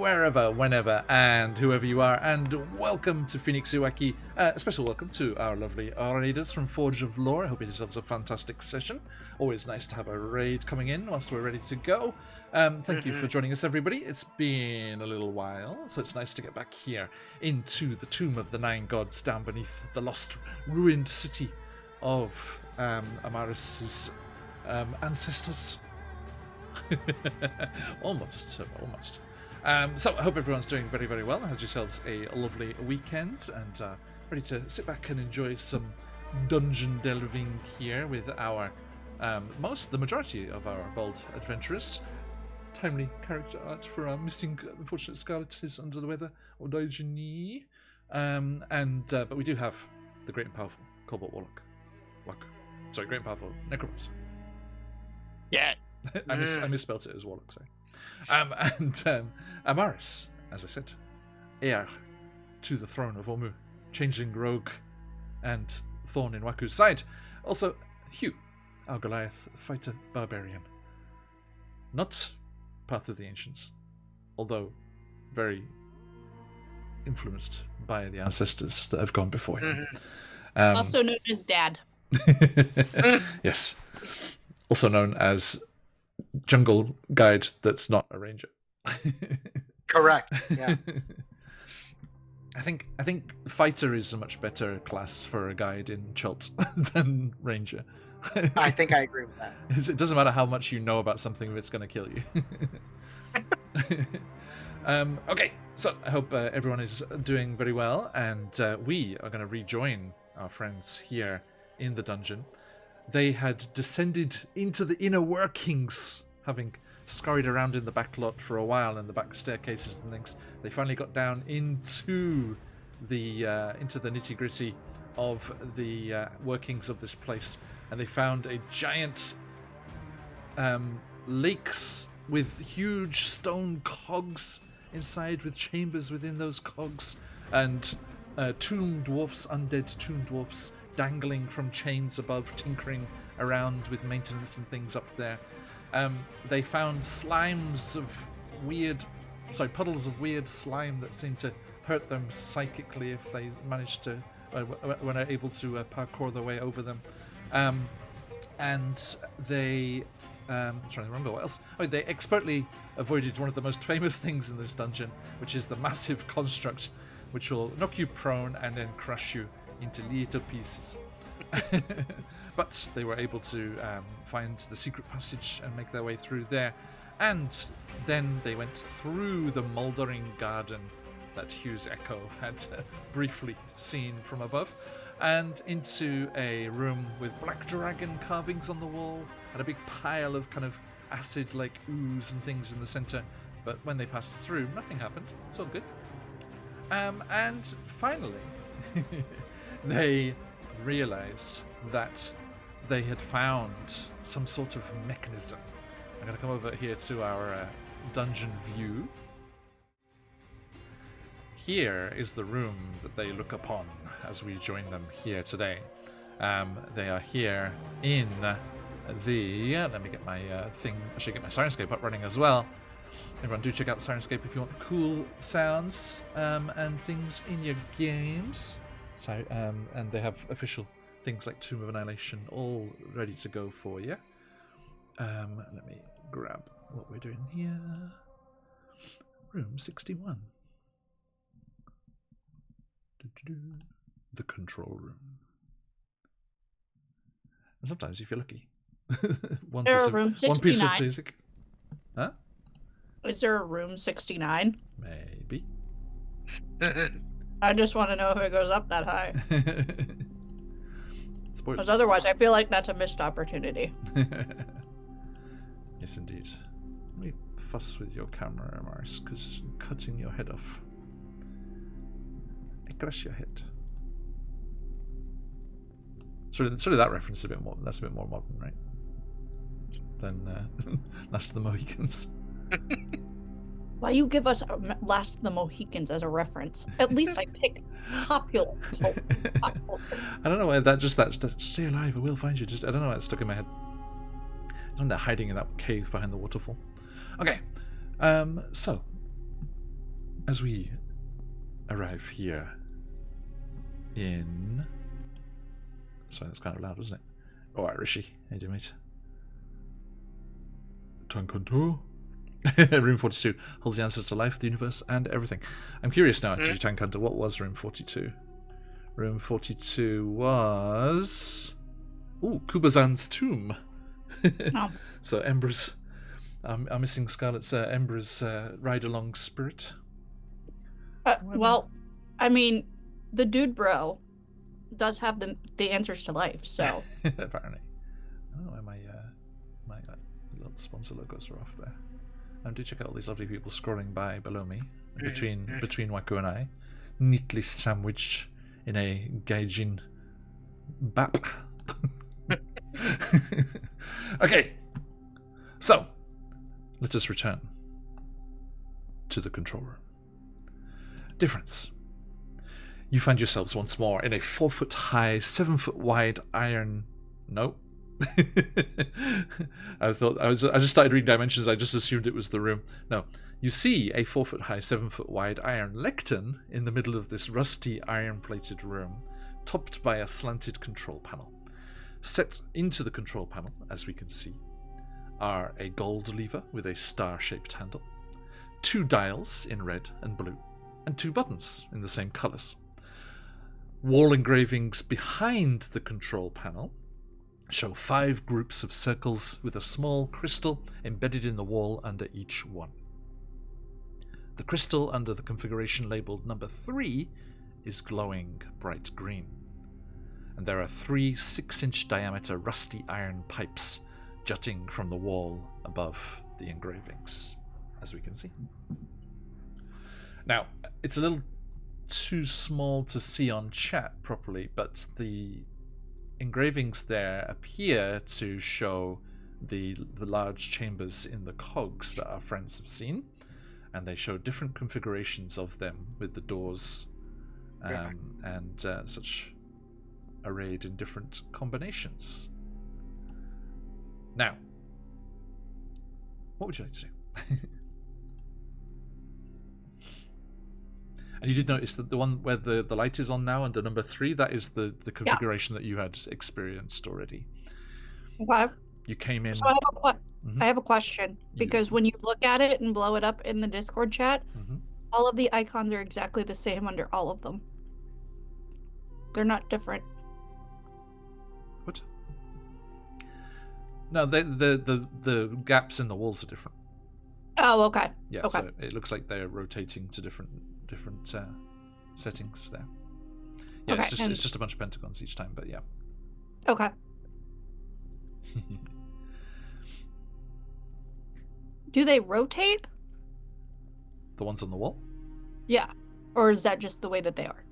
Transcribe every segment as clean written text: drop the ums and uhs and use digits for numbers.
wherever, whenever, and whoever you are, and welcome to QuestJunkiesUK. A special welcome to our lovely raiders from Forge of Lore. I hope it yourselves a fantastic session. Always nice to have a raid coming in whilst we're ready to go. Thank you for joining us, everybody. It's been a little while, so it's nice to get back here into the Tomb of the Nine Gods down beneath the lost, ruined city of Amaris's ancestors. almost. So I hope everyone's doing very, very well. Had yourselves a lovely weekend and ready to sit back and enjoy some dungeon delving here with our the majority of our bold adventurers. Timely character art for our missing, unfortunate Scarlet is under the weather, or Dojini. But we do have the great and powerful Cobalt Warlock. Great and powerful Necromancer. Yeah. I misspelt it as Warlock, sorry. Amaris, as I said, heir to the throne of Omu, changeling rogue, and thorn in Waku's side. Also, Hugh, our Goliath fighter barbarian. Not Path of the Ancients, although very influenced by the ancestors that have gone before him. Also known as Dad. Yes. Also known as jungle guide that's not a ranger. Correct. Yeah. I think fighter is a much better class for a guide in Chult than ranger. I think I agree with that. It doesn't matter how much you know about something if it's going to kill you. Okay, so I hope everyone is doing very well, and we are going to rejoin our friends here in the dungeon. They had descended into the inner workings, having scurried around in the back lot for a while and the back staircases and things. They finally got down into the nitty-gritty of the workings of this place, and they found a giant lakes with huge stone cogs inside, with chambers within those cogs, and undead tomb dwarfs dangling from chains above, tinkering around with maintenance and things up there. They found puddles of weird slime that seemed to hurt them psychically if they managed to, when they're able to parkour their way over them. And they, I'm trying to remember what else. They expertly avoided one of the most famous things in this dungeon, which is the massive construct, which will knock you prone and then crush you into little pieces. But they were able to find the secret passage and make their way through there. And then they went through the mouldering garden that Hugh's Echo had briefly seen from above, and into a room with black dragon carvings on the wall and a big pile of kind of acid like ooze and things in the center. But when they passed through, nothing happened. It's all good. And finally, they realized that they had found some sort of mechanism. I'm going to come over here to our dungeon view. Here is the room that they look upon as we join them here today. They are here in the... let me get my thing... I should get my Sirenscape up running as well. Everyone do check out the Sirenscape if you want cool sounds and things in your games. So, and they have official things like Tomb of Annihilation all ready to go for you. Let me grab what we're doing here. Room 61. The control room. And sometimes, if you're lucky, one piece of music. Huh? Is there a room 69? Maybe. I just want to know if it goes up that high. Spoilers. Because otherwise, I feel like that's a missed opportunity. Yes, indeed. Let me fuss with your camera, Mars, because you're cutting your head off. I crush your head. Surely that reference is a bit more. That's a bit more modern, right? Than Last of the Mohicans. Why you give us Last of the Mohicans as a reference? At least I picked popular. I don't know why that stay alive, I will find you. I don't know why it's stuck in my head. They're hiding in that cave behind the waterfall. Okay, so as we arrive here in... Sorry, that's kind of loud, wasn't it? Oh, Rishi. How you doing, mate? Tankanto. Room 42 holds the answers to life, the universe, and everything. I'm curious now, actually, Tankanto, what was Room 42? Room 42 was... Ooh, Kubazan's tomb. Oh. So Embra's... I'm missing Scarlet's Embra's ride-along spirit. Well, I mean, the dude bro does have the answers to life, so... Apparently. I don't know where my little sponsor logos are off there. Do check out all these lovely people scrolling by below me, between Waku and I, neatly sandwiched in a gaijin bap. Okay, so let us return to the control room. Difference. You find yourselves once more in a 4-foot-high, 7-foot-wide iron... Nope. I just started reading dimensions. I just assumed it was the room. No, you see a 4-foot-high, 7-foot-wide iron lectern in the middle of this rusty iron-plated room, topped by a slanted control panel. Set into the control panel, as we can see, are a gold lever with a star-shaped handle, 2 dials in red and blue, and 2 buttons in the same colours. Wall engravings behind the control panel show 5 groups of circles with a small crystal embedded in the wall under each one. The crystal under the configuration labelled number 3 is glowing bright green, and there are 3 6-inch diameter rusty iron pipes jutting from the wall above the engravings, as we can see. Now, it's a little too small to see on chat properly, but the engravings there appear to show the large chambers in the cogs that our friends have seen, and they show different configurations of them with the doors and such arrayed in different combinations. Now, what would you like to do? And you did notice that the one where the light is on now under number 3, that is the configuration that you had experienced already. Okay. You came in... So I have a question, because when you look at it and blow it up in the Discord chat, all of the icons are exactly the same under all of them. They're not different. What? No, the gaps in the walls are different. Oh, okay. Yeah, okay. So it looks like they're rotating to different settings there. Yeah, okay, it's just a bunch of pentagons each time, but yeah. Okay. Do they rotate? The ones on the wall? Yeah. Or is that just the way that they are?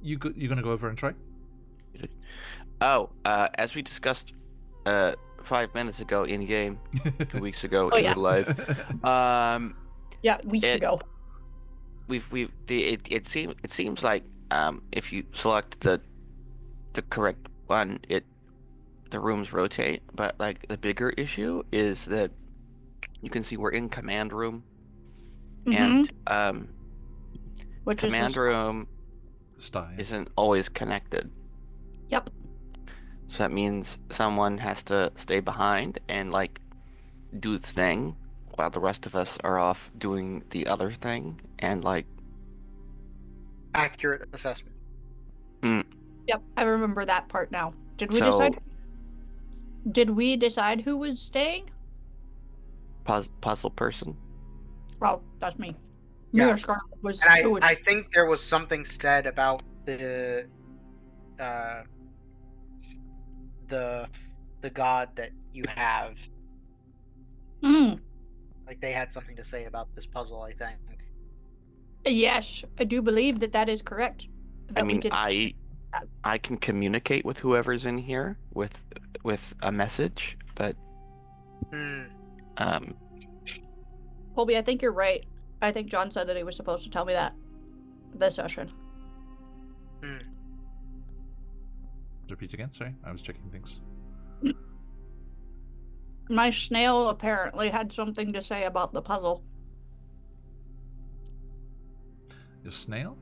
You're gonna go over and try? Oh, as we discussed 5 minutes ago in game, 2 weeks ago in real life. Yeah, weeks ago. It seems like if you select the correct one, the rooms rotate. But like the bigger issue is that you can see we're in command room, and command room isn't always connected. Yep. So that means someone has to stay behind and like do the thing while the rest of us are off doing the other thing, and like accurate assessment. Yep, I remember that part now. Did we decide who was staying? Puzzle person. Well, that's me. Yeah. Was and I think there was something said about the god that you have. Like they had something to say about this puzzle, I think. Yes, I do believe that is correct. I mean, I can communicate with whoever's in here with a message, but Colby, I think you're right. I think John said that he was supposed to tell me that this session. Repeat again, sorry. I was checking things. My snail apparently had something to say about the puzzle. Your snail?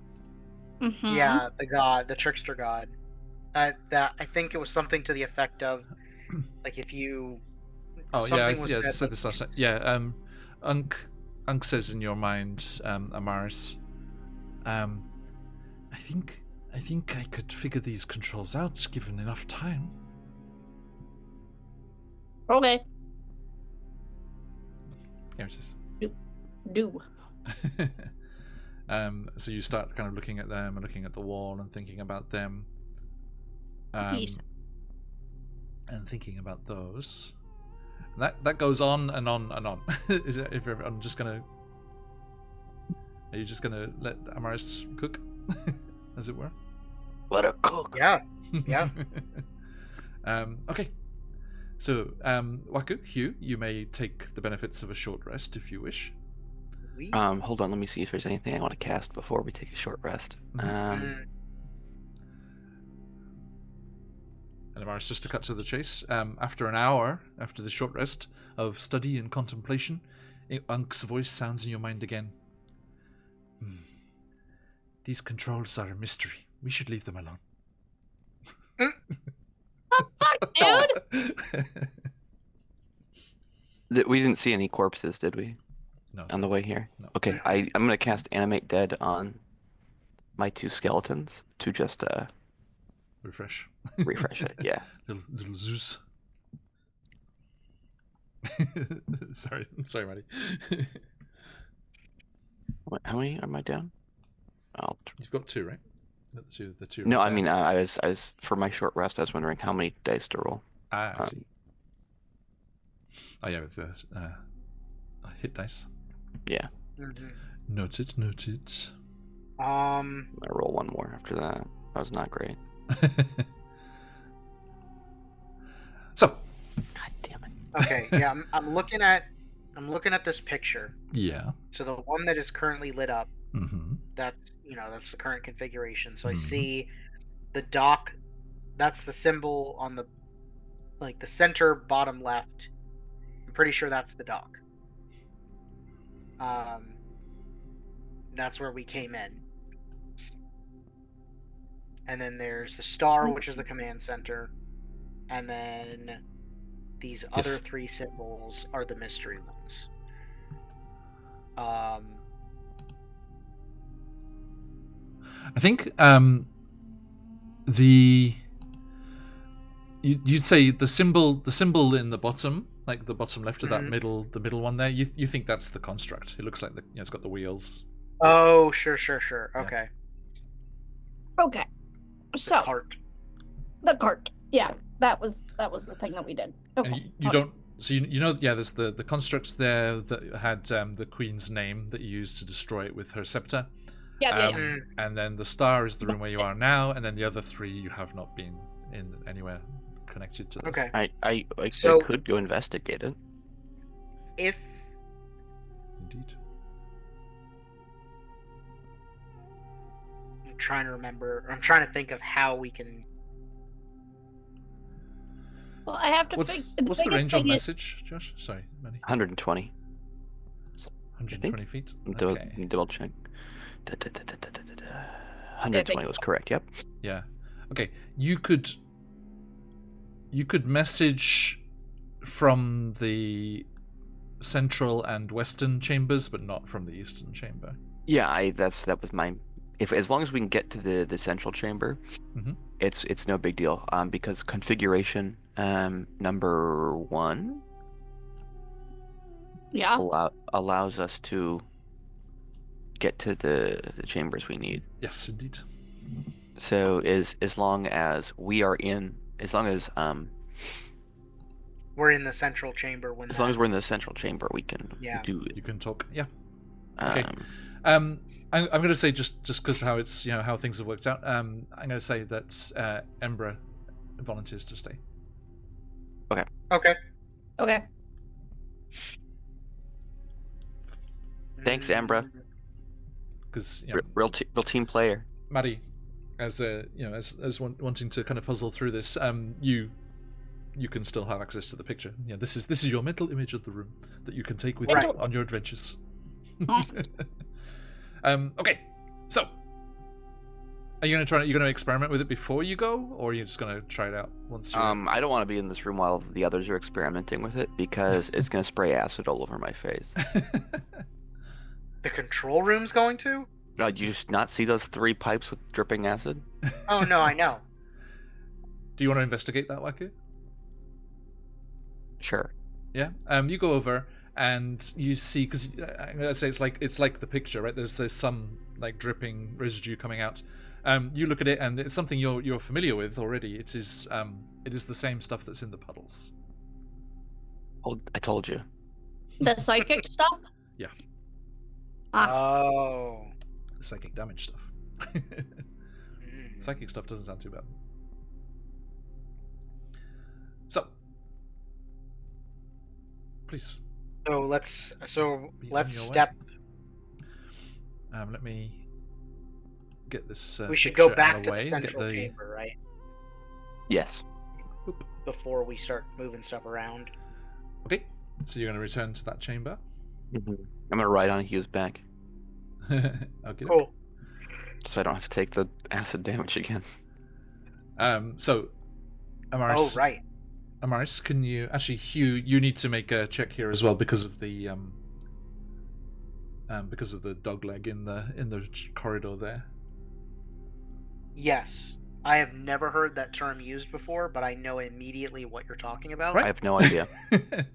Mhm. Yeah, the trickster god. That I think it was something to the effect of, like if you. Oh yeah, something was said. said Like, this last time. Yeah, Unk says in your mind, Amaris. I think I could figure these controls out given enough time. Okay. Here it is. Do. So you start kind of looking at them and looking at the wall and thinking about them. Yes. And thinking about those. And that goes on and on and on. Is it? If I'm just gonna. Are you just gonna let Amaris cook, as it were? Let her cook. Yeah. Yeah. Okay. So, Waku, Hugh, you may take the benefits of a short rest if you wish. Hold on, let me see if there's anything I want to cast before we take a short rest. And Amaris, just to cut to the chase, after an hour, after the short rest of study and contemplation, Unk's voice sounds in your mind again. These controls are a mystery. We should leave them alone. The fuck, dude? We didn't see any corpses, did we? No. On the way here? No. Okay, I'm going to cast Animate Dead on my 2 skeletons to just Refresh. refresh it, yeah. Little Zeus. sorry, Maddie. How many am I down? You've got 2, right? The two. No, right I there. mean, I was for my short rest. I was wondering how many dice to roll. I see. Oh yeah, with the hit dice. Yeah, Noted. I roll 1 more after that. That was not great. So. God damn it. Okay. Yeah, I'm looking at this picture. Yeah. So the one that is currently lit up. Mm-hmm. That's the current configuration. So I see the dock. That's the symbol on the center bottom left. I'm pretty sure that's the dock. That's where we came in. And then there's the star, which is the command center. And then these other 3 symbols are the mystery ones. I think you'd say the symbol in the bottom, like the bottom left of that the middle one there. You think that's the construct? It looks like it's got the wheels. Oh, sure. Okay. Okay. So The cart. the cart. Yeah, that was the thing that we did. Okay. And you don't. So there's the constructs there that had the queen's name that you used to destroy it with her scepter. Yeah. And then the star is the room where you are now, and then the other 3 you have not been in anywhere connected to this. Okay. I So- could go investigate it. If Indeed. I'm trying to remember, I'm trying to think of how we can. Well, I have to. What's think, the range on message, Josh? Sorry, Manny. 120. 120 feet. Double, Okay. double check. 120 was correct. Yep. Yeah. Okay. You could message from the central and western chambers, but not from the eastern chamber. Yeah, that was my. As long as we can get to the central chamber, it's no big deal. Because configuration number 1 allows us to get to the chambers we need. Yes, indeed. So as long as we are in, as long as We're in the central chamber when. as long as we're in the central chamber, we can do it. You can talk. Yeah. Okay. I'm going to say just because how it's how things have worked out. I'm going to say that Embra volunteers to stay. Okay. Okay. Thanks, Embra. Because Real team player. Maddie, as as wanting to kind of puzzle through this, you can still have access to the picture. Yeah, this is your mental image of the room that you can take with you on your adventures. Okay, So, are you gonna experiment with it before you go, or are you just gonna try it out once you? I don't want to be in this room while the others are experimenting with it because it's gonna spray acid all over my face. The control room's going to? Do you just not see those 3 pipes with dripping acid? Oh no, I know. Do you want to investigate that, Waku? Sure. Yeah. You go over and you see, because I'm gonna say it's like the picture, right? There's some like dripping residue coming out. You look at it and it's something you're familiar with already. It is the same stuff that's in the puddles. I told you. The psychic stuff? Yeah. Oh. The psychic damage stuff. Psychic stuff doesn't sound too bad. So, please. So let's Be on your way. step. Let me get this. We should go picture back out of to the way the and get central the. chamber, right? Yes. Oop. Before we start moving stuff around. Okay, so you're going to return to that chamber. I'm gonna ride on Hugh's back Okay. Cool. so I don't have to take the acid damage again. So, Amaris. Oh right. Amaris, can you actually, Hugh? You need to make a check here as well because of the dog leg in the corridor there. Yes. I have never heard that term used before, but I know immediately what you're talking about. Right. I have no idea.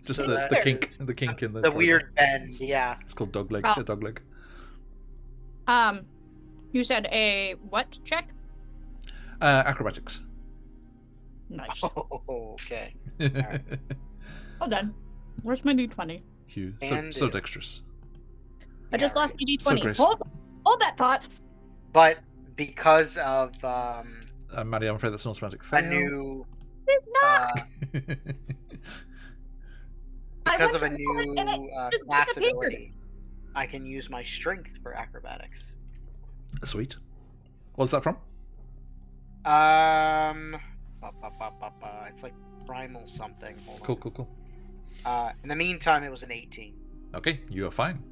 Just So the that kink is- in the The corridor. weird bend, yeah. It's called dog leg. Oh. A dog leg. You said a what check? Acrobatics. Nice. Oh, okay. Alright. Well done. Where's my d20? Hugh, And so do. dexterous. I just lost my So d20. graceful. Hold that thought. But because of Maddie, I'm afraid that's an automatic a fail. new It's not. I because went of a to roll it and new it just class disappeared. ability, I can use my strength for acrobatics. Sweet. What's that from? It's like primal something. Hold on. Cool. In the meantime, it was an 18. Okay, you are fine.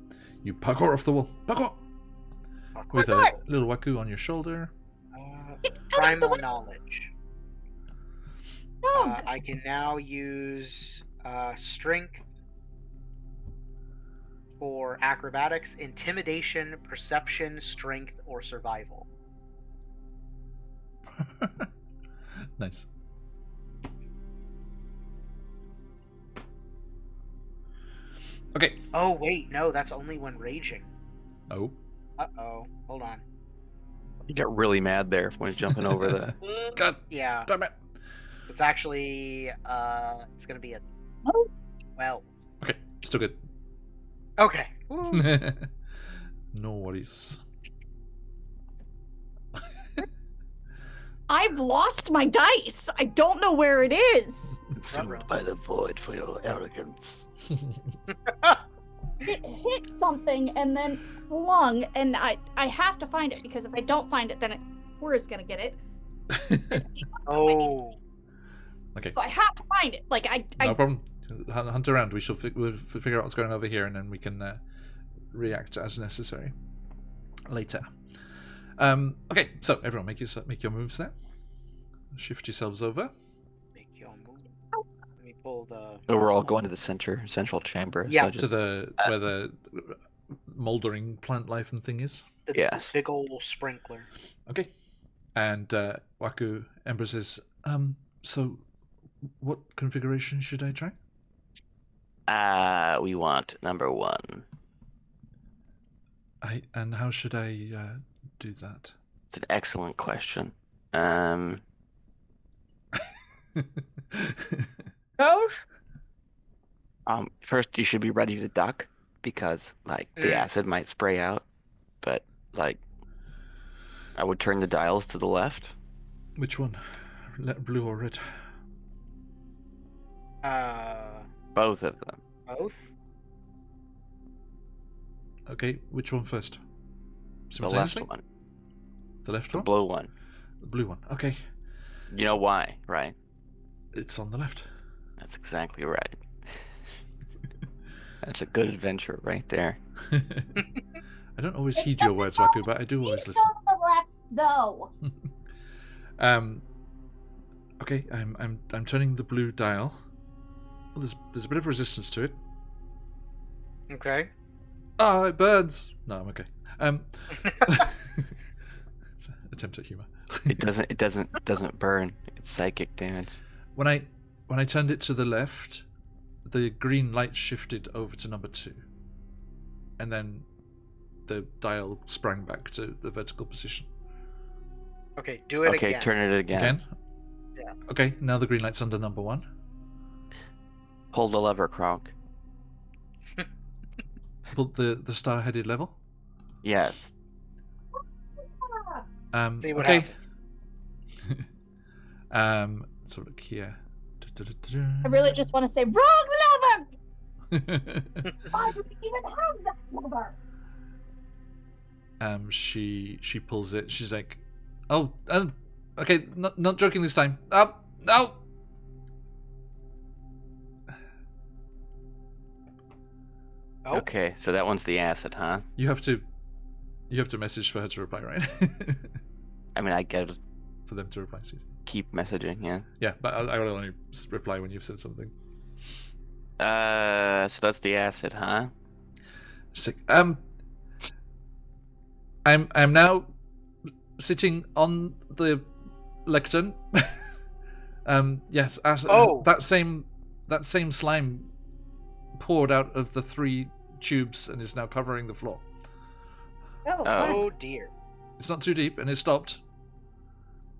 You parkour off the wall. Parkour! With a Parkour! little Waku on your shoulder. Get out of the Primal way. knowledge. No. I can now use strength for acrobatics, intimidation, perception, strength, or survival. Nice. Okay. Oh wait, no, that's only when raging. Oh. Uh-oh. Hold on. You got really mad there when jumping over the. God Yeah, damn it. it's actually it's gonna be a Oh. 12. Okay, still good. Okay. Woo. No worries. I've lost my dice. I don't know where it is. Consumed by the void for your arrogance. It hit something and then flung, and I have to find it because if I don't find it, then we're just gonna get it. Oh. Okay, So I have to find it. Like no problem. Hunt around. We'll figure out what's going on over here, and then we can react as necessary later. Okay, so everyone, make your moves there. Shift yourselves over. Make your move. Let me pull the. So we're all going to the central chamber. Yeah. So To just, the where the moldering plant life and thing is. The Yes. big old sprinkler. Okay. And Waku Ember says, so what configuration should I try? we want number 1. And how should I do that? It's an excellent question. First you should be ready to duck because like the acid might spray out, but like I would turn the dials to the left. Which one? Blue or red? Both of them. Both. Okay, which one first? The left Simultaneously? one. The left The one? blue one. The blue one. Okay, You know why, right? it's on the left. That's exactly right. That's a good adventure right there. I don't always heed your words, Waku, but I do always listen. Though. Okay, I'm turning the blue dial. Well, there's a bit of resistance to it. Okay. Ah, it burns. No, I'm okay. It's an attempt at humor. It doesn't burn. It's psychic damage. When I turned it to the left, the green light shifted over to number 2, and then the dial sprang back to the vertical position. Okay, do it again. Okay, turn it again. Again? Yeah. Okay, now the green light's under number 1. Pull the lever, Kronk. Pull the star-headed level. Yes. See what okay. happens. Let's have a look here. I really just want to say, wrong lever! Why do we even have that lever? She pulls it. She's like, oh, okay, not joking this time. No. Oh. Okay, so that one's the acid, huh? You have to message for her to reply, right? I mean, I gotta For them to reply to you. keep messaging, yeah. Yeah, but I will only reply when you've said something. So that's the acid, huh? She's like, I'm now sitting on the lectern. Yes, that same slime poured out of the 3 tubes and is now covering the floor. Oh dear. It's not too deep and it stopped,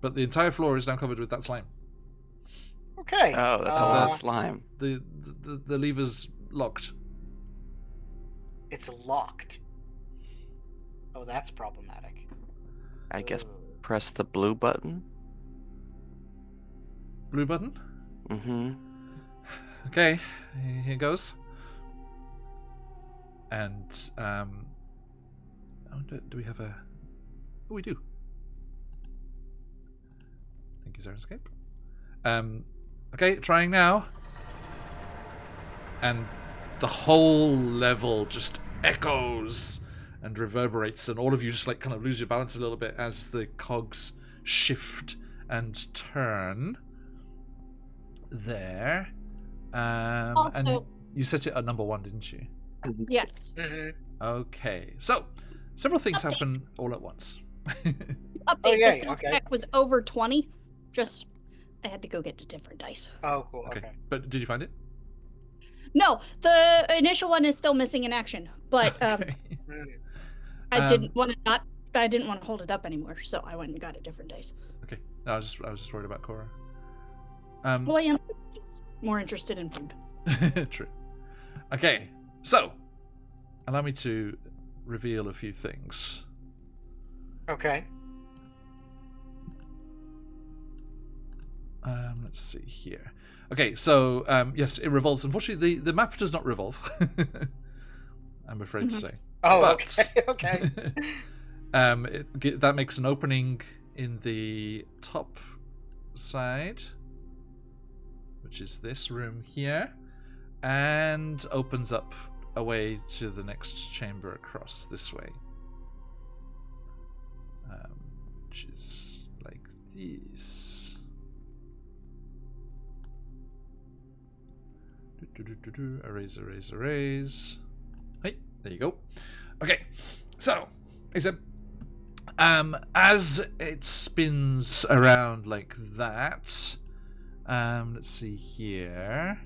but the entire floor is now covered with that slime. Okay. Oh, that's a lot of slime. The lever's locked. It's locked. Oh, that's problematic. I guess press the blue button. Blue button? Mm-hmm. Okay, here goes. And do we have a? Oh, we do. Thank you, Zerenscape. Okay, trying now. And the whole level just echoes and reverberates, and all of you just like kind of lose your balance a little bit as the cogs shift and turn. There. Also, and you set it at number 1, didn't you? yes. Mm-hmm. Okay, so several things happen all at once. Update, Oh, yay, the stealth okay. check was over 20. Just, I had to go get a different dice. Oh, cool. Okay, Okay. but did you find it? No, the initial one is still missing in action, but Okay. Mm. I didn't want to hold it up anymore, so I went and got a different dice. Okay. No, I was just worried about Cora. Well, I am just more interested in food. True. Okay, so allow me to reveal a few things. Okay. Let's see here. Okay, so yes, it revolves. Unfortunately, the map does not revolve. I'm afraid to say. Oh, But- okay. Okay. That makes an opening in the top side, which is this room here, and opens up away to the next chamber across this way, which is like this. Erase. Hey, there you go. Okay, so except as it spins around like that, let's see here.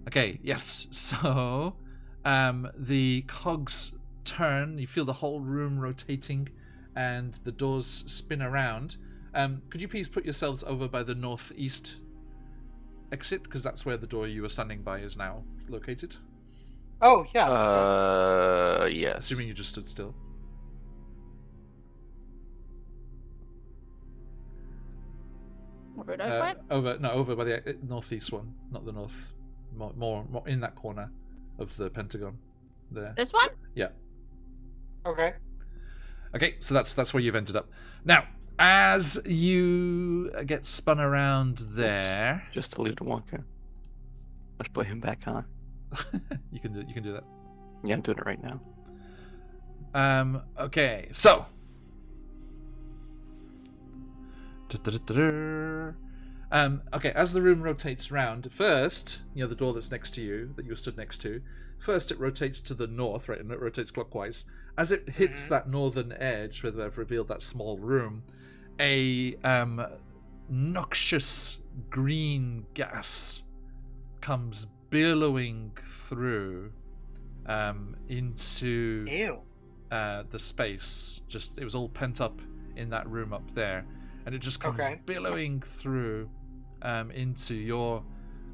Okay, yes, so the cogs turn, you feel the whole room rotating and the doors spin around. Could you please put yourselves over by the northeast exit, because that's where the door you were standing by is now located? Oh, yeah. Yes. Assuming you just stood still. Where did I went? Over by the northeast one, not the north. More in that corner of the Pentagon. There. This one? Yeah. Okay. Okay, so that's where you've ended up. Now, as you get spun around there, Just to leave the walker. Let's put him back on. you can do that. Yeah, I'm doing it right now. Okay, so. Okay, as the room rotates round, first, the door that's next to you, that you stood next to, first it rotates to the north, right, and it rotates clockwise. As it hits that northern edge, where they've revealed that small room, a noxious green gas comes billowing through into the space. Just, it was all pent up in that room up there, and it just comes billowing through into your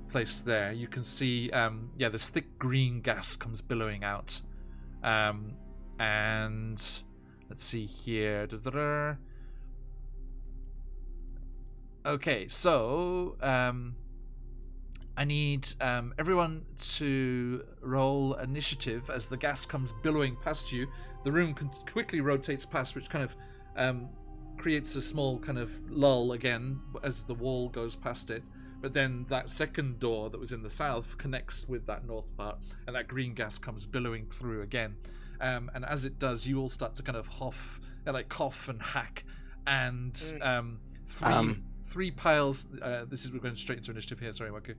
place there. You can see this thick green gas comes billowing out, and let's see here. Okay, so I need everyone to roll initiative as the gas comes billowing past you. The room quickly rotates past, which kind of creates a small kind of lull again as the wall goes past it. But then that second door that was in the south connects with that north part, and that green gas comes billowing through again. And as it does, you all start to kind of cough and hack, and three piles. We're going straight into initiative here. Sorry, Waku.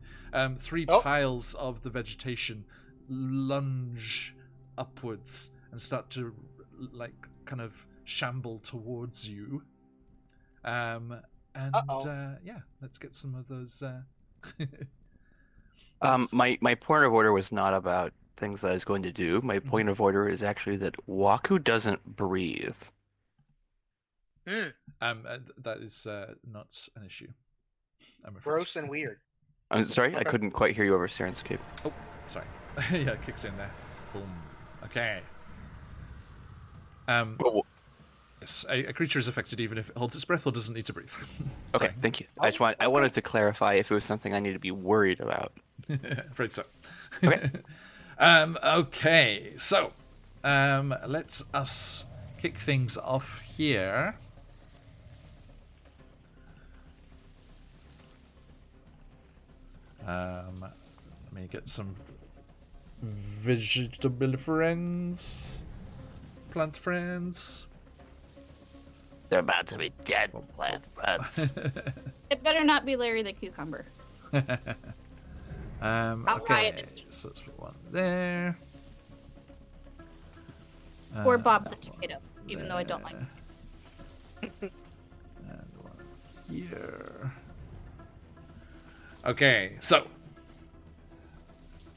Three piles of the vegetation lunge upwards and start to kind of shamble towards you. Let's get some of those. My point of order was not about things that I was going to do. My point of order is actually that Waku doesn't breathe. That is not an issue, I'm afraid. Gross and weird. I'm sorry, I couldn't quite hear you over Sirenscape. Oh, sorry. Yeah, it kicks in there. Boom. Okay. Yes, a creature is affected even if it holds its breath or doesn't need to breathe. Okay, thank you. I wanted to clarify if it was something I need to be worried about. Afraid so. Okay. Okay, so let us kick things off here. Let me get some vegetable friends, plant friends. They're about to be dead, plant friends. It better not be Larry the Cucumber. Okay, so let's put one there. Or Bob the Tomato, even though I don't like him. And one here. Okay, so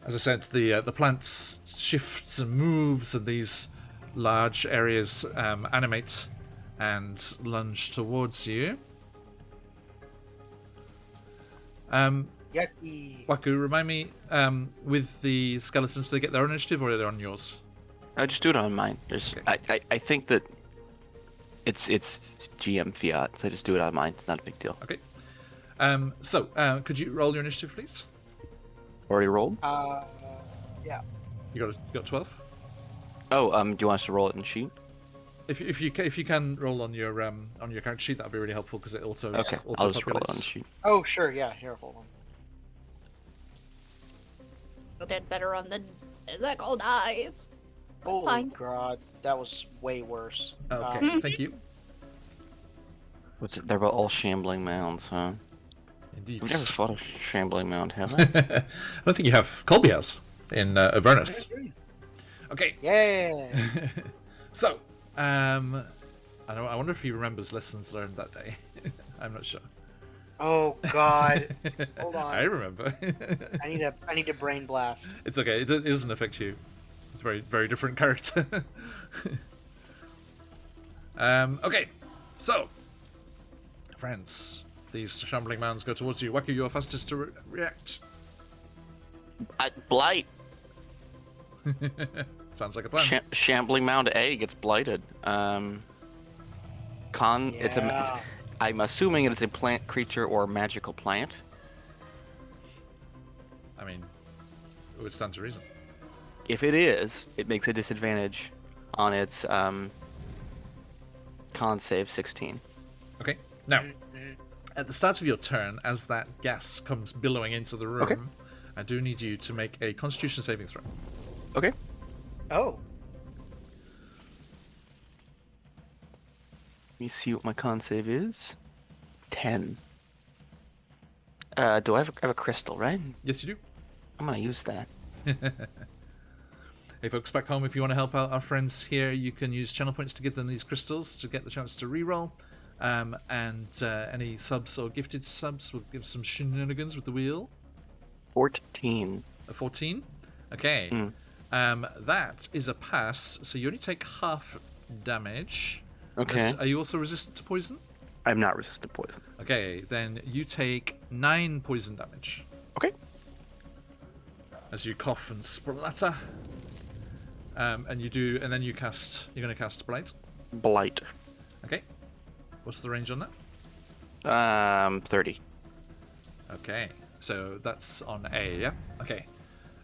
as I said, the plant shifts and moves, and these large areas animate and lunge towards you. Yucky. Waku, remind me, with the skeletons, do they get their own initiative or are they on yours? I just do it on mine. Okay. I think that it's GM fiat, so I just do it on mine. It's not a big deal. Okay. So could you roll your initiative, please? Already rolled? Yeah. You got 12. Oh, do you want us to roll it in sheet? If you can roll on your character sheet, that'd be really helpful because it also Okay. also I'll just roll it populates. on sheet. Oh, sure. Yeah. Here, hold on. I did better on the physical dice. Holy Fine. God, that was way worse. Okay, thank you. What's it? They're all shambling mounds, huh? Indeed. I've never fought a shambling mound, have I? I don't think you have. Colby has in Avernus. Okay. Yeah. So, I wonder if he remembers lessons learned that day. I'm not sure. Oh God. Hold on. I remember. I need a brain blast. It's okay. It doesn't affect you. It's a very, very different character. Okay. So, friends, these shambling mounds go towards you. Waku, you are fastest to react. Blight. Sounds like a plan. Shambling mound A gets blighted. Yeah. I'm assuming it is a plant creature or magical plant. I mean, it would stand to reason. If it is, it makes a disadvantage on its con save 16. Okay. Now, at the start of your turn, as that gas comes billowing into the room, Okay. I do need you to make a Constitution saving throw. Okay. Oh. me see what my con save is. 10. Do I have a crystal, right? Yes, you do. I'm gonna use that. Hey folks back home, if you want to help out our friends here, you can use channel points to give them these crystals to get the chance to reroll. And any subs or gifted subs will give some shenanigans with the wheel. 14. A 14? Okay. That is a pass, so you only take half damage. Okay. Are you also resistant to poison? I'm not resistant to poison. Okay, then you take 9 poison damage. Okay. As you cough and splatter. And then you're going to cast Blight. Blight. Okay. What's the range on that? 30. Okay. So that's on A, yeah? Okay.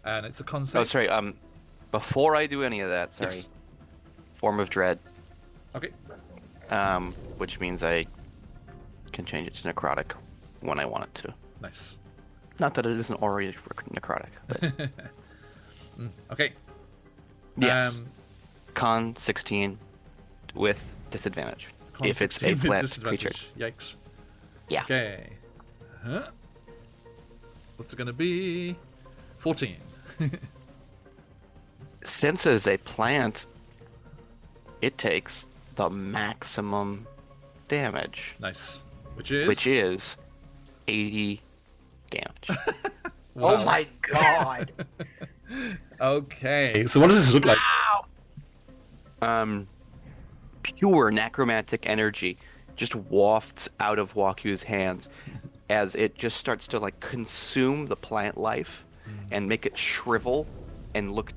And it's a con save. Oh, sorry. Before I do any of that, sorry. Yes. Form of Dread. Okay. Which means I can change it to necrotic when I want it to. Nice. Not that it isn't already necrotic, but Okay. yes. Con 16 with disadvantage. Con If it's a 16 with plant disadvantage. creature. Yikes. Yeah. Okay. Huh? What's it going to be? 14. Since it is a plant, it takes the maximum damage, Nice. Which is? which is 80 damage. Wow. Oh my god. Okay. So what does this look like? Pure necromantic energy just wafts out of Waku's hands as it just starts to like consume the plant life and make it shrivel and look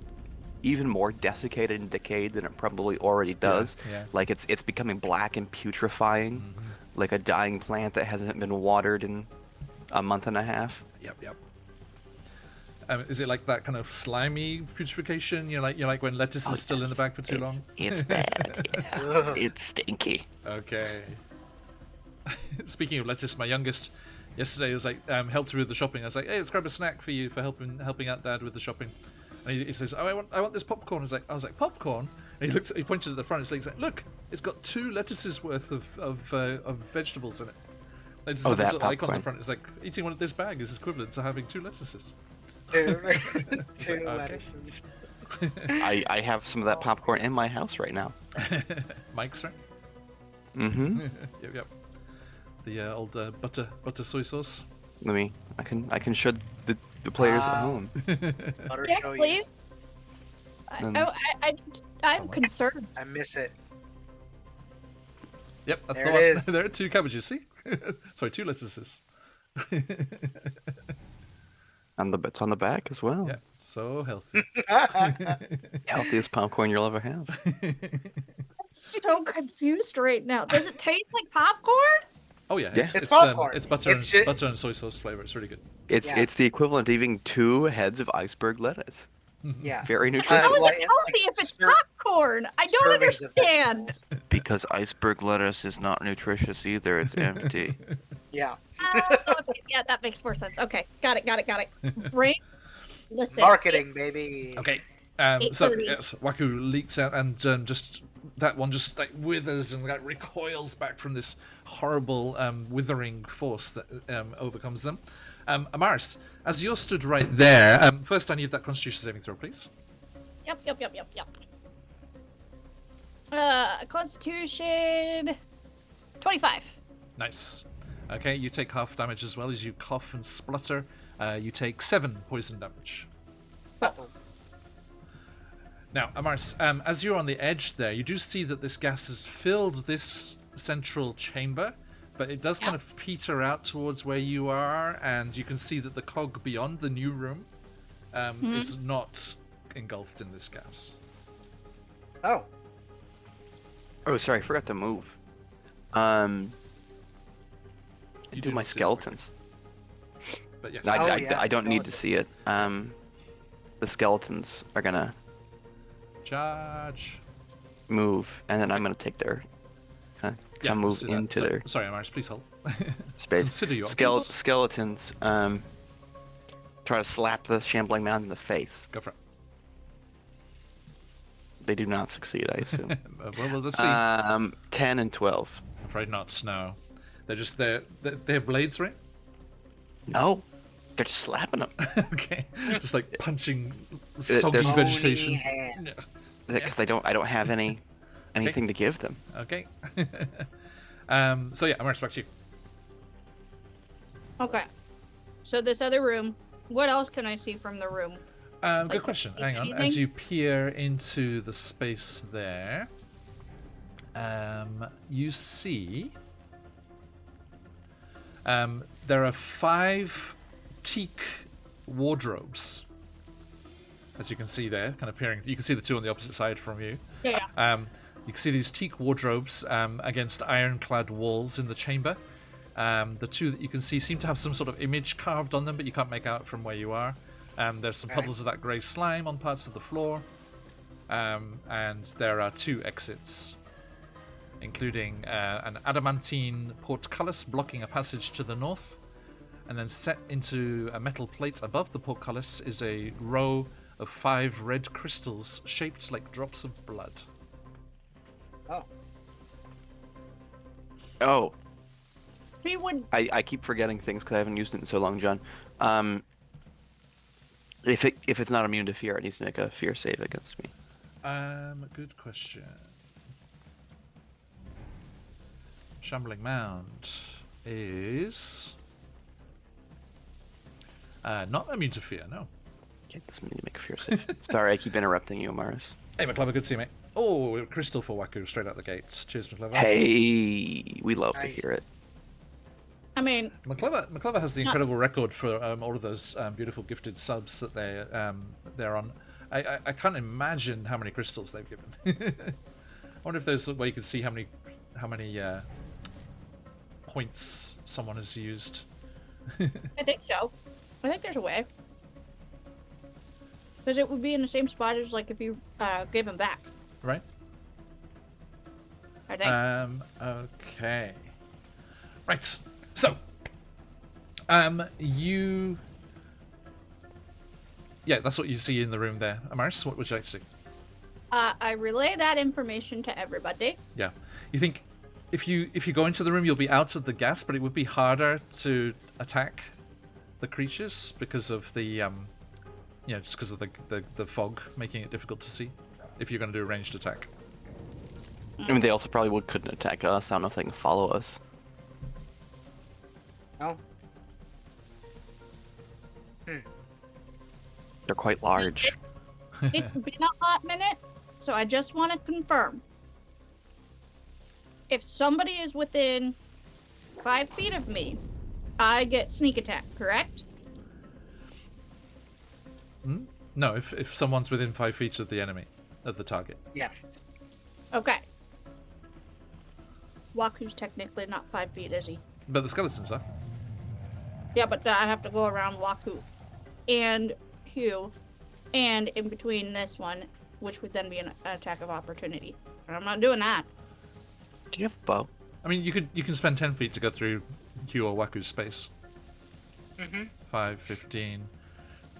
even more desiccated and decayed than it probably already does. yeah. Like it's becoming black and putrefying, like a dying plant that hasn't been watered in a month and a half. Yep. Is it like that kind of slimy putrefaction? You're like when lettuce is still in the bag for too long? It's bad. Yeah. It's stinky. Okay. Speaking of lettuce, my youngest yesterday was like helped her with the shopping. I was like, hey, let's grab a snack for you for helping out Dad with the shopping. And he says, oh, I want this popcorn. I was like, popcorn? And he pointed at the front. He's like, look, it's got 2 lettuces worth of vegetables in it. They just have this that little icon on popcorn. the front. It's like eating one of this bag is equivalent to having 2 lettuces. Two okay. lettuces. I have some of that popcorn in my house right now. Mike's right. Mm-hmm. Yep. The old butter soy sauce. I can show the players at home. Butter Yes, show you. please. I'm concerned. I miss it. Yep, that's There the it one. is. There are 2 cabbages. See? Sorry, 2 lettuces. And the bits on the back as well. Yeah, so healthy. Healthiest popcorn you'll ever have. I'm so confused right now. Does it taste like popcorn? Oh yeah, Yeah. it's popcorn. it's butter It's ju- butter and soy sauce flavor. It's really good. It's Yeah. it's the equivalent of eating 2 heads of iceberg lettuce. Yeah. Very How nutritious. is like- it healthy if it's ser- popcorn? I don't servings of understand. vegetables. Because iceberg lettuce is not nutritious either. It's empty. Yeah. Okay, yeah, that makes more sense. Okay, got it. Bring. Listen. Marketing, baby. Okay. So 8:30. yes, Waku leaks out and just that one just like withers and like recoils back from this horrible withering force that overcomes them. Amaris, as you're stood right there, first I need that Constitution saving throw, please. Yep. Constitution 25. Nice. Okay, you take half damage as well as you cough and splutter. You take 7 poison damage. Now, Amaris, as you're on the edge there, you do see that this gas has filled this central chamber, but it does kind of peter out towards where you are, and you can see that the cog beyond the new room is not engulfed in this gas. Oh. Oh, sorry, I forgot to move. You do my not see the work, skeletons. But yes. I don't need to see it. The skeletons are gonna Charge. move, and then I'm gonna take their move let's do that. into So- their Sorry, Amaris, please hold. space. Consider your options. Skeletons try to slap the shambling mound in the face. Go for it. They do not succeed, I assume. Well, let's see. 10 and 12. I'm afraid not. No, they're blades, right? No, they're just slapping them. Okay, just like punching soggy There's- vegetation. Bony hands. Because I don't have anything to give them. Okay. So yeah, I'm gonna respect you. Okay. So this other room, what else can I see from the room? Good Like, question. see Hang on. anything? As you peer into the space there, you see there are 5 teak wardrobes. As you can see there, kind of peering. You can see the 2 on the opposite side from you. Yeah. You can see these teak wardrobes against ironclad walls in the chamber. The 2 that you can see seem to have some sort of image carved on them, but you can't make out from where you are. There's some puddles of that grey slime on parts of the floor. And there are 2 exits, including an adamantine portcullis blocking a passage to the north. And then set into a metal plate above the portcullis is a row of 5 red crystals shaped like drops of blood. Oh. Oh, He would. I keep forgetting things because I haven't used it in so long, John. If it's not immune to fear, it needs to make a fear save against me. Good question. Shambling Mound is not immune to fear, no. Okay, this need to make a fear save. Sorry, I keep interrupting you, Amaris. Hey, McClever, good to see you, mate. Oh, crystal for Waku straight out the gates. Cheers, McClever. Hey, we love to Nice. hear it. I mean, McClever has the incredible record for all of those beautiful gifted subs that they're on. I can't imagine how many crystals they've given. I wonder if there's a way you can see how many points someone has used. I think so. I think there's a way. Because it would be in the same spot as like if you gave him back. Right? I think. Okay. Right. So, you... Yeah, that's what you see in the room there. Amaris, what would you like to see? I relay that information to everybody. Yeah. You think if you go into the room, you'll be out of the gas, but it would be harder to attack the creatures because of the, just because of the fog making it difficult to see if you're going to do a ranged attack. I mean, they also probably couldn't attack us. I don't know if they can follow us. No. They're quite large. It's been a hot minute, so I just want to confirm. If somebody is within 5 feet of me, I get sneak attack, correct? No, if someone's within 5 feet of the enemy, of the target. Yes. Okay. Waku's technically not 5 feet, is he? But the skeletons are. Yeah, but I have to go around Waku and Hugh, and in between this one, which would then be an attack of opportunity. And I'm not doing that. Do you have a bow? I mean, you can spend 10 feet to go through Hugh or Waku's space. Mm-hmm. 5, 15,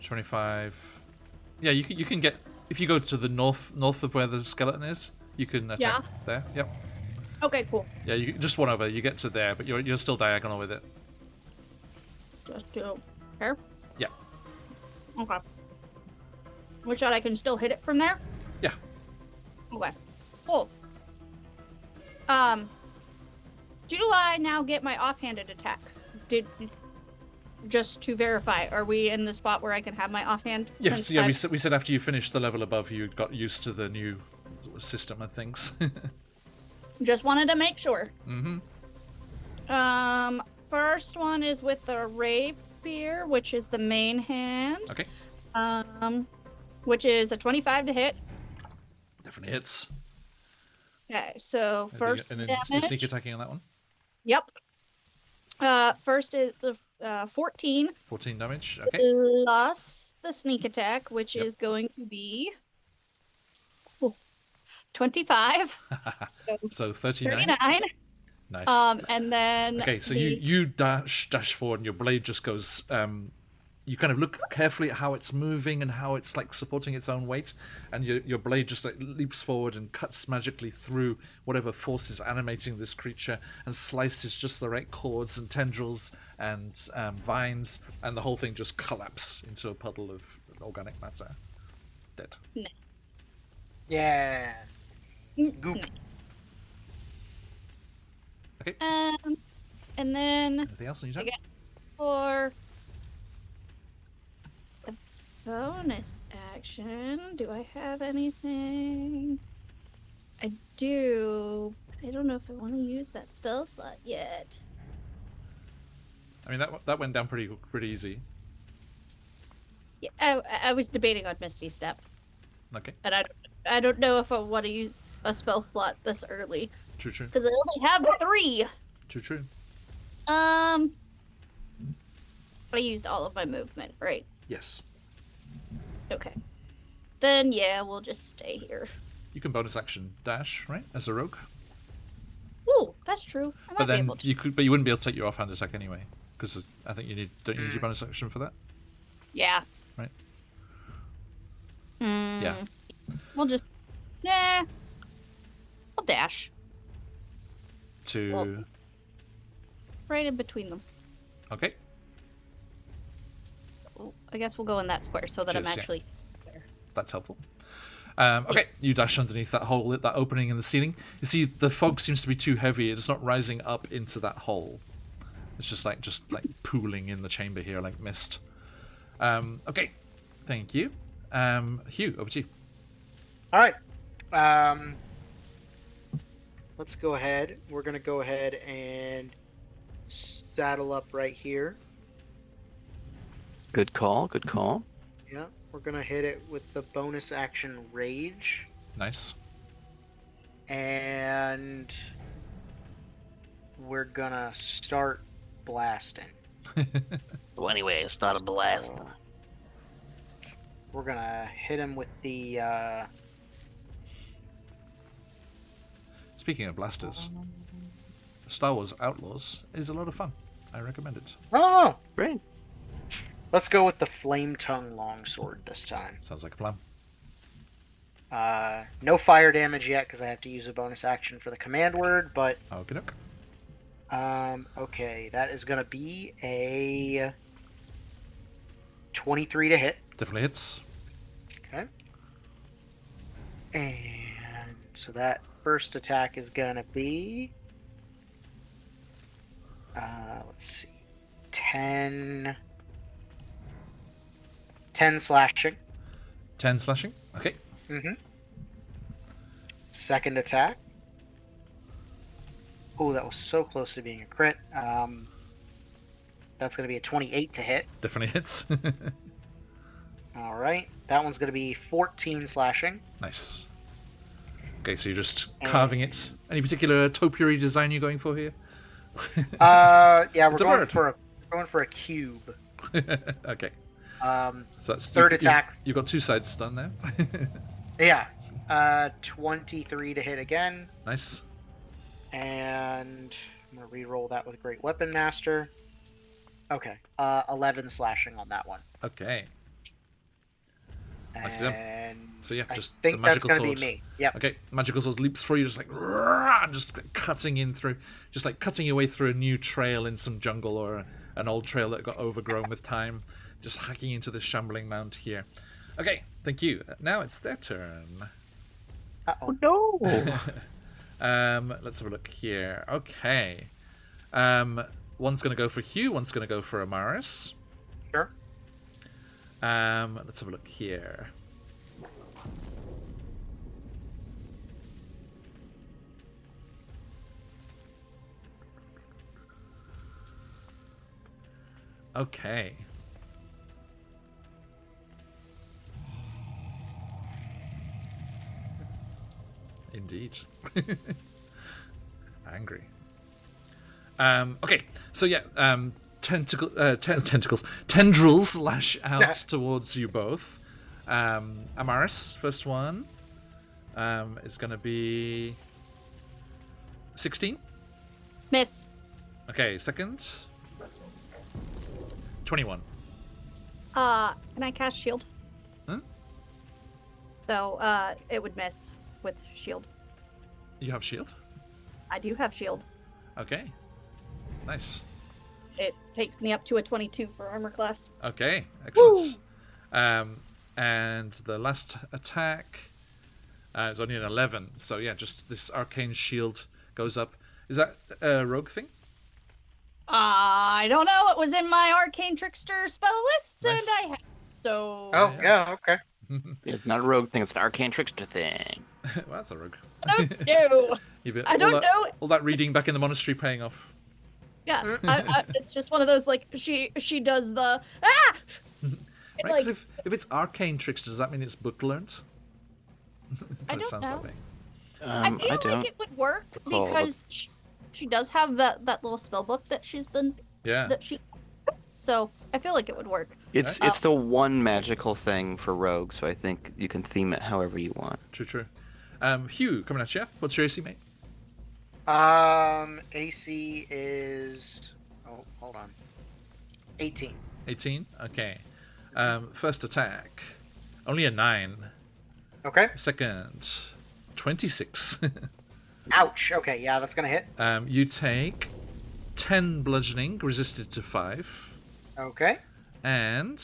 25. Yeah, you can get, if you go to the north of where the skeleton is, you can attack there. Yep. Okay, cool. Yeah, you just one over. You get to there, but you're still diagonal with it. Just to here? Yeah. Okay. Which shot I can still hit it from there? Yeah. Okay. Cool. Do I now get my offhanded attack? Just to verify, are we in the spot where I can have my offhand? Yes. Since Yeah. I've- We said after you finished the level above, you got used to the new system of things. Just wanted to make sure. Mm-hmm. First one is with the rapier, which is the main hand. Okay. Which is a 25 to hit. Definitely hits. Okay, so first and then damage. sneak attacking on that one. Yep. First is 14 14 damage. Okay. plus the sneak attack, which is going to be 25. So 39. 39. Nice. And then Okay, so you dash forward, and your blade just goes you kind of look carefully at how it's moving and how it's like supporting its own weight, and your blade just like leaps forward and cuts magically through whatever force is animating this creature and slices just the right cords and tendrils and vines, and the whole thing just collapses into a puddle of organic matter. Dead. Nice. Yeah. Goop. Okay. And then Anything else on your turn? Okay. for the bonus action, do I have anything? I do, but I don't know if I want to use that spell slot yet. I mean, that went down pretty easy. Yeah, I was debating on Misty Step, Okay. and I don't know if I want to use a spell slot this early True. because I only have 3. True. I used all of my movement, right? Yes. Okay. Then yeah, we'll just stay here. You can bonus action dash, right, as a rogue. Ooh, that's true. I might But be then able to. you wouldn't be able to take your offhand attack anyway, because I think don't you use your bonus action for that, Yeah. right? Mm, Yeah. We'll just. Nah. I'll dash To Well- right in between them. okay. Well, I guess we'll go in that square so that I'm Cheers, yeah. actually. That's helpful. Okay, you dash underneath that hole, that opening in the ceiling. You see, the fog seems to be too heavy. It's not rising up into that hole. It's just like pooling in the chamber here, like mist. Okay, thank you. Hugh, over to you. All right. Let's go ahead. We're gonna go ahead and saddle up right here. Good call. Yeah, we're gonna hit it with the bonus action rage, Nice. and we're gonna start blasting. Well, anyway, it's not a blast. So, we're gonna hit him with the Speaking of blasters, Star Wars Outlaws is a lot of fun. I recommend it. oh, Great. let's go with the flame tongue longsword this time. Sounds like a plan. No fire damage yet because I have to use a bonus action for the command word, but Okay. okay, that is gonna be a 23 to hit. Definitely hits. Okay. And so that first attack is gonna be let's see, 10 slashing. 10 slashing. Okay. Second attack. Oh, that was so close to being a crit. That's going to be a 28 to hit. Definitely hits. All right. That one's going to be 14 slashing. Nice. Okay, so you're just carving it. Any particular topiary design you're going for here? Yeah, we're It's a going bird. for a cube. Okay. So that's Third attack. You've got 2 sides done there. Yeah. 23 to hit again. Nice. And I'm going to re-roll that with Great Weapon Master. Okay. 11 slashing on that one. Okay. I see them. And So yeah, I just think the that's magical going sword. to be me. Yep. Okay, magical sword leaps through you, just like "Rah!" just cutting in through, just like cutting your way through a new trail in some jungle or an old trail that got overgrown with time, just hacking into this shambling mound here. Okay, thank you. Now it's their turn. Uh-oh. No. Let's have a look here. Okay. One's gonna go for Hugh. One's gonna go for Amaris. Sure. Let's have a look here. Okay. Indeed. Angry. Okay, so yeah, tendrils lash out towards you both. Amaris, first one, is going to be 16. Miss. Okay, second, 21. Can I cast shield? Huh? So, it would miss with shield. You have shield? I do have shield. Okay. Nice. It takes me up to a 22 for armor class. Okay, excellent. And the last attack is only an 11. So yeah, just this arcane shield goes up. Is that a rogue thing? I don't know. It was in my arcane trickster spell lists, Nice. and I have so. Oh, yeah, okay. It's not a rogue thing, it's an arcane trickster thing. Well, that's a rogue. No, no. I don't know. All that reading back in the monastery paying off. Yeah, it's just one of those like she does the Right, like, because if it's arcane trickster, does that mean it's book learnt? I It don't sounds know. that way. I feel like it would work recall because she does have that little spell book that she's been Yeah. so I feel like it would work. It's the one magical thing for rogue, so I think you can theme it however you want. True. Hugh, coming at you. What's your AC, mate? AC is. Oh, hold on. 18. 18? Okay. First attack, only a 9. Okay. Second, 26. Ouch. Okay, yeah, that's gonna hit. You take 10 bludgeoning, resisted to 5. Okay. And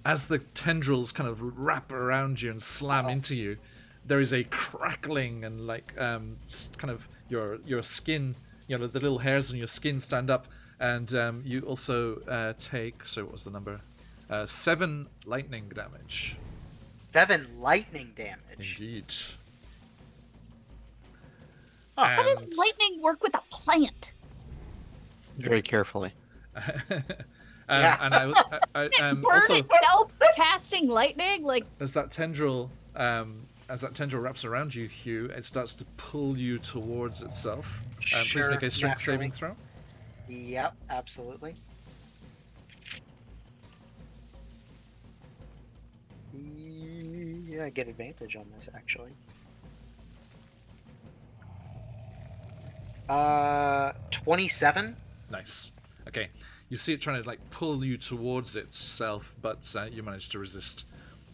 as the tendrils kind of wrap around you and slam into you, there is a crackling and like kind of your skin, the little hairs on your skin stand up, and you also take. So what was the number? 7 lightning damage. 7 lightning damage. Indeed. How does lightning work with a plant? Very carefully. Yeah. And I Burn also itself casting lightning like as that tendril wraps around you, Hugh, it starts to pull you towards itself. Please Sure, make a strength naturally. saving throw. Yep, absolutely. Yeah, I get advantage on this actually. 27. Nice. Okay. You see it trying to like pull you towards itself, but you manage to resist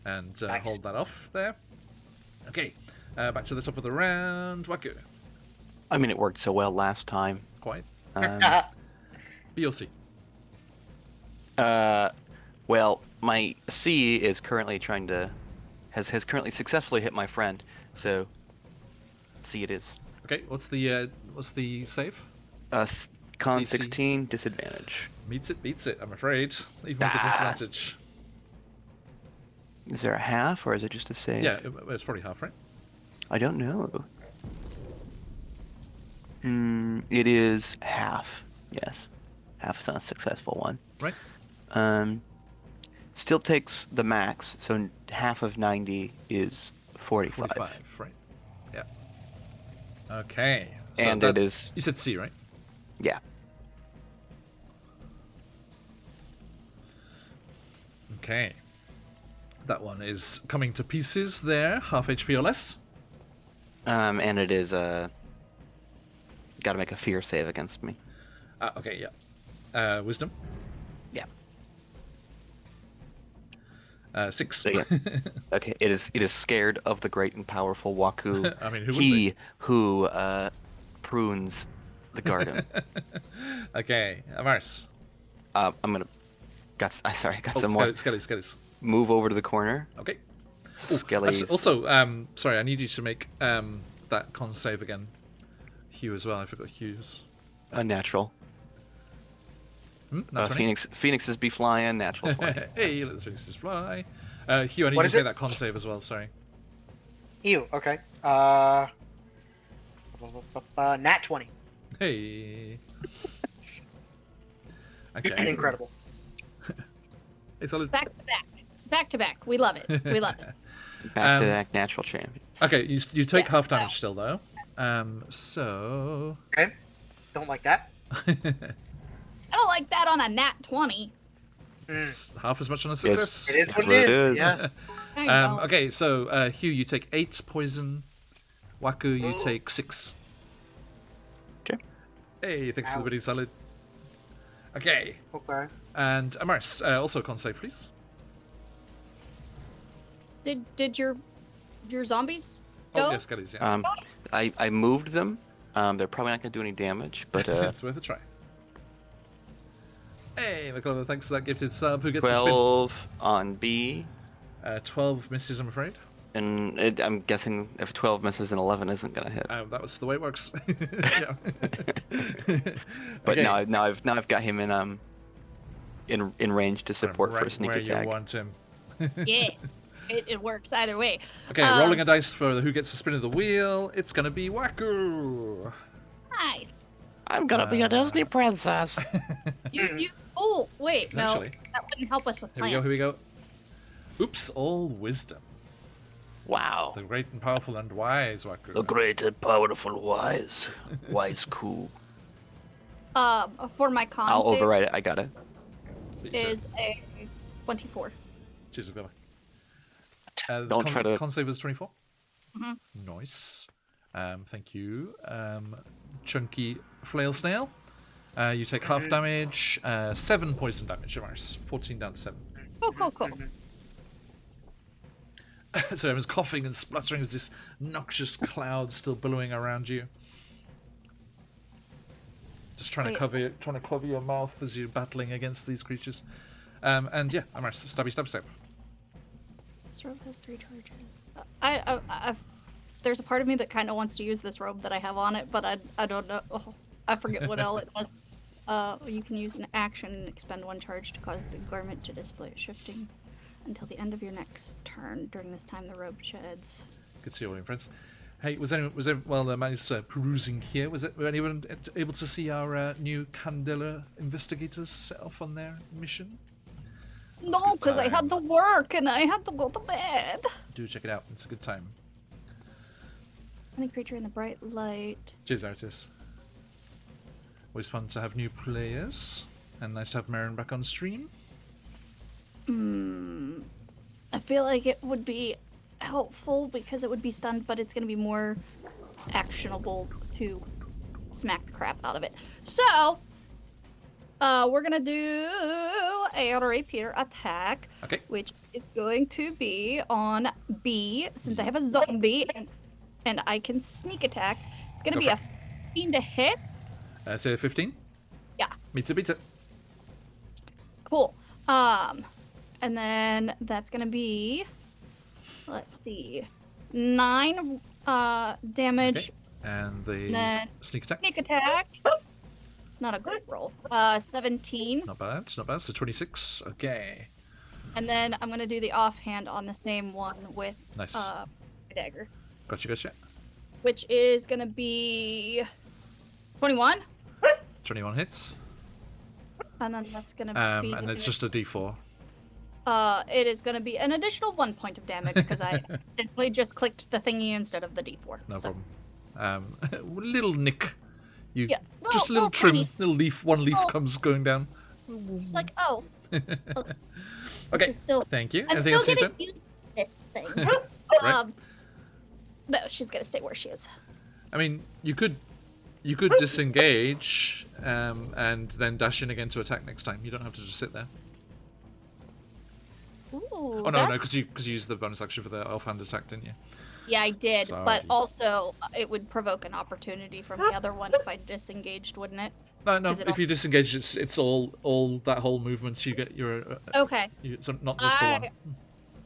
and Nice. hold that off there. Okay. Back to the top of the round. Waku. I mean, it worked so well last time. Quite. Um, BOC. well, my C is currently has currently successfully hit my friend, so C it is. Okay. What's the save? Con DC. 16 disadvantage. Meets it, beats it. I'm afraid. Even with the disadvantage. Is there a half or is it just a save? Yeah, it's probably half, right? I don't know. It is half. Yes, half is not a successful one. Right. Still takes the max, so half of 90 is 45. 45, right. Yeah. Okay. So And it that's- is, You said C, right? yeah. Okay. That one is coming to pieces there, half HP or less. And it is, got to make a fear save against me. Okay, yeah. Wisdom. Yeah. 6. So, yeah. Okay, it is scared of the great and powerful Waku. I mean, who wouldn't he who prunes the garden. Okay, Amaris. I'm gonna. I got Oh, some more. Skelly's. Move over to the corner. Okay. Skelly's. Also, sorry, I need you to make that con save again. Hugh as well. I forgot Hugh's. A natural. Not 20? Phoenixes be flying. Natural 20. Hey, let's Phoenixes fly. Hugh, I need you What to is make it? that con save as well. Sorry. Ew, okay. Nat 20. Hey. Okay. Incredible. Hey, solid. back to back. We love it. We love it. Back to back natural champions. Okay, you take Yeah, half damage still though. So. Okay. Don't like that. I don't like that on a nat 20. It's half as much on a success. It is That's what what it it is. is. Yeah. I know. Okay, so Hugh, you take 8 poison. Waku, you take 6. Okay. Hey, thanks to the Ow. buddy salad. Okay, Okay. and Amaris, also con save, please. Did your zombies go? Oh, yes, Skellies, yeah. I moved them. They're probably not gonna do any damage, but It's worth a try. Hey, McCullough, thanks for that gifted sub. Who gets the 12 on B. spin? 12 misses, I'm afraid. And I'm guessing if 12 misses and 11 isn't gonna hit. That was the way it works. But Okay. now I've got him in range to support for a sneak where attack. you want him. Yeah. It works either way. Okay, rolling a dice for who gets the spin of the wheel. It's gonna be Wacko. Nice. I'm gonna be a Disney princess. You. Oh wait, no, Potentially. that wouldn't help us with Here plans. we go. Oops, all wisdom. Wow. The great and powerful and wise Wacko. The great and powerful wise cool. For my con I'll save override it. I got it. is a 24. Cheers, McCullough. Don't try to. Con save was 24. Mm-hmm. Nice. Thank you. Chunky flail snail. You take half damage. 7 poison damage, Amaris. 14 down to 7. Cool. So everyone's coughing and spluttering as this noxious cloud still billowing around you. Just trying to cover your mouth as you're battling against these creatures. And yeah, Amaris, stab. This robe has 3 charges. I've there's a part of me that kind of wants to use this robe that I have on it, but I don't know. Oh, I forget what all it does. You can use an action and expend 1 charge to cause the garment to display shifting until the end of your next turn. During this time, the robe sheds. Good to see you all, my friends. Hey, while the man is perusing here, were anyone able to see our new Candela investigators set off on their mission? No, because I had to work and I had to go to bed. Do check it out. It's a good time. Any creature in the bright light. Cheers, Artis. Always fun to have new players. And nice to have Marin back on stream. I feel like it would be helpful because it would be stunned, but it's going to be more actionable to smack the crap out of it. So, we're going to do a rapier attack, Okay. which is going to be on B, since I have a zombie and I can sneak attack. It's going to be a 15 to hit. Say 15? Yeah. Beats it. Cool. And then that's gonna be, let's see, 9 damage. Okay. And the Then sneak attack? Sneak attack. Not a good roll. 17. Not bad. So 26. Okay. And then I'm gonna do the offhand on the same one with Nice. my dagger, Gotcha. which is gonna be 21. 21 hits. And then that's gonna be. And it's just a d4. It is gonna be an additional 1 point of damage because I accidentally just clicked the thingy instead of the D4. No So, problem. Little nick. You Yeah. just a Little little trim, tiny. little leaf. One leaf comes going down. like, oh. Okay. Is still, Thank you. I'm Anything still else you getting used to this thing. Right. No, she's gonna stay where she is. I mean, you could disengage and then dash in again to attack next time. You don't have to just sit there. Ooh, Oh no, because you used the bonus action for the offhand attack, didn't you? Yeah, I did, Sorry. but also it would provoke an opportunity from the other one if I disengaged, wouldn't it? No. Is it If you disengage, it's all that whole movement. You get your. Okay. So not just the one.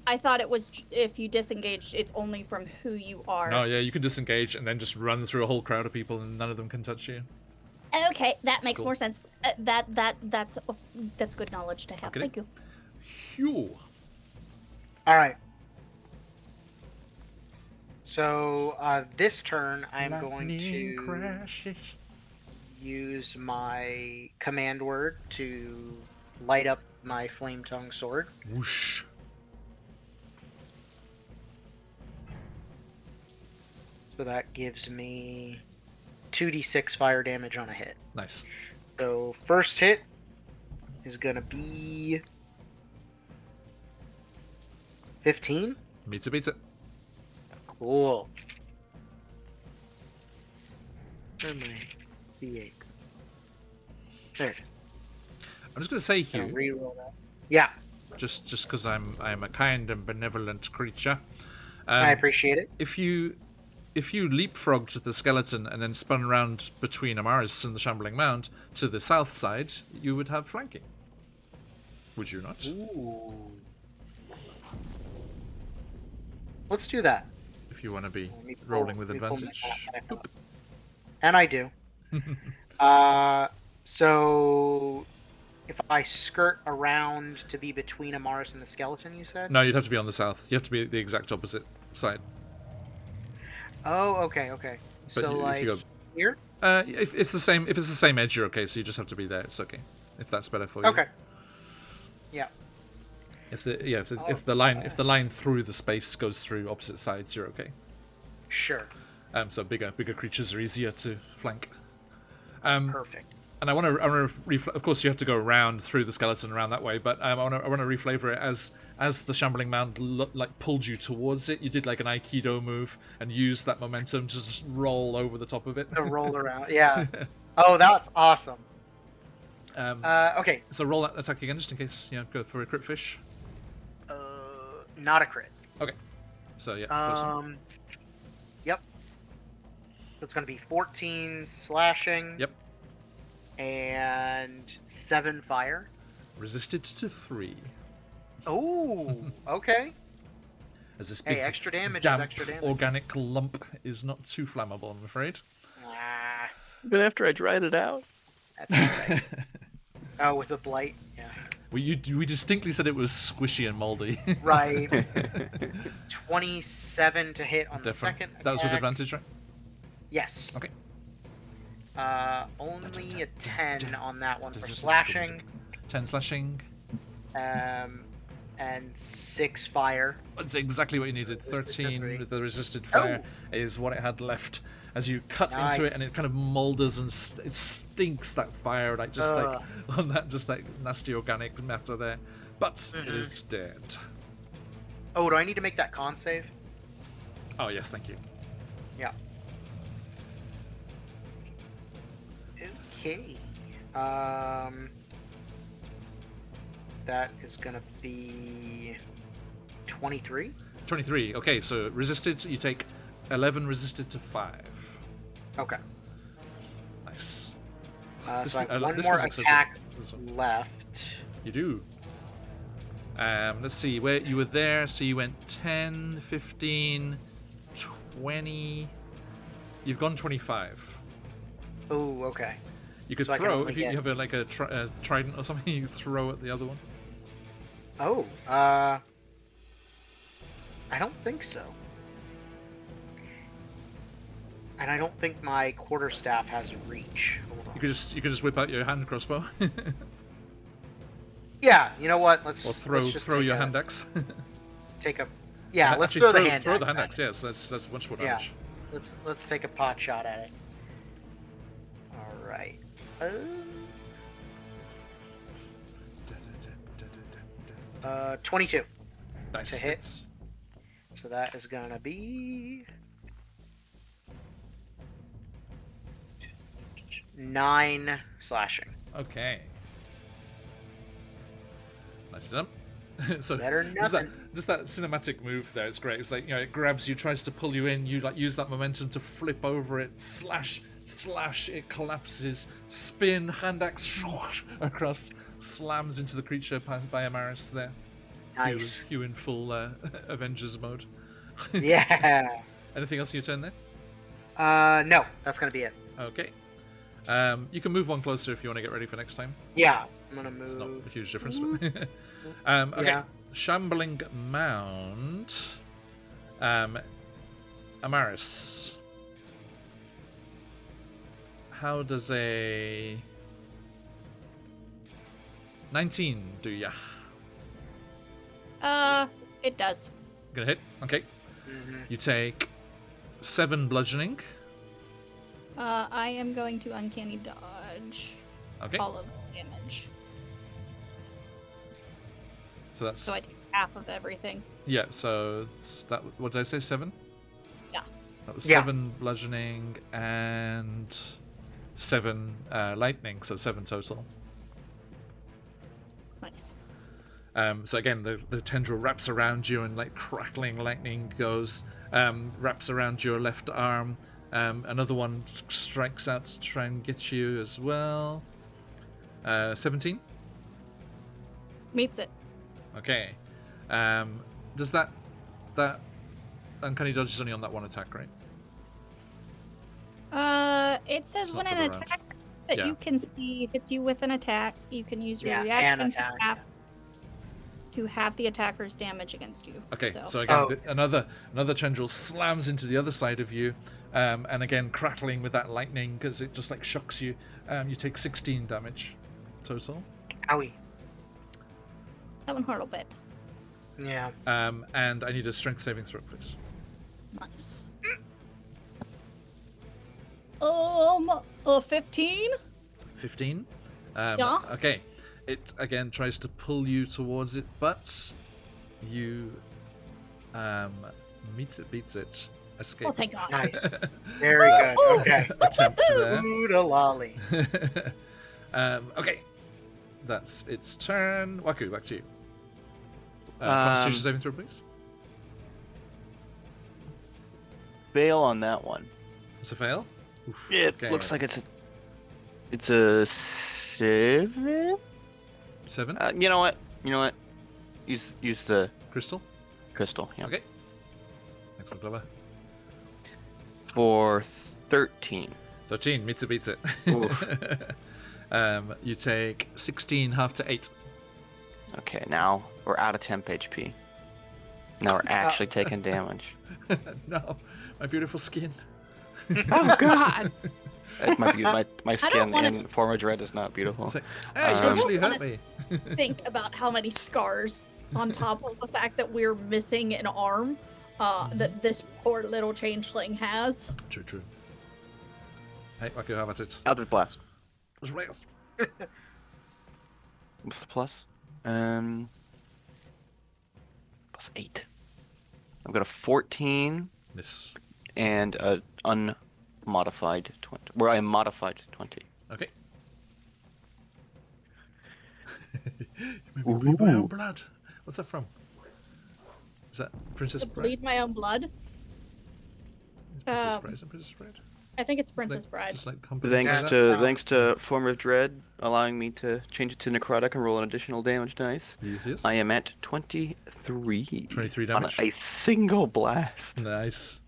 I thought it was if you disengaged, it's only from who you are. No, yeah, you can disengage and then just run through a whole crowd of people, and none of them can touch you. Okay, that makes cool. more sense. That's good knowledge to have. Okay. Thank you. Phew. All right. So this turn, I'm going Lightning to crashes. use my command word to light up my flame tongue sword. Whoosh. So that gives me 2d6 fire damage on a hit. Nice. So first hit is gonna be 15. Beats it. Cool. Where am I? D8. There it is. I'm just gonna say, Gonna Hugh, reroll that. Yeah. just because I'm a kind and benevolent creature. I appreciate it. If you leapfrogged the skeleton and then spun around between Amaris and the Shambling Mound to the south side, you would have flanking. Would you not? Ooh. Let's do that. If you want to be Let me pull- rolling with let me pull my advantage. map back up. And I do. So if I skirt around to be between Amaris and the skeleton, you said? No, you'd have to be on the south. You have to be the exact opposite side. Oh, okay. But So if like you go, here? if it's the same edge, you're okay. So you just have to be there. It's okay. If that's better for you. Okay. Yeah. If the line through the space goes through opposite sides, you're okay. Sure. So bigger creatures are easier to flank. Perfect. And I want to of course you have to go around through the skeleton around that way, but I want to reflavor it as the Shambling Mound pulled you towards it. You did like an Aikido move and used that momentum to just roll over the top of it. To roll around. Yeah. Oh, that's awesome. Okay. So roll that attack again, just in case. Go for a crit fish. Not a crit. Okay. So yeah. Close enough. Yep. So it's going to be 14 slashing. Yep. And 7 fire. Resisted to 3. Oh, okay. As this big extra damage is damp extra damage. organic lump is not too flammable, I'm afraid. Ah, But after I dried it out. that's right. Oh, with the blight? Yeah. We distinctly said it was squishy and moldy. Right. 27 to hit on the second attack. That was with advantage, right? Yes. Okay. Only a 10 on that one for slashing. 10 slashing. And 6 fire. That's exactly what you needed. Resisted to 13 3. with the resisted fire is what it had left. As you cut into it, and it kind of molders and it stinks, that fire, like just like on that just like nasty organic matter there. But it is dead. Oh, do I need to make that con save? Oh yes, thank you. Yeah. Okay. That is gonna be 23. 23. Okay, so resisted. You take 11 resisted to 5. Okay. Nice. So I have one this more was also attack good. left. You do. Let's see, where you were there, so you went 10, 15, 20. You've gone 25. Oh, okay. You could So I can throw, only if you get- have a trident or something, you could throw at the other one. Oh, I don't think so. And I don't think my quarterstaff has reach. Hold on. You could just whip out your hand crossbow. Yeah, you know what? Let's or let's just throw take your a- hand axe. Take a yeah. Let's Actually, throw the hand. Throw axe the hand at axe. it. Yes, that's much more Yeah. damage. Let's take a pot shot at it. All right. 22. Nice. to hit. It's- So that is gonna be 9 slashing. Okay. Nice done. So Better than just that, nothing. just that cinematic move there, it's great. It's like, it grabs you, tries to pull you in, you like use that momentum to flip over it, slash, it collapses, spin, hand axe across, slams into the creature by Amaris there. Nice. Hugh in full Avengers mode. Yeah. Anything else in your turn there? No, that's gonna be it. Okay. You can move one closer if you want to get ready for next time. Yeah, I'm gonna It's not move. a huge difference, but okay. Yeah. Shambling Mound. Amaris. How does a 19 do ya? It does. Gonna hit? Okay. You take 7 bludgeoning. I am going to uncanny dodge Okay. all of the damage. So that's So I take half of everything. yeah. So it's that. What did I say? 7. Yeah. That was Yeah. 7 bludgeoning and 7 lightning, so 7 total. Nice. So again, the tendril wraps around you and like crackling lightning goes, wraps around your left arm. Another one strikes out to try and get you as well. 17? Meets it. Okay. Does that uncanny dodge is only on that one attack, right? It says It's when not an for the round. attack that Yeah. you can see hits you with an attack, you can use your Yeah, reaction an attack. to have the attacker's damage against you. Okay, So, so again, Oh. another tendril slams into the other side of you, and again crackling with that lightning because it just like shocks you. You take 16 damage total, Owie. that one hurt a bit. Yeah. and I need a strength saving throw, please. Nice. 15? 15. Yeah. Okay, it again tries to pull you towards it, but you beats it. Escape. Oh, thank God. Nice. Very good. Okay. Attempt there. Ooh, da lolly. Okay, that's its turn. Waku, back to you. Constitution saving throw, please. Bail on that one. It's a fail. Oof, It okay. looks like it's a 7. 7. You know what? Use the Crystal. crystal. Yeah. Okay. Next one, Glover. For 13. 13. Meets it, beats it. Oof. You take 16, half to 8. Okay, now we're out of temp HP. Now we're actually taking damage. No, my beautiful skin. Oh God! My skin wanna- in Former Dread is not beautiful. It's like, hey, you actually hurt me. Think about how many scars on top of the fact that we're missing an arm that this poor little changeling has. True, true. Hey, Waku, how about it? Eldritch Blast. It was rails. What's the plus? Plus 8. I've got a 14 Miss. and a unmodified 20. Where I am modified 20. Okay. You made me bleed my own blood. What's that from? Is that Princess To Bride? bleed my own blood. Princess Bride? Is it Princess Bride? I think it's Princess Like, Bride. Just like company Thanks that? to- thanks to Former Dread allowing me to change it to necrotic and roll an additional damage dice. Yes, yes. I am at 23. 23 on damage. a single blast. Nice.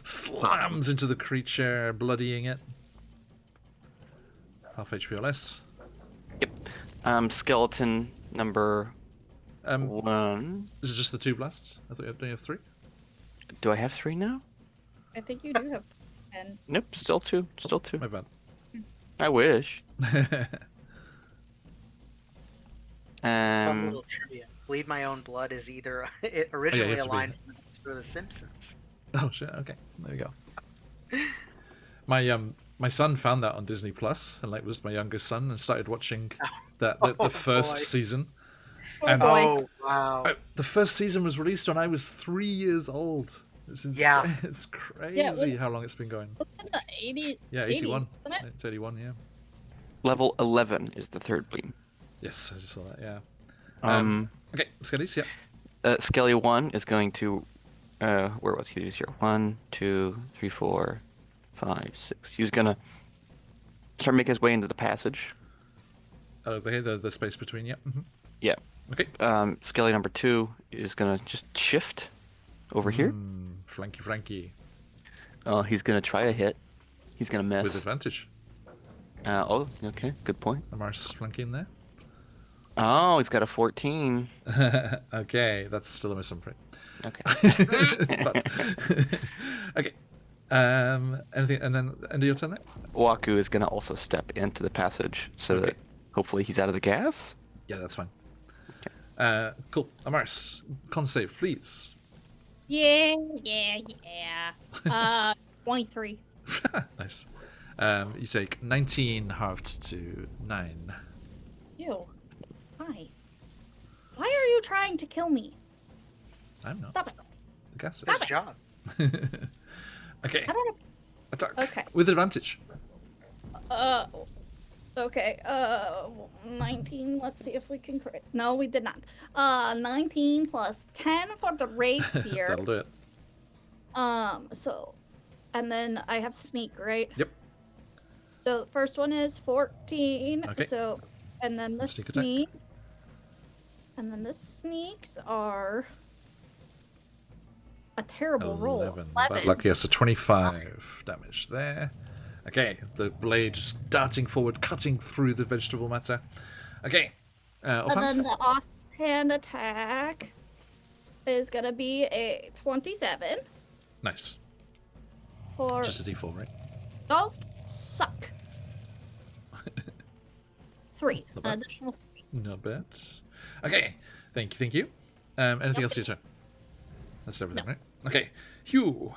Slams into the creature, bloodying it. Half HP or less. Yep. Skeleton number Um, 1. is it just the 2 blasts? I thought you only have 3. Do I have 3 now? I think you do have 10. Nope, still 2. Still 2. My bad. I wish. Fun little trivia. Bleed my own blood is either it originally have to be. aligned for The Simpsons. Oh shit! Okay, there we go. My son found that on Disney Plus, and like was my youngest son, and started watching the first boy. season. Oh, And boy. Oh wow. the first season was released when I was 3 years old. It's insane. Yeah. It's crazy was- how long it's been going. What's in the 80s? Yeah, 81. 80s, wasn't it? It's 81. Yeah. Level 11 is the third bleed. Yes, I just saw that. Yeah. Okay. Okay, Skellies. Yeah. Skelly 1 is going to. Where was he? He's here. 1, 2, 3, 4, 5, 6. He's gonna start making his way into the passage. Oh, the space between. Yeah. Mm-hmm. Yeah. Okay. Skelly number 2 is gonna just shift over here. Flanky. He's gonna try a hit. He's gonna miss. With advantage. Oh, okay. Good point. Amar's flanking there. Oh, he's got a 14. Okay, that's still a miss, I'm afraid. Okay. But, okay. Anything, and then end of your turn there? Waku is gonna also step into the passage so Okay. that hopefully he's out of the gas. Yeah, that's fine. Cool. Amaris, con save, please. Yeah. 23. Nice. You take 19 halved to 9. Ew. Why? Why are you trying to kill me? I'm not. Stop it. The gas Good is. job. Okay. I don't Attack. Okay. With advantage. Okay, 19. Let's see if we can crit. No, we did not. 19 plus 10 for the rapier. That'll do it. So, and then I have sneak, right? Yep. So first one is 14. Okay. So, and then the Sneak attack. sneak. And then the sneaks are a terrible roll. 11. Bad luck, yes, so 25 damage there. Okay, the blade just darting forward, cutting through the vegetable matter. Okay, And offhand? then the offhand attack is gonna be a 27 Nice. for. Just a d4, right? Oh, suck. 3. Not An bad. additional 3. Not bad. Okay, thank you. Anything else to your turn? That's everything, No. right? Okay, Hugh,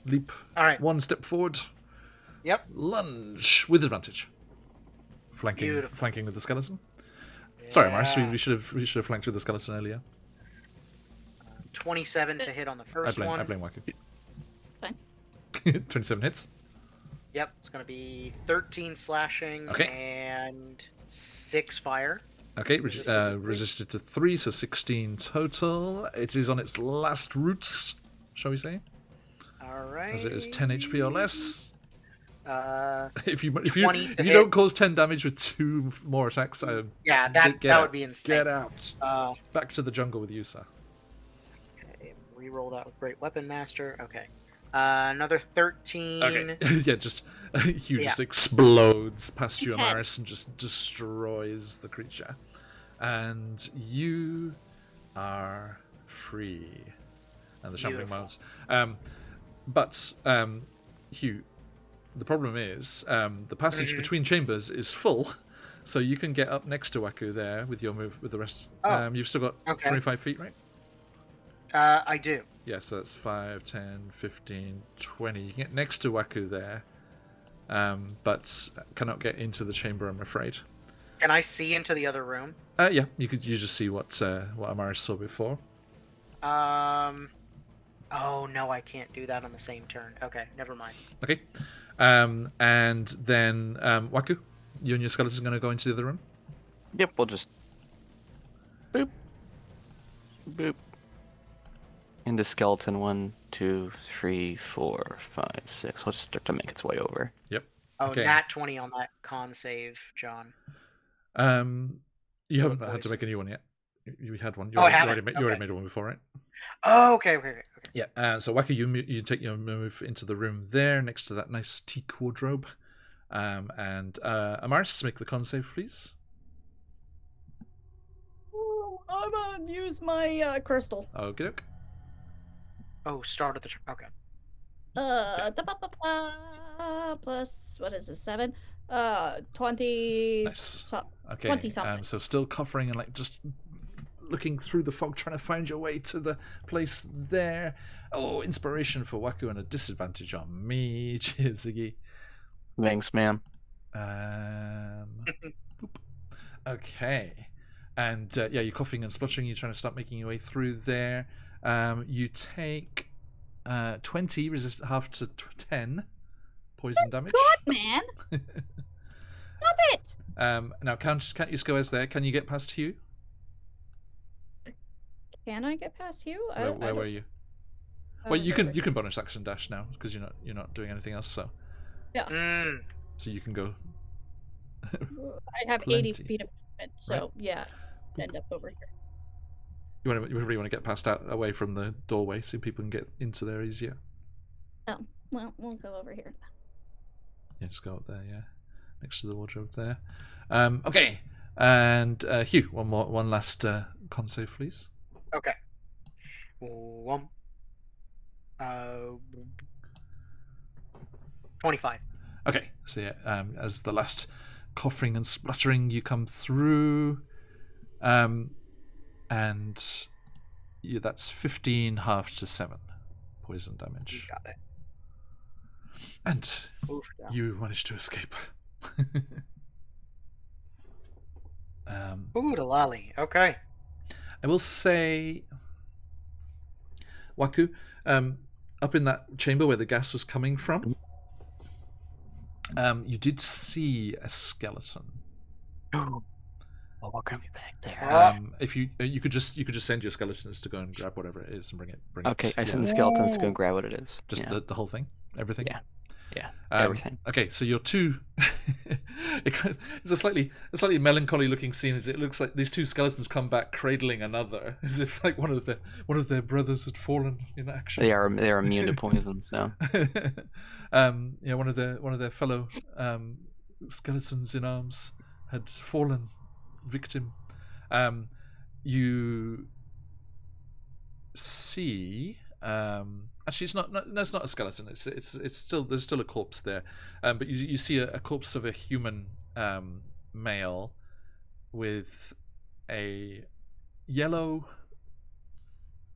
leap All right. one step forward, Yep. lunge with advantage. Beautiful. Flanking with the skeleton. Sorry, Mars, Yeah. we should have flanked with the skeleton earlier. 27 to hit on the I first blame one. Waku. Fine. 27 hits. Yep, it's gonna be 13 slashing Okay. and 6 fire. Okay, Resisted to 3. resisted to 3, so 16 total. It is on its last roots, shall we say? All right. As it is 10 HP or less. If you 20 to hit. don't cause 10 damage with 2 more attacks, Yeah, get that out. would be insane. Get out. Back to the jungle with you, sir. Okay, re-roll that with Great Weapon Master. Okay. Another 13. Okay. Yeah, just Hugh Yeah. just explodes past you, Okay. Amaris, and just destroys the creature. And you are free. And the shambling Beautiful. moans. But Hugh, the problem is the passage between chambers is full, so you can get up next to Waku there with your move with the rest. Oh, You've still got okay. 25 feet, right? I do. Yeah, so that's 5, 10, 15, 20. You can get next to Waku there, but cannot get into the chamber, I'm afraid. Can I see into the other room? Yeah, you just see what Amaris saw before. Oh no, I can't do that on the same turn. Okay, never mind. Okay. And then Waku, you and your skeleton are going to go into the other room? Yep, we'll just boop, boop. And the skeleton 1, 2, 3, 4, 5, 6. We'll just start to make its way over. Yep. Oh, Okay. nat 20 on that con save, John. You haven't had boys. to make a new one yet. You had one. Oh, I you haven't. already Okay. made one before, right? Oh, okay. Yeah. So Waku, you take your move into the room there, next to that nice teak wardrobe. And Amaris, make the con save, please. Ooh, I'm gonna use my crystal. Okay. Oh, start of the okay. Plus what is this? 7. 20. Nice. Okay. 20 something. So still covering and like just looking through the fog, trying to find your way to the place there. Oh, inspiration for Waku and a disadvantage on me. Cheers, Ziggy. Thanks, ma'am. Boop. Okay. And yeah, you're coughing and spluttering. You're trying to start making your way through there. You take 20, resist half to 10 poison damage. God, man! Stop it! Now, can't your squares there? Can you get past Hugh? Can I get past you? Where were you? I Well, was you over can bonus action dash now because you're not doing anything else. So you can go. I have Plenty. 80 feet of movement, so yeah, end up over here. You really want to get past out away from the doorway so people can get into there easier. Oh, well, we'll go over here. Yeah, just go up there. Yeah, next to the wardrobe there. Okay, and Hugh, one last con save, please. Okay. 25. Okay, so yeah, as the last coughing and spluttering, you come through, and that's 15 half to 7 poison damage, Got it. and Oof, yeah. you manage to escape. Ooh, the lolly. Okay. I will say, Waku, up in that chamber where the gas was coming from, you did see a skeleton Oh, we're gonna be back there. If you could just send your skeletons to go and grab whatever it is and bring it. Okay, I send yeah. the skeletons to go grab what it is. Just Yeah. the whole thing, everything. Yeah, everything. Okay, so your two. It's a slightly melancholy looking scene. As it looks like these two skeletons come back cradling another, as if like one of their brothers had fallen in action. They are immune to poison, so. Yeah, one of their fellow skeletons in arms had fallen victim. You see. Actually, it's not. No, it's not a skeleton. It's still there's still a corpse there, but you see a corpse of a human male with a yellow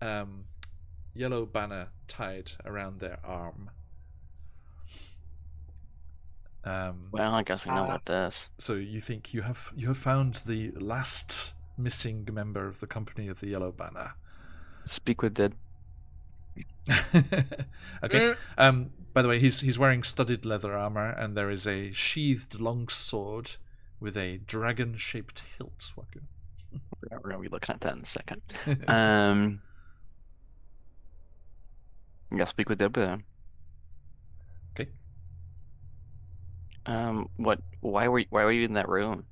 banner tied around their arm. Well, I guess we know about this. So you think you have found the last missing member of the company of the Yellow Banner. Speak with dead. Okay. By the way, he's wearing studded leather armor, and there is a sheathed long sword with a dragon-shaped hilt. We're gonna be looking at that in a second. Yeah, speak with dead with him. Okay. Why were you in that room?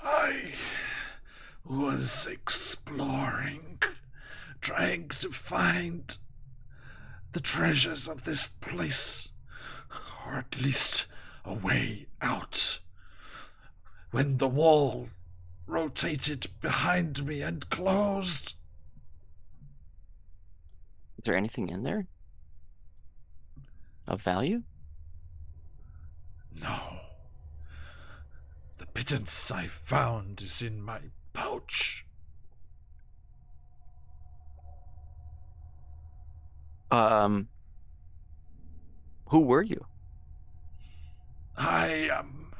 I was exploring, trying to find the treasures of this place, or at least a way out. When the wall rotated behind me and closed. Is there anything in there of value? No. The pittance I found is in my pouch. Who were you? I am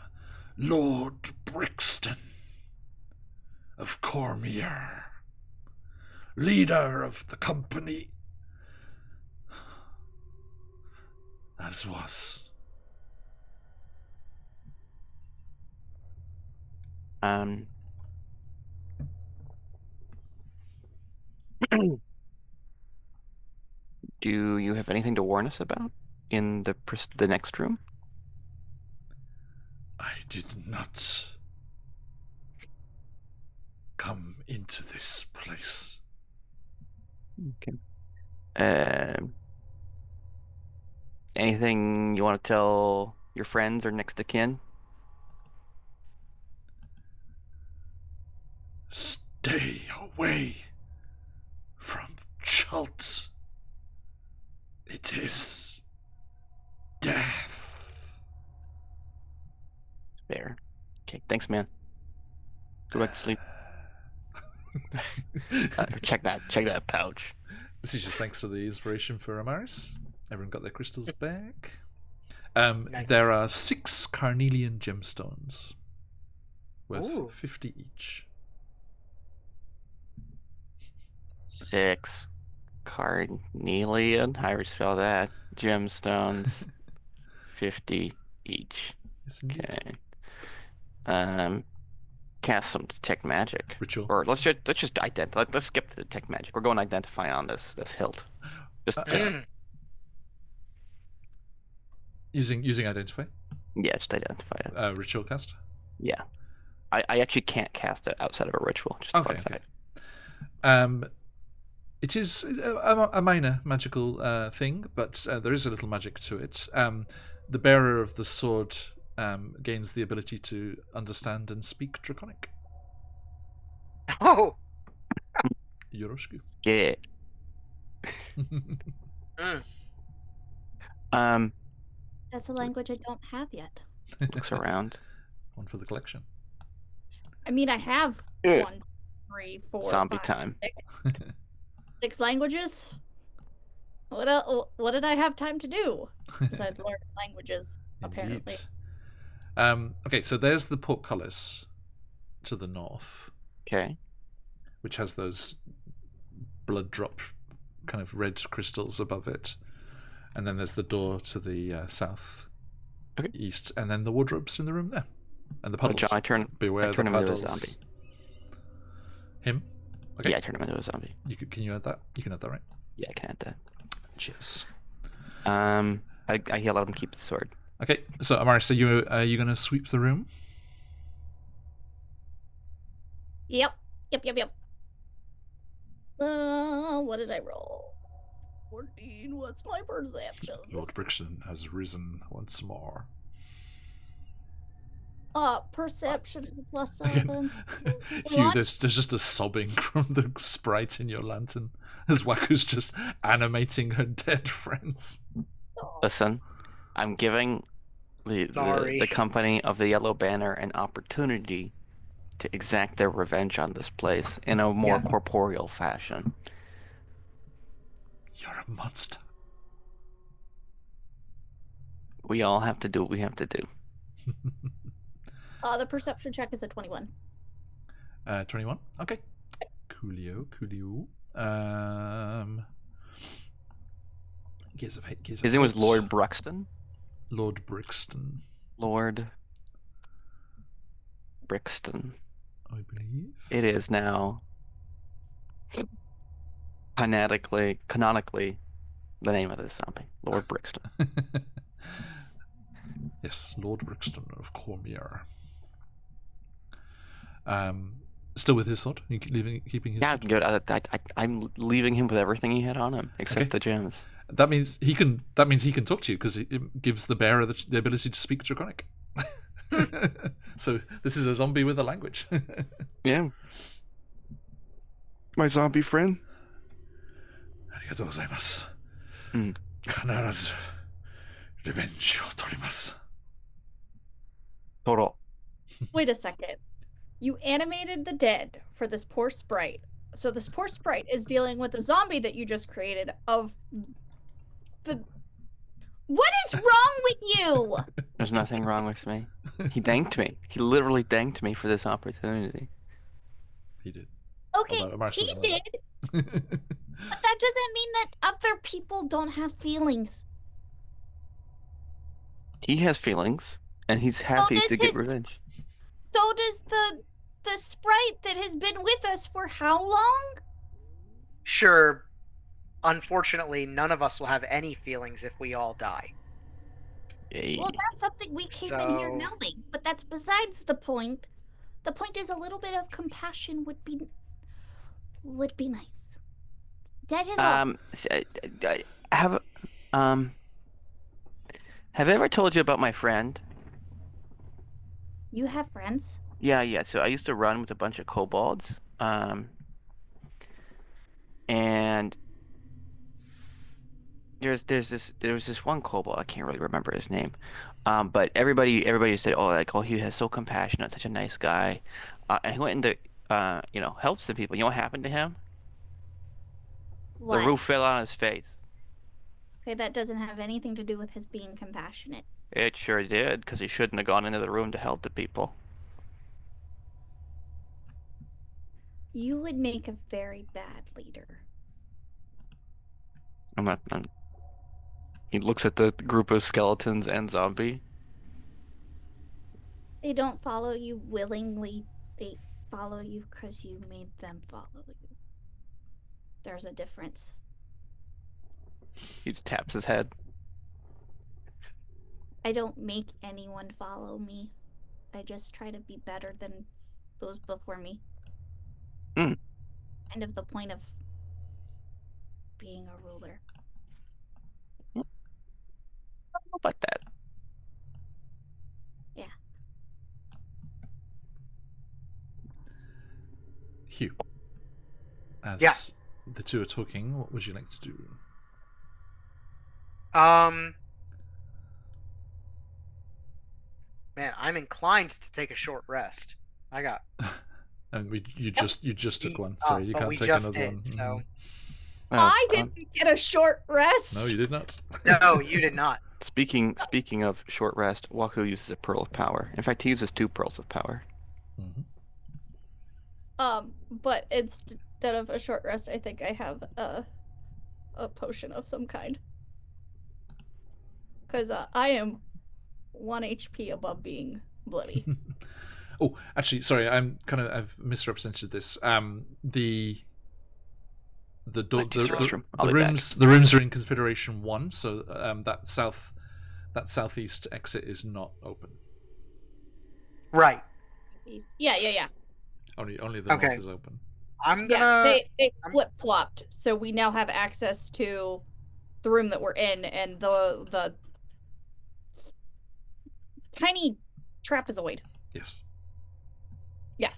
Lord Brixton of Cormier, leader of the company, as was. Do you have anything to warn us about in the next room? I did not come into this place. Okay. Anything you want to tell your friends or next of kin? Stay away from Schultz. It is death. Fair. Okay, thanks, man. Go back to sleep. Check that pouch. This is just thanks for the inspiration for Amaris. Everyone got their crystals back. Nice. There are 6 carnelian gemstones worth Ooh. 50 each. 6 carnelian. How do you spell that? Gemstones. 50 each. Yes, indeed. Okay. Cast some detect magic. Ritual. Or let's just identify. Let's skip the detect magic. We're going to identify on this hilt. Just Using identify. yeah, just identify it. Ritual cast. Yeah, I actually can't cast it outside of a ritual. Just Okay, fun fact. It is a minor magical thing, but there is a little magic to it. The bearer of the sword gains the ability to understand and speak Draconic. Oh. Yoroshiku. Scared. That's a language I don't have yet. Looks around. One for the collection. I mean, I have 1, 3, 4, Zombie 5, time. 6 languages. What did I have time to do? Because I'd learned languages, apparently. Indeed. Okay, so there's the portcullis to the north, Okay. which has those blood drop kind of red crystals above it. And then there's the door to the south Okay. east, and then the wardrobes in the room there. And the Oh, puddles. John, I turn Beware the him into a puddles. zombie. Him? Okay. Yeah, I turn him into a zombie. Can you add that? You can add that, right? Yeah, I can add that. Cheers. I let him keep the sword. Okay, so Amaris, are you gonna sweep the room? Yep. What did I roll? 14. What's my perception? Lord Brixton has risen once more. Perception is a +7. Hugh, there's just a sobbing from the sprite in your lantern as Waku's just animating her dead friends. Listen, I'm giving the company of the Yellow Banner an opportunity to exact their revenge on this place in a more corporeal fashion. You're a monster. We all have to do what we have to do. The perception check is a 21. 21? Okay. Coolio. Gears of Hate, Gears of His name was Hate. Lord Bruxton? Lord Brixton. Lord Brixton. I believe. It is now canonically the name of this zombie. Lord Brixton. Yes, Lord Brixton of Cormier. Still with his sword? Keeping his sword? Good. I'm leaving him with everything he had on him, except the gems. That means he can talk to you because it gives the bearer the ability to speak Draconic. So this is a zombie with a language. Yeah. My zombie friend. Arigatou gozaimasu. Kanarazu revenge o torimasu. Total. Wait a second. You animated the dead for this poor sprite. So this poor sprite is dealing with a zombie that you just created of the... What is wrong with you? There's nothing wrong with me. He thanked me. He literally thanked me for this opportunity. He did. Okay, he did. But that doesn't mean that other people don't have feelings. He has feelings, and he's happy to get revenge. So does the sprite that has been with us for how long? Sure. Unfortunately, none of us will have any feelings if we all die. Yay. Well, that's something we came in here knowing, but that's besides the point. The point is a little bit of compassion would be nice. That is all. Have I ever told you about my friend? You have friends? Yeah. So I used to run with a bunch of kobolds. And there was this one kobold, I can't really remember his name. But everybody said, oh, he has so compassionate, such a nice guy. And he went into helped some people. You know what happened to him? What? The roof fell on his face. Okay, that doesn't have anything to do with his being compassionate. It sure did, because he shouldn't have gone into the room to help the people. You would make a very bad leader. He looks at the group of skeletons and zombie. They don't follow you willingly. They follow you because you made them follow you. There's a difference. He just taps his head. I don't make anyone follow me. I just try to be better than those before me. Kind of the point of being a ruler. I don't know about that. Yeah. Hugh, as the two are talking, what would you like to do? Man, I'm inclined to take a short rest. I got. And you just took one. Sorry, you can't take another one. So. I didn't get a short rest. No, you did not. No, you did not. Speaking of short rest, Waku uses a pearl of power. In fact, he uses 2 pearls of power. But instead of a short rest, I think I have a potion of some kind. Because I am 1 HP above being bloody. Oh, actually, sorry, I've misrepresented this. The door, Back to the restroom. I'll the be back. rooms are in configuration 1, so that southeast exit is not open. Right. Yeah. Only the Okay. north is open. I'm Yeah, gonna. they flip-flopped, so we now have access to the room that we're in, and the tiny trapezoid. Yes. Yeah.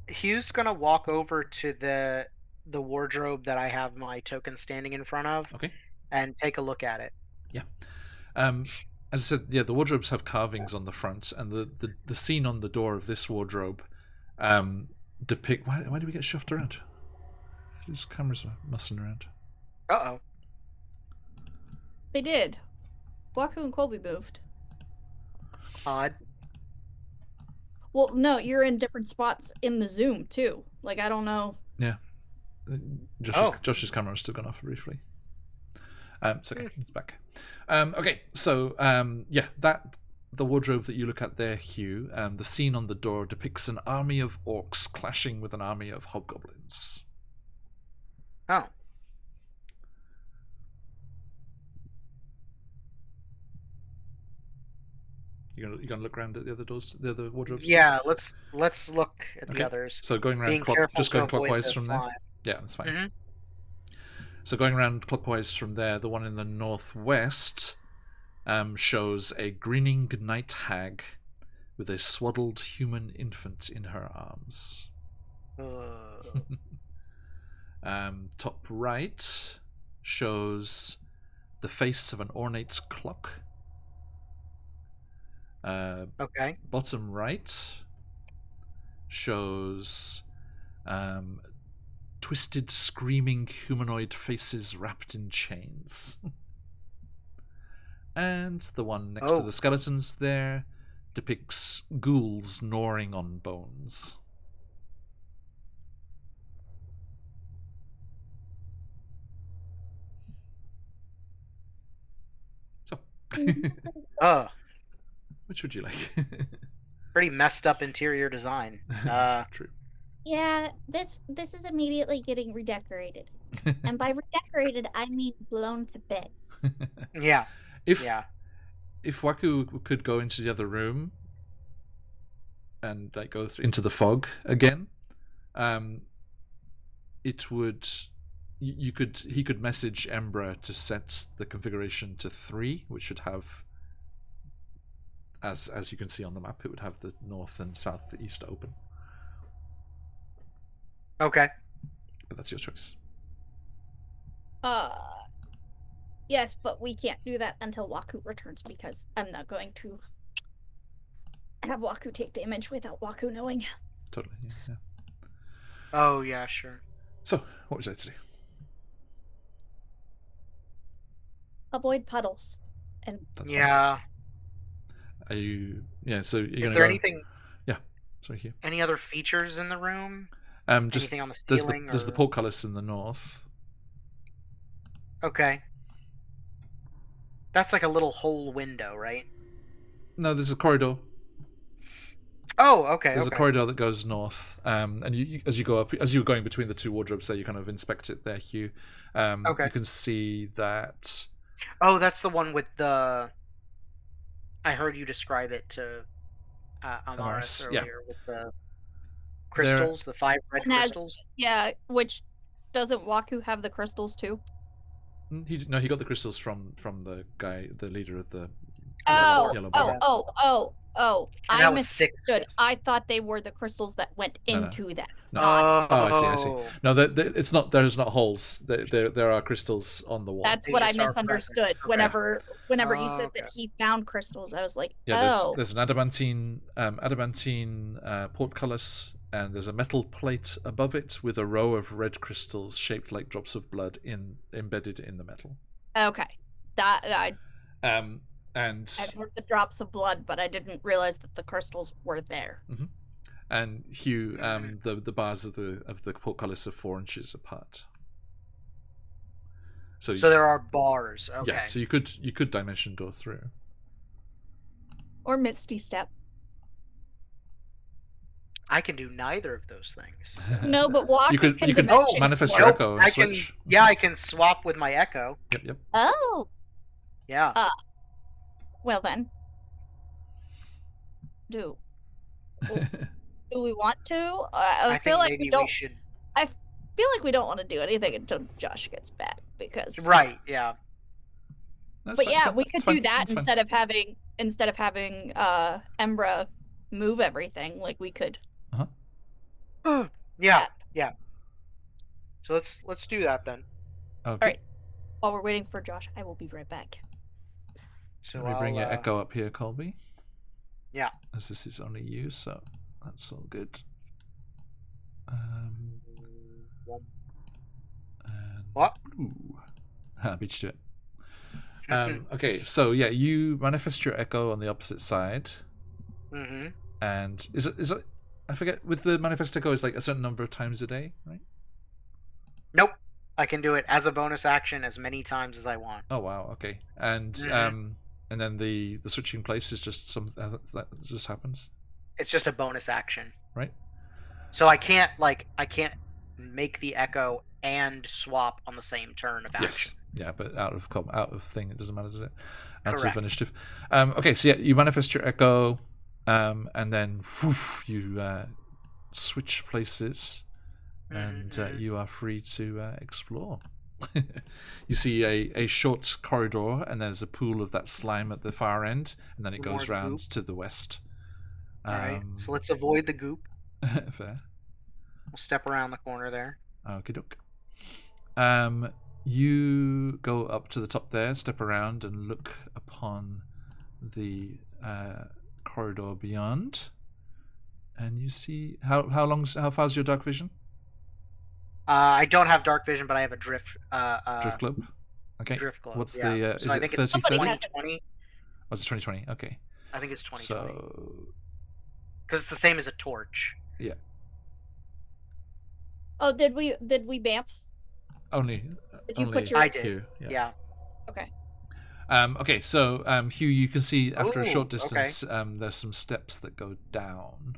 Hugh's gonna walk over to the wardrobe that I have my token standing in front of. Okay. And take a look at it. Yeah. As I said, yeah, the wardrobes have carvings on the front, and the scene on the door of this wardrobe depict. Why did we get shoved around? Whose cameras are mussing around? Uh-oh. They did. Waku and Colby moved. Odd. Well, no, you're in different spots in the Zoom too. Like, I don't know. Yeah. Josh's camera has still gone off briefly. It's okay. It's back. Okay, so the wardrobe that you look at there, Hugh, the scene on the door depicts an army of orcs clashing with an army of hobgoblins. Oh. You gonna look around at the other doors, the other wardrobes? Yeah, let's look at Okay. the others. So going around just going clockwise from there. Yeah, that's fine. Mm-hmm. So going around clockwise from there, the one in the northwest shows a grinning night hag with a swaddled human infant in her arms. Top right shows the face of an ornate clock. Okay. Bottom right shows twisted, screaming humanoid faces wrapped in chains. And the one next to the skeletons there depicts ghouls gnawing on bones. So, which would you like? Pretty messed up interior design. True. Yeah, this is immediately getting redecorated. And by redecorated, I mean blown to bits. Yeah. If Waku could go into the other room and like go into the fog again, it would he could message Embra to set the configuration to 3, which should have, as you can see on the map, it would have the north and southeast open. Okay. But that's your choice. Yes, but we can't do that until Waku returns, because I'm not going to have Waku take damage without Waku knowing. Totally, yeah. Oh, yeah, sure. So, what would you like to do? Avoid puddles. And That's yeah. fine. Are you... Yeah, so you're Is there anything... Yeah, sorry, Hugh. Any other features in the room? Just anything on the ceiling? There's the portcullis in the north. Okay. That's like a little hole window, right? No, there's a corridor. Oh, okay. There's a corridor that goes north, and you as you go up, as you're going between the two wardrobes there, you kind of inspect it there, Hugh. Okay. You can see that... Oh, that's the one with the... I heard you describe it to Amaris earlier with the crystals, the 5 red crystals. Yeah, which... Doesn't Waku have the crystals too? He got the crystals from the guy, the leader of the yellow bar. I misunderstood. I thought they were the crystals that went into that. No. I see. No, it's not. There's not holes. There are crystals on the wall. That's what I misunderstood. Whenever you said that he found crystals, I was like, there's an adamantine portcullis, and there's a metal plate above it with a row of red crystals shaped like drops of blood embedded in the metal. Okay, and I've heard the drops of blood, but I didn't realize that the crystals were there. Mm-hmm. And Hugh, the bars of the portcullis are 4 inches apart. So there are bars. Okay. Yeah, so you could dimension door through. Or Misty Step. I can do neither of those things. So. No, but Walker You could dimension manifest warp. your Nope, echo and I switch. can. Yeah, I can swap with my echo. Yep. Oh, Yeah. well then. Do we want to? I feel think like maybe we don't. we should. I feel like we don't want to do anything until Josh gets back because. Right. Yeah. That's But fine, yeah, we that's could fine, do that that's fine. instead of having Embra move everything. Like we could. Yeah. Yeah. So let's do that then. Okay. All right. While we're waiting for Josh, I will be right back. So Let me bring your echo up here, Colby. Yeah. As this is only you, so that's all good. And What? ooh. Beat you to it. Okay, so yeah, you manifest your echo on the opposite side. Mm-hmm. And is it? I forget. With the manifest echo, it's like a certain number of times a day, right? Nope. I can do it as a bonus action as many times as I want. Oh wow. Okay. And and then the switching place is just that just happens, It's just a bonus action. right? So I can't make the echo and swap on the same turn of action. Yes. Yeah, but out of thing, it doesn't matter, does it? Out of Correct. initiative. Okay, so yeah, you manifest your echo, and then whoof, you switch places, and you are free to explore. You see a short corridor, and there's a pool of that slime at the far end, and then it goes More round goop. to the west. Alright. So let's avoid the goop. Fair. We'll step around the corner there. Okie doke. You go up to the top there, step around, and look upon the corridor beyond, and you see how far's your dark vision? I don't have dark vision, but I have a drift. Drift globe. Okay. Drift globe. What's yeah. the? So Is I it think 30 it's 30? 2020. Was it 2020? Okay. I think it's 2020 So because it's the same as a torch. yeah, Oh, did we bamf? only. Did you only put your? I did. Hugh, Yeah. Okay. Okay, so Hugh, you can see after a short Ooh, distance, there's some steps that go down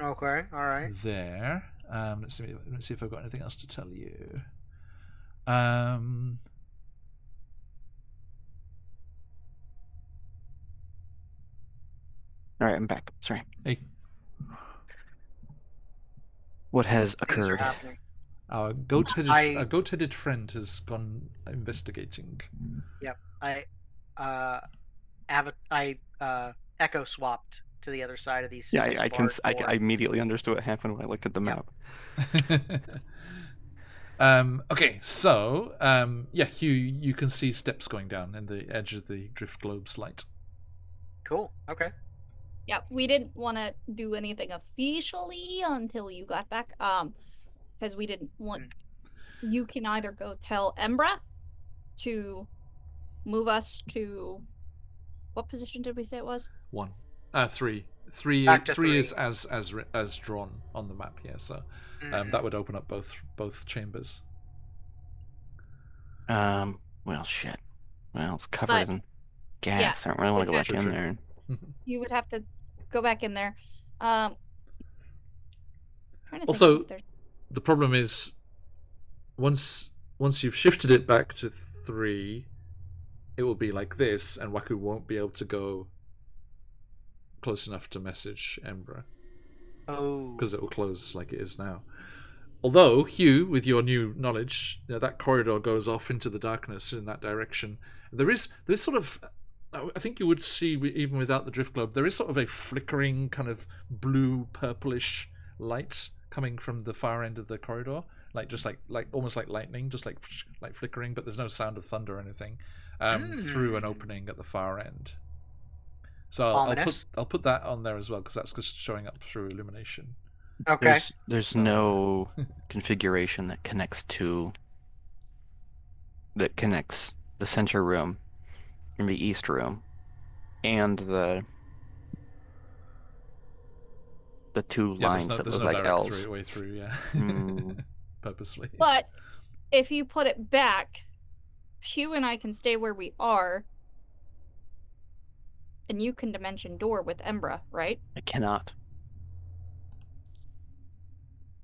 Okay. All right. there. Let's see if I've got anything else to tell you. All right, I'm back. Sorry. Hey, What has Things are occurred? happening. our goat-headed friend has gone investigating. Yep. I echo swapped to the other side of these. Yeah, this I can. barred door. I immediately understood what happened when I looked at the Yep. map. Okay, so yeah, Hugh, you can see steps going down in the edge of the drift globe's light. Cool. Okay. Yeah, we didn't want to do anything officially until you got back. Because we didn't want. You can either go tell Embra to move us to. What position did we say it was? 1, 3. Three Back to is three. as drawn on the map here, so that would open up both chambers. Well, shit. Well, it's covered But- in gas. I don't really want to go back True, in true. there. You would have to go back in there. Trying to think Also, if there's... The problem is, once you've shifted it back to 3, it will be like this, and Waku won't be able to go close enough to message Embra Oh. because it will close like it is now. Although Hugh, with your new knowledge, that corridor goes off into the darkness in that direction. There's sort of, I think you would see even without the drift globe, there is sort of a flickering kind of blue purplish light coming from the far end of the corridor, like almost like lightning, just like flickering, but there's no sound of thunder or anything, through an opening at the far end. So I'll put that on there as well, because that's just showing up through illumination. Okay. There's no configuration that connects the center room and the east room and the two lines that there's look no like direct L's. way through, yeah. Mm. Purposely. But if you put it back, Hugh and I can stay where we are, and you can dimension door with Embra, right? I cannot.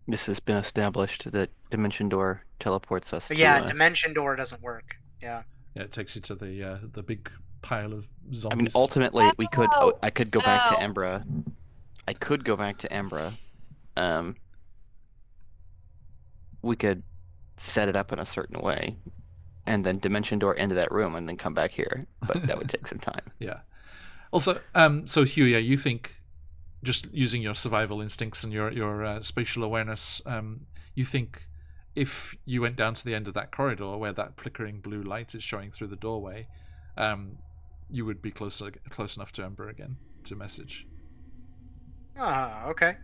This has been established that Dimension Door teleports us But to. yeah, Dimension Door doesn't work. Yeah. Yeah, it takes you to the big pile of I zombies. mean, ultimately, we could. Oh, I could go back to oh. Embra. I could go back to Embra. We could set it up in a certain way, and then Dimension Door into that room, and then come back here. But that would take some time. Yeah. Also, so Hugh, yeah, you think just using your survival instincts and your spatial awareness, you think if you went down to the end of that corridor where that flickering blue light is showing through the doorway, you would be close enough to Ember again to message. Okay.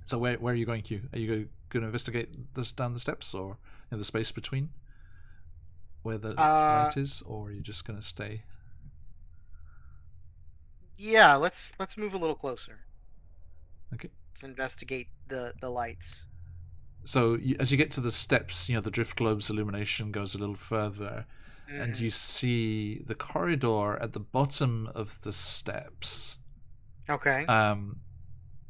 So where are you going, Hugh? Are you going to investigate this down the steps or in the space between where the light is, or are you just going to stay? Yeah, let's move a little closer. Okay. Let's investigate the lights. So as you get to the steps, the drift globe's illumination goes a little further, and you see the corridor at the bottom of the steps. Okay.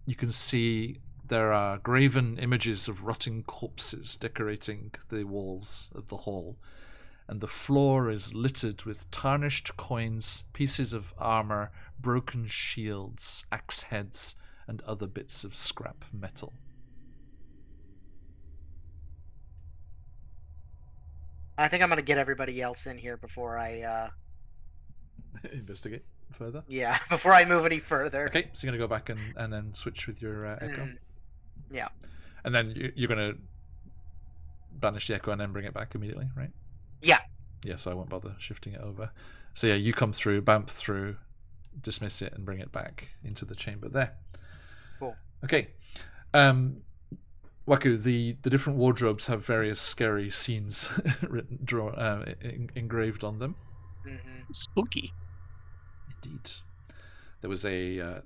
You can see there are graven images of rotting corpses decorating the walls of the hall, and the floor is littered with tarnished coins, pieces of armor, broken shields, axe heads, and other bits of scrap metal. I think I'm gonna get everybody else in here before I Investigate further. Yeah, before I move any further. Okay, so you're gonna go back and then switch with your echo. Yeah. And then you're gonna banish the echo and then bring it back immediately, right? Yeah. Yeah, so I won't bother shifting it over. So yeah, you come through, bamf through, dismiss it, and bring it back into the chamber there. Cool. Okay. Waku, the different wardrobes have various scary scenes engraved on them. Mm-hmm. Spooky. Indeed. There was an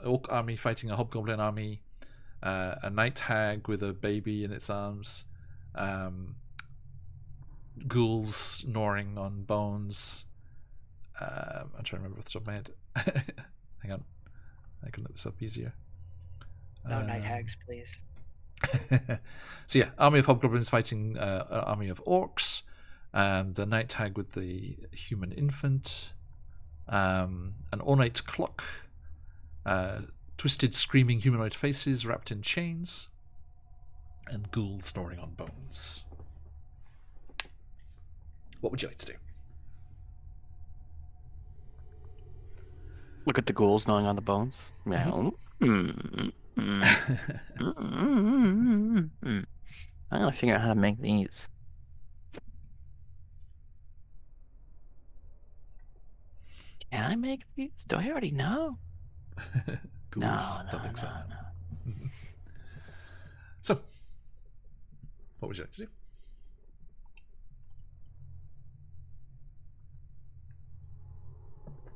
orc army fighting a hobgoblin army, a night hag with a baby in its arms, ghouls gnawing on bones. I'm trying to remember off the top of my head. Hang on, I can look this up easier. No night hags, please. So yeah, army of hobgoblins fighting an army of orcs. The night hag with the human infant. An ornate clock. Twisted, screaming humanoid faces wrapped in chains. And ghouls snoring on bones. What would you like to do? Look at the ghouls gnawing on the bones. Well, I'm gonna figure out how to make these. Can I make these? Do I already know? Ghouls? No, Don't think so. no. So, what would you like to do?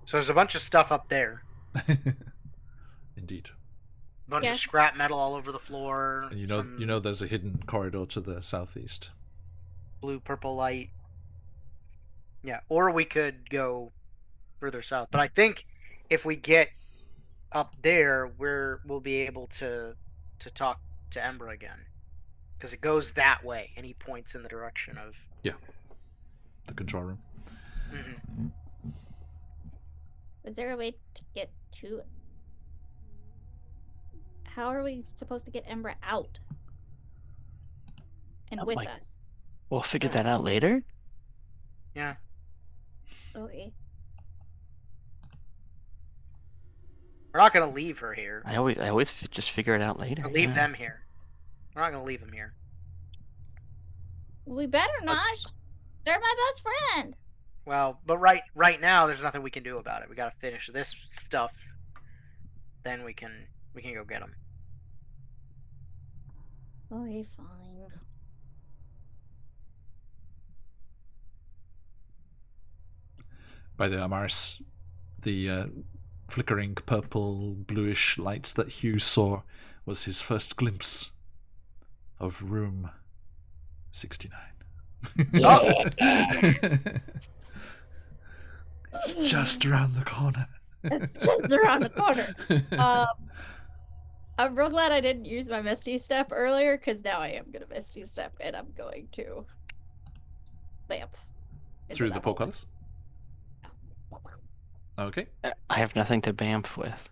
So there's a bunch of stuff up there. Indeed. A bunch of Yes. scrap metal all over the floor. And some you know there's a hidden corridor to the southeast. blue purple light. Yeah, or we could go further south. But I think if we get up there, we'll be able to talk to Ember again, because it goes that way, and he points in the direction of The control room. Mm-hmm. Is there a way to get to it? How are we supposed to get Embra out? And Oh with my- us? We'll figure that out later. Yeah. Okay. We're not gonna leave her here. I always just figure it out later. Or leave yeah. them here. We're not gonna leave them here. We better not. They're my best friend. Well, but right now, there's nothing we can do about it. We gotta finish this stuff. Then we can go get them. Okay, fine. By the Amaris, the flickering purple bluish lights that Hugh saw was his first glimpse of room 69. It's just around the corner. It's just around the corner. I'm real glad I didn't use my Misty Step earlier, because now I am gonna Misty Step, and I'm going to vamp into Through the that hole. portcullis. Okay. I have nothing to bamf with.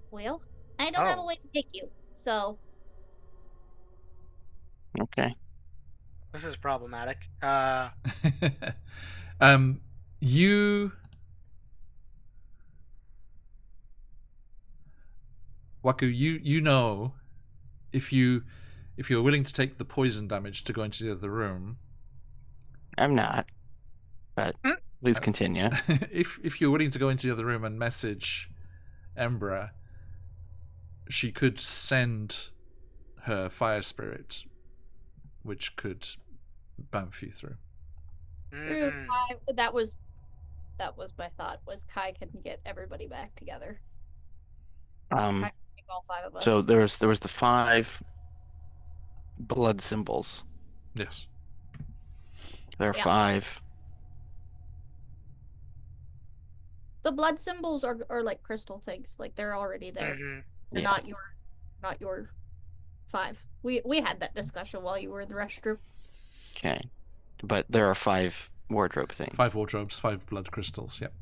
Well, I don't have a Oh. way to pick you, so Okay. This is problematic. You, Waku, you know, if you're willing to take the poison damage to go into the other room, I'm not. But please continue. if you're willing to go into the other room and message Embra, she could send her fire spirit, which could bamf you through. Through Mm. Kai, that was my thought, was Kai can get everybody back together. Kai can take all 5 of us. So there was the 5 blood symbols. Yes. There are Yeah. 5. The blood symbols are like crystal things, like they're already there. Mhm. They're Yeah. not your 5. We had that discussion while you were in the restroom. Okay. But there are 5 wardrobe things. 5 wardrobes, 5 blood crystals. Yep.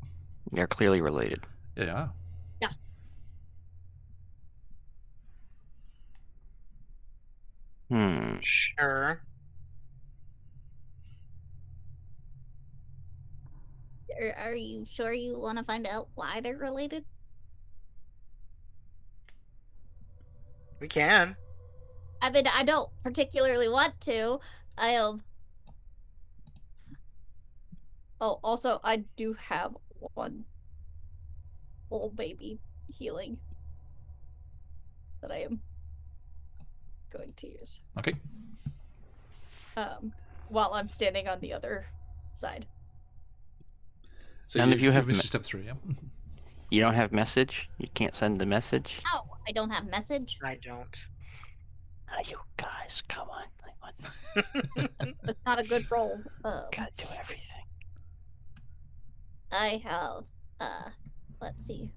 They're clearly related. Yeah. Yeah. Sure. are you sure you want to find out why they're related? We can. I mean, I don't particularly want to. Oh, also, I do have 1 old baby healing that I am going to use. Okay. While I'm standing on the other side. So And if you have Misty Step 3, yeah. You don't have message? You can't send the message? No, I don't have message. I don't. Oh, you guys, come on. Like, That's not a good roll. gotta do everything. I have, let's see.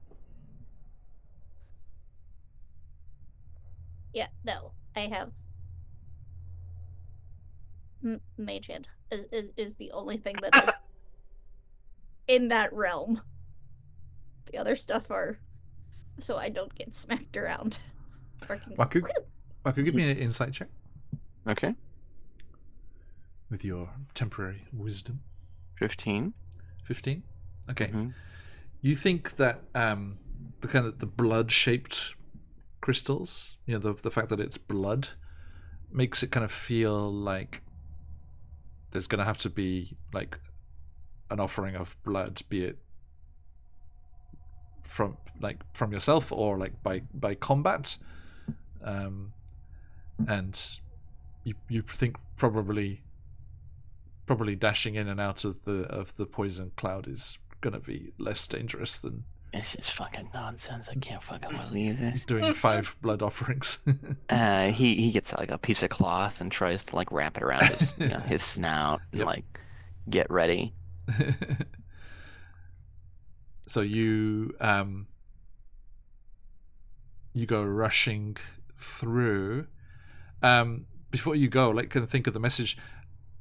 Yeah, no, I have. Mage Hand is the only thing that is in that realm. The other stuff are so I don't get smacked around. Waku, give me an insight check Okay. with your temporary wisdom. 15. 15. Okay. Mhm. You think that the kind of the blood-shaped crystals, you know, the fact that it's blood, makes it kind of feel like there's going to have to be like an offering of blood, be it from yourself or like by combat, and you think probably dashing in and out of the poison cloud is going to be less dangerous than This is fucking nonsense. I can't fucking believe this. doing 5 blood offerings. He gets like a piece of cloth and tries to like wrap it around his his snout and Yep. like get ready. So you go rushing through. Before you go, like, can think of the message,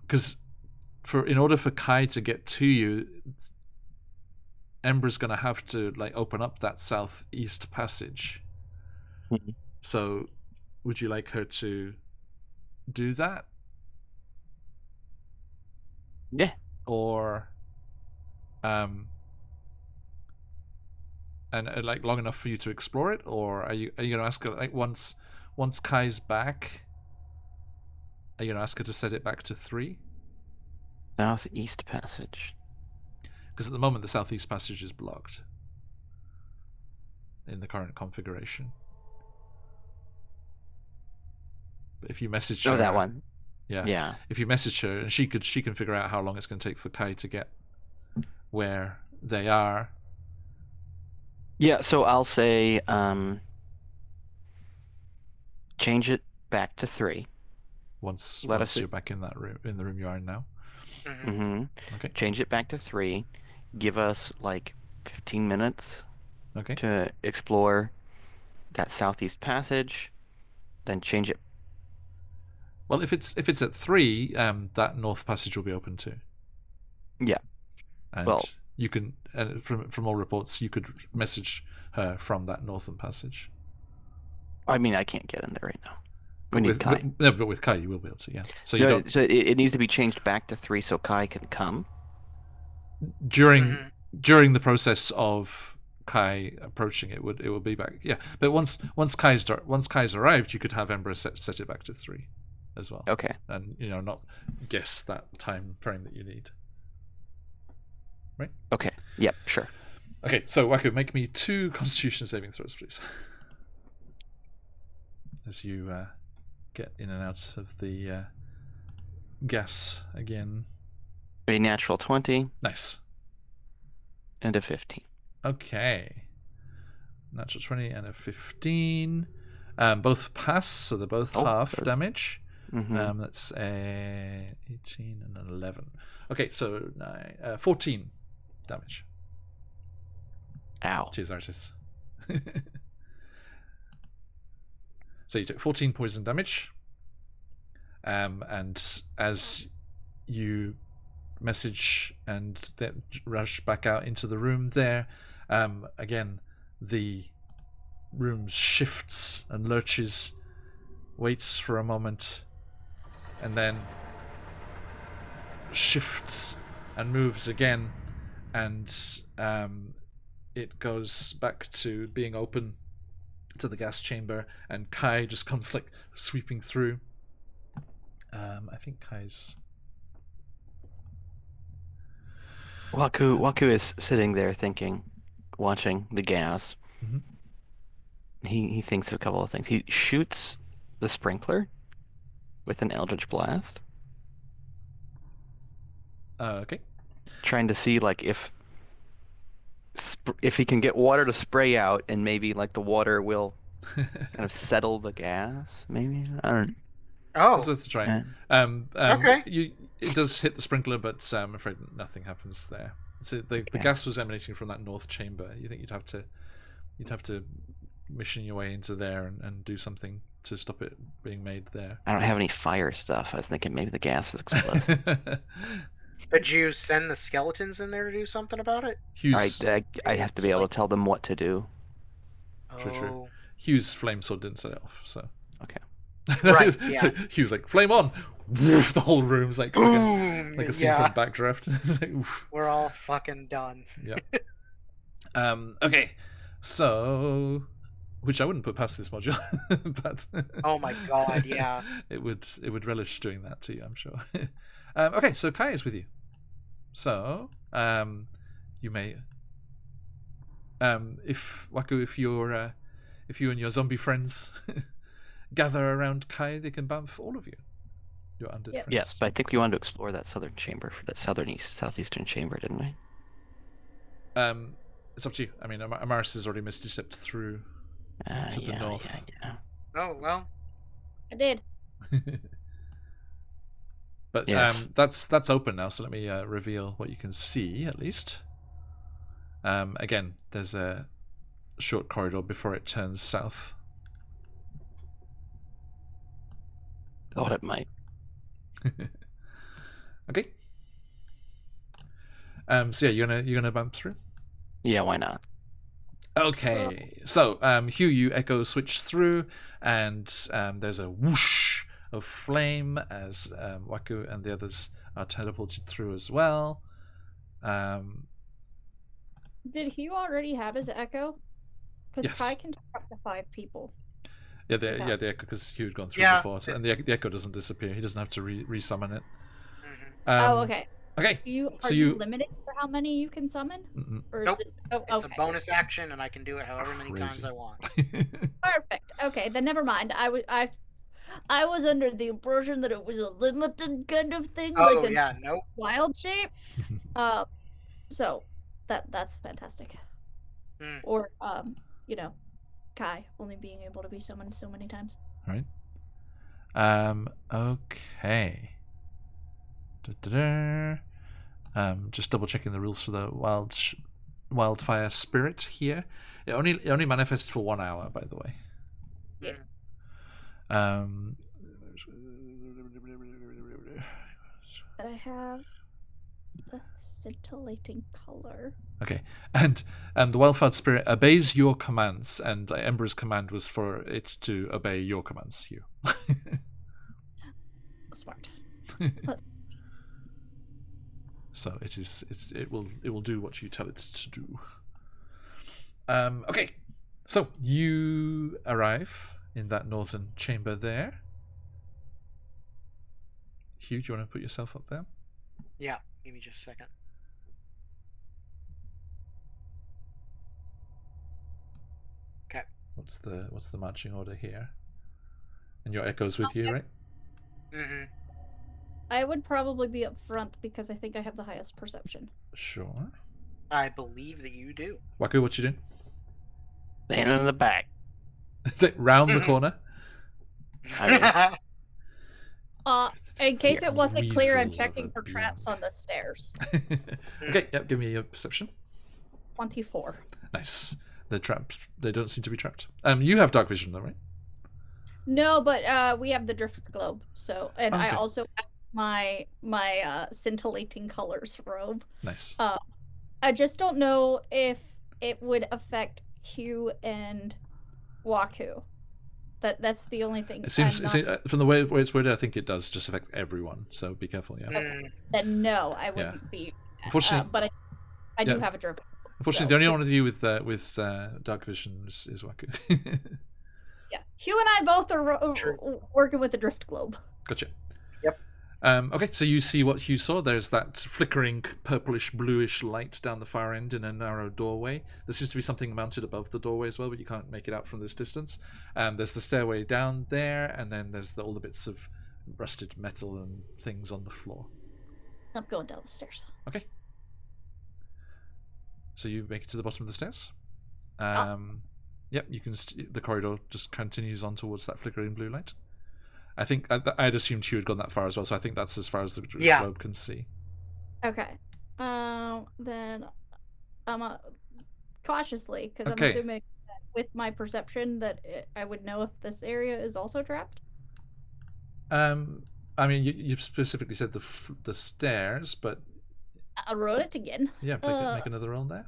because in order for Kai to get to you, Embra's gonna have to like open up that southeast passage. Mhm. So, would you like her to do that? Yeah. Or, and like long enough for you to explore it, or are you gonna ask her like once Kai's back? Are you gonna ask her to set it back to 3? Southeast passage. Because at the moment the southeast passage is blocked in the current configuration. But if you message her, Oh, that one. yeah, Yeah. if you message her, and she can figure out how long it's going to take for Kai to get where they are. Yeah, so I'll say change it back to 3. Once Let us- you're back in that room, in the room you are in now. Mhm. Mm-hmm. Okay. Change it back to 3. Give us like 15 minutes Okay. to explore that southeast passage, then change it. Well, if it's at 3, that north passage will be open too. Yeah. And Well, you can, from all reports, you could message her from that northern passage. I mean, I can't get in there right now. We need Kai. But with Kai, you will be able to. Yeah. So you don't. So it needs to be changed back to 3 so Kai can come. During the process of Kai approaching, it will be back. Yeah. But once Kai's arrived, you could have Ember set it back to 3 as well. Okay. And not guess that time frame that you need. Right? Okay. Yep, sure. Okay, so Waku, make me 2 Constitution saving throws, please. As you get in and out of the gas again. A natural 20 Nice. and a 15. Okay. Natural 20 and a 15. Both pass, so they're both half damage. Mm-hmm. That's a 18 and an 11. Okay, so 14 damage. Ow. Cheers, artists. So you took 14 poison damage. And as you message and then rush back out into the room there, again, the room shifts and lurches, waits for a moment, and then shifts and moves again, and it goes back to being open to the gas chamber, and Kai just comes like sweeping through. I think Kai's... Waku is sitting there thinking, watching the gas. Mhm. He thinks of a couple of things. He shoots the sprinkler with an Eldritch Blast, Okay. trying to see like if he can get water to spray out, and maybe like the water will kind of settle the gas. Maybe I don't. It's Oh, worth a try. Okay. It does hit the sprinkler, but I'm afraid nothing happens there. So the gas was emanating from that north chamber. You think you'd have to mission your way into there and do something to stop it being made there. I don't have any fire stuff. I was thinking maybe the gas is explosive. could you send the skeletons in there to do something about it? Hughes, I have to be able to tell them what to do. True. Oh, Hughes' flame sword didn't set it off, so. Okay. Right, yeah. So Hughes like, flame on! Woof, the whole room's like boom! like a scene Yeah, from Backdraft. Like, oof. we're all fucking done. Yeah. Okay. So, which I wouldn't put past this module, but Oh my god, yeah. it would relish doing that to you, I'm sure. Okay, so Kai is with you. So, you may, if Waku, if you and your zombie friends gather around Kai, they can bump all of you. Your undead friends. Yes, but I think we wanted to explore that southern chamber, that southeastern chamber, didn't we? It's up to you. I mean, Amaris has already misstepped through to the north. Yeah. Oh, well. I did. But Yes. that's open now, so let me reveal what you can see at least. Again, there's a short corridor before it turns south. Thought it might. Okay. So yeah, you're gonna bump through. Yeah, why not? Okay. So Hugh, you echo switch through, and there's a whoosh of flame as Waku and the others are teleported through as well. Did Hugh already have his echo? Because Yes. Kai can talk up to 5 people. Yeah, the echo, because Hugh had gone through Yeah. before, so, and the echo doesn't disappear. He doesn't have to resummon it. Mhm. Oh, okay. Okay. Are you limited for how many you can summon? Mm-mm. Or Nope. is it... Oh, It's okay. a bonus action, and I can do it however many times Crazy. I want. Perfect. Okay, then never mind. I was under the impression that it was a limited kind of thing, Oh, like a yeah, nope. wild shape. So that's fantastic. Hmm. Or Kai only being able to be summoned so many times. Right. Okay. Da-da-da. Just double checking the rules for the wild wildfire spirit here. It only manifests for 1 hour, by the way. Yeah. But I have the scintillating color. Okay, and the wildfire spirit obeys your commands, and Ember's command was for it to obey your commands. You. Smart. So it will do what you tell it to do. Okay, so you arrive in that northern chamber there. Hugh, do you want to put yourself up there? Yeah, give me just a second. Okay. What's the marching order here? And your echo's with you, right? Mm-hmm. I would probably be up front because I think I have the highest perception. Sure. I believe that you do. Waku, what you doing? Standing in the back. Round the corner. I mean, In case it wasn't clear, I'm Weasel of checking a for traps on the stairs. Okay, yep, give me your perception. 24. Nice. They're trapped. They don't seem to be trapped. You have dark vision though, right? No, but we have the drift globe. So, and I Okay. also have my scintillating colors robe. Nice. I just don't know if it would affect Hugh and Waku. That's the only thing. It seems, I'm not- from the way it's worded, I think it does just affect everyone. So be careful. Yeah. Mm. Then no, I wouldn't be. Unfortunately, But I do yeah. have a drift. unfortunately, so the only one of you with dark vision is Waku. Yeah, Hugh and I both are True. working with the drift globe. Gotcha. Yep. Okay, so you see what Hugh saw. There's that flickering purplish bluish light down the far end in a narrow doorway. There seems to be something mounted above the doorway as well, but you can't make it out from this distance. There's the stairway down there, and then there's all the bits of rusted metal and things on the floor. I'm going down the stairs. Okay. So you make it to the bottom of the stairs. Yep, you can. The corridor just continues on towards that flickering blue light. I think I'd assumed Hugh had gone that far as well, so I think that's as far as the Yeah. globe can see. Okay. Then cautiously, because Okay. I'm assuming that with my perception that I would know if this area is also trapped. I mean, you specifically said the stairs, but I'll roll it again. yeah, make another roll there.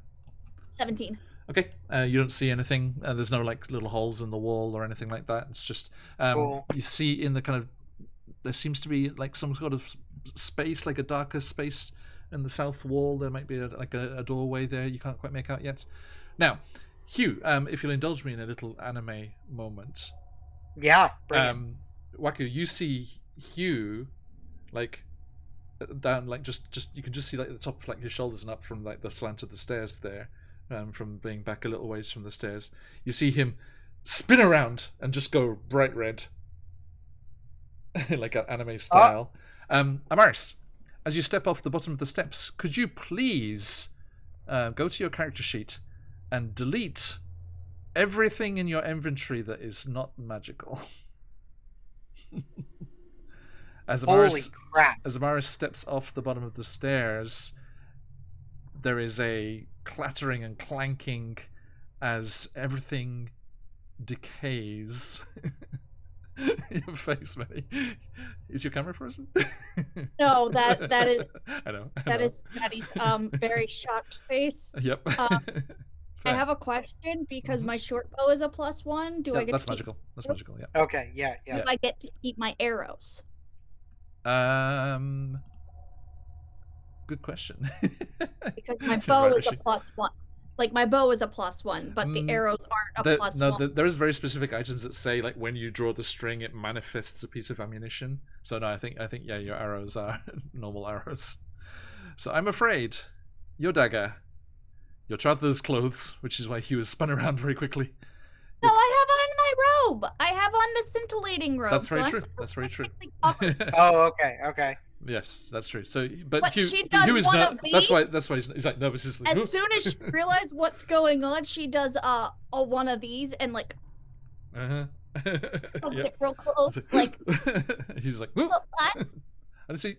17. Okay, you don't see anything. There's no like little holes in the wall or anything like that. It's just Cool. you see in the kind of there seems to be like some sort of space, like a darker space in the south wall. There might be a doorway there. You can't quite make out yet. Now, Hugh, if you'll indulge me in a little anime moment. Yeah. Brilliant. Waku, you see Hugh like down, like just you can just see like the top of like his shoulders and up from like the slant of the stairs there. From being back a little ways from the stairs, you see him spin around and just go bright red, like an anime style. Amaris, as you step off the bottom of the steps, could you please go to your character sheet and delete everything in your inventory that is not magical? As Holy Amaris crap. steps off the bottom of the stairs, there is a clattering and clanking as everything decays. Your face, Manny. Is your camera frozen? No, that is I know. that is Maddie's very shocked face. Yep. I have a question because my short bow is a +1. Do I get that's to keep magical. That's magical. Yeah. Okay. Yeah. Yeah. if I get to keep my arrows? Good question. Because my bow is a +1. Like my bow is a +1, but the arrows aren't a +1. There is very specific items that say like when you draw the string, it manifests a piece of ammunition. So no, I think yeah, your arrows are normal arrows. So I'm afraid your dagger, your Traveler's clothes, which is why Hugh has spun around very quickly. No, I have on my robe. I have on the scintillating robe. That's very so true. I'm That's very true. covered. Oh. Okay. Okay. Yes, that's true. So, but But Hugh, she does Hugh is one not. of That's why. these? That's why he's like nervous. He's like, As soon as she realizes what's going on, she does a one of these and like uh-huh. holds Yeah. it real close. Like he's like, "Look, what?" see.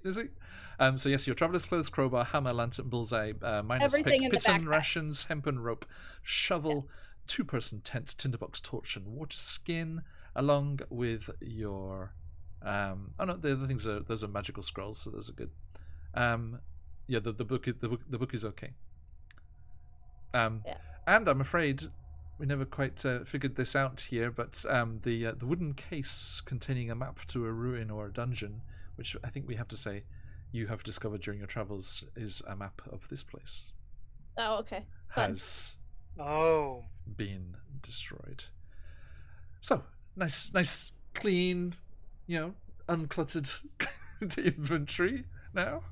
So yes, your traveler's clothes, crowbar, hammer, lantern, bullseye, minus Everything pick, in the piton, backpack. rations, hempen rope, shovel, two-person tent, tinderbox, torch, and water skin, along with your. Oh no, the other things are those are magical scrolls, so those are good. Yeah, the book is okay. Yeah. And I'm afraid we never quite figured this out here, but the wooden case containing a map to a ruin or a dungeon, which I think we have to say you have discovered during your travels, is a map of this place, Oh, okay. Fun. has Oh. been destroyed. So nice, clean, uncluttered inventory now.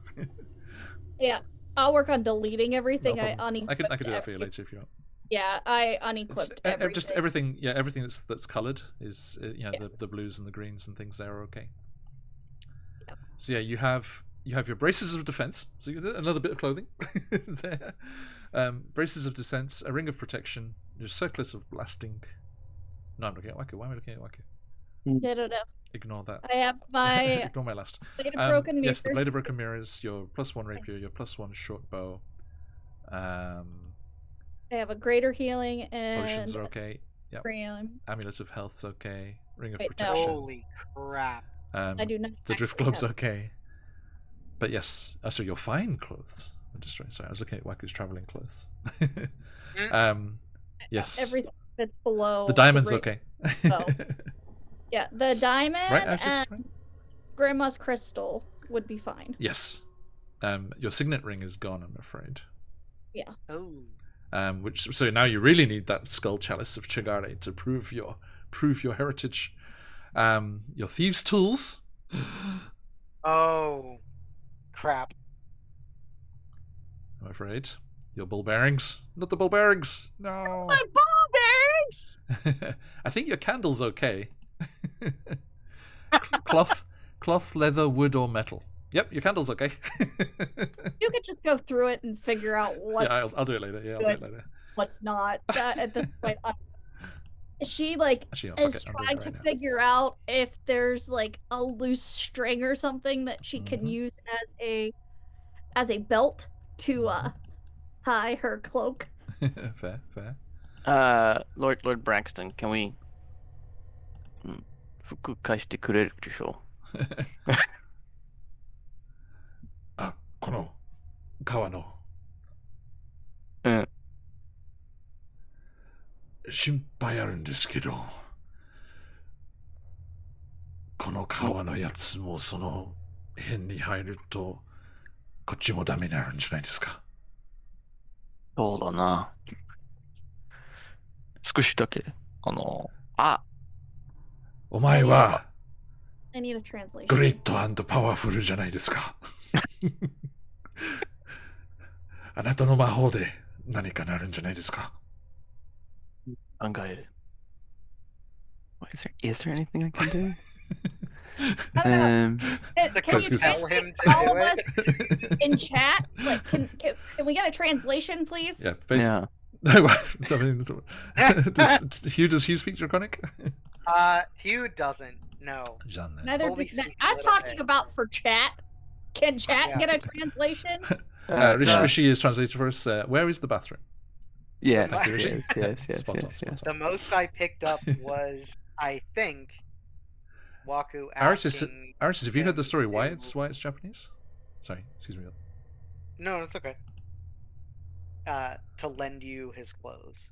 Yeah, I'll work on deleting everything. No I problem. unequipped I can do that for you every- later if you want. Yeah, I It's, unequipped just everything. everything that's coloured is Yeah. the blues and the greens and things there are okay. Yeah. So yeah, you have your braces of defense. So you another bit of clothing there. Braces of defense, a ring of protection, your circlet of blasting. No, I'm looking at Waku. Why am I looking at Waku? I don't know. Ignore that. I have my Ignore my last. blade of broken mirrors. Yes, the blade of broken mirrors, your +1 rapier, your +1 short bow. I have a greater healing Potions and are okay. Yep. Graham. Amulet of health's okay. Ring of Wait, no. protection. Holy crap. I do not. The drift actually globe's have- okay. But yes, so your fine clothes. I'm just sorry, I was looking at Waku's traveling clothes. Yes. Everything that's below. The diamond's great- okay. Oh. Yeah, the diamond Right, Ashes? and Right? Grandma's crystal would be fine. Yes. Your signet ring is gone, I'm afraid. Oh. So now you really need that skull chalice of Chigare to prove your heritage. Your thieves' tools. Oh. Crap. I'm afraid. Your ball bearings. Not the ball bearings. No. My ball bearings! I think your candle's okay. Cloth, leather, wood, or metal. Yep, your candle's okay. You could just go through it and figure out what's Yeah, I'll do it later. Yeah, I'll do it later. what's not. At this point, she Actually, fuck is it, I'm doing trying it to right now. figure out if there's a loose string or something that she can Mhm. use as a belt to tie her cloak. Fair. Lord Braxton, can we 服貸してくれるでしょあ、この川の。うん。心配あるんですけど、この川のやつもその辺に入ると、こっちもダメになるんじゃないですか。そうだな。少しだけ、お前は I need a translation. グレート&パワフルじゃないですか。あなたの魔法で何かなるんじゃないですか。考える。Is there anything I can do? So can you Sorry, tell him to all do of us it? in chat, can we get a translation, please? Yeah, basically. Yeah. Does Hugh speak Draconic? Hugh doesn't. No. Neither Only does that. speak a I'm little talking bit. about for chat. Can chat Yeah. get a translation? Rishi is translated for us. Where is the bathroom? Yes, Thank you, Rishi. yes. Spot on, spot The on. most I picked up was, I think, Waku Aritis, asking. have you heard the him story? Why to- it's Japanese? Sorry, excuse me. No, it's okay. To lend you his clothes.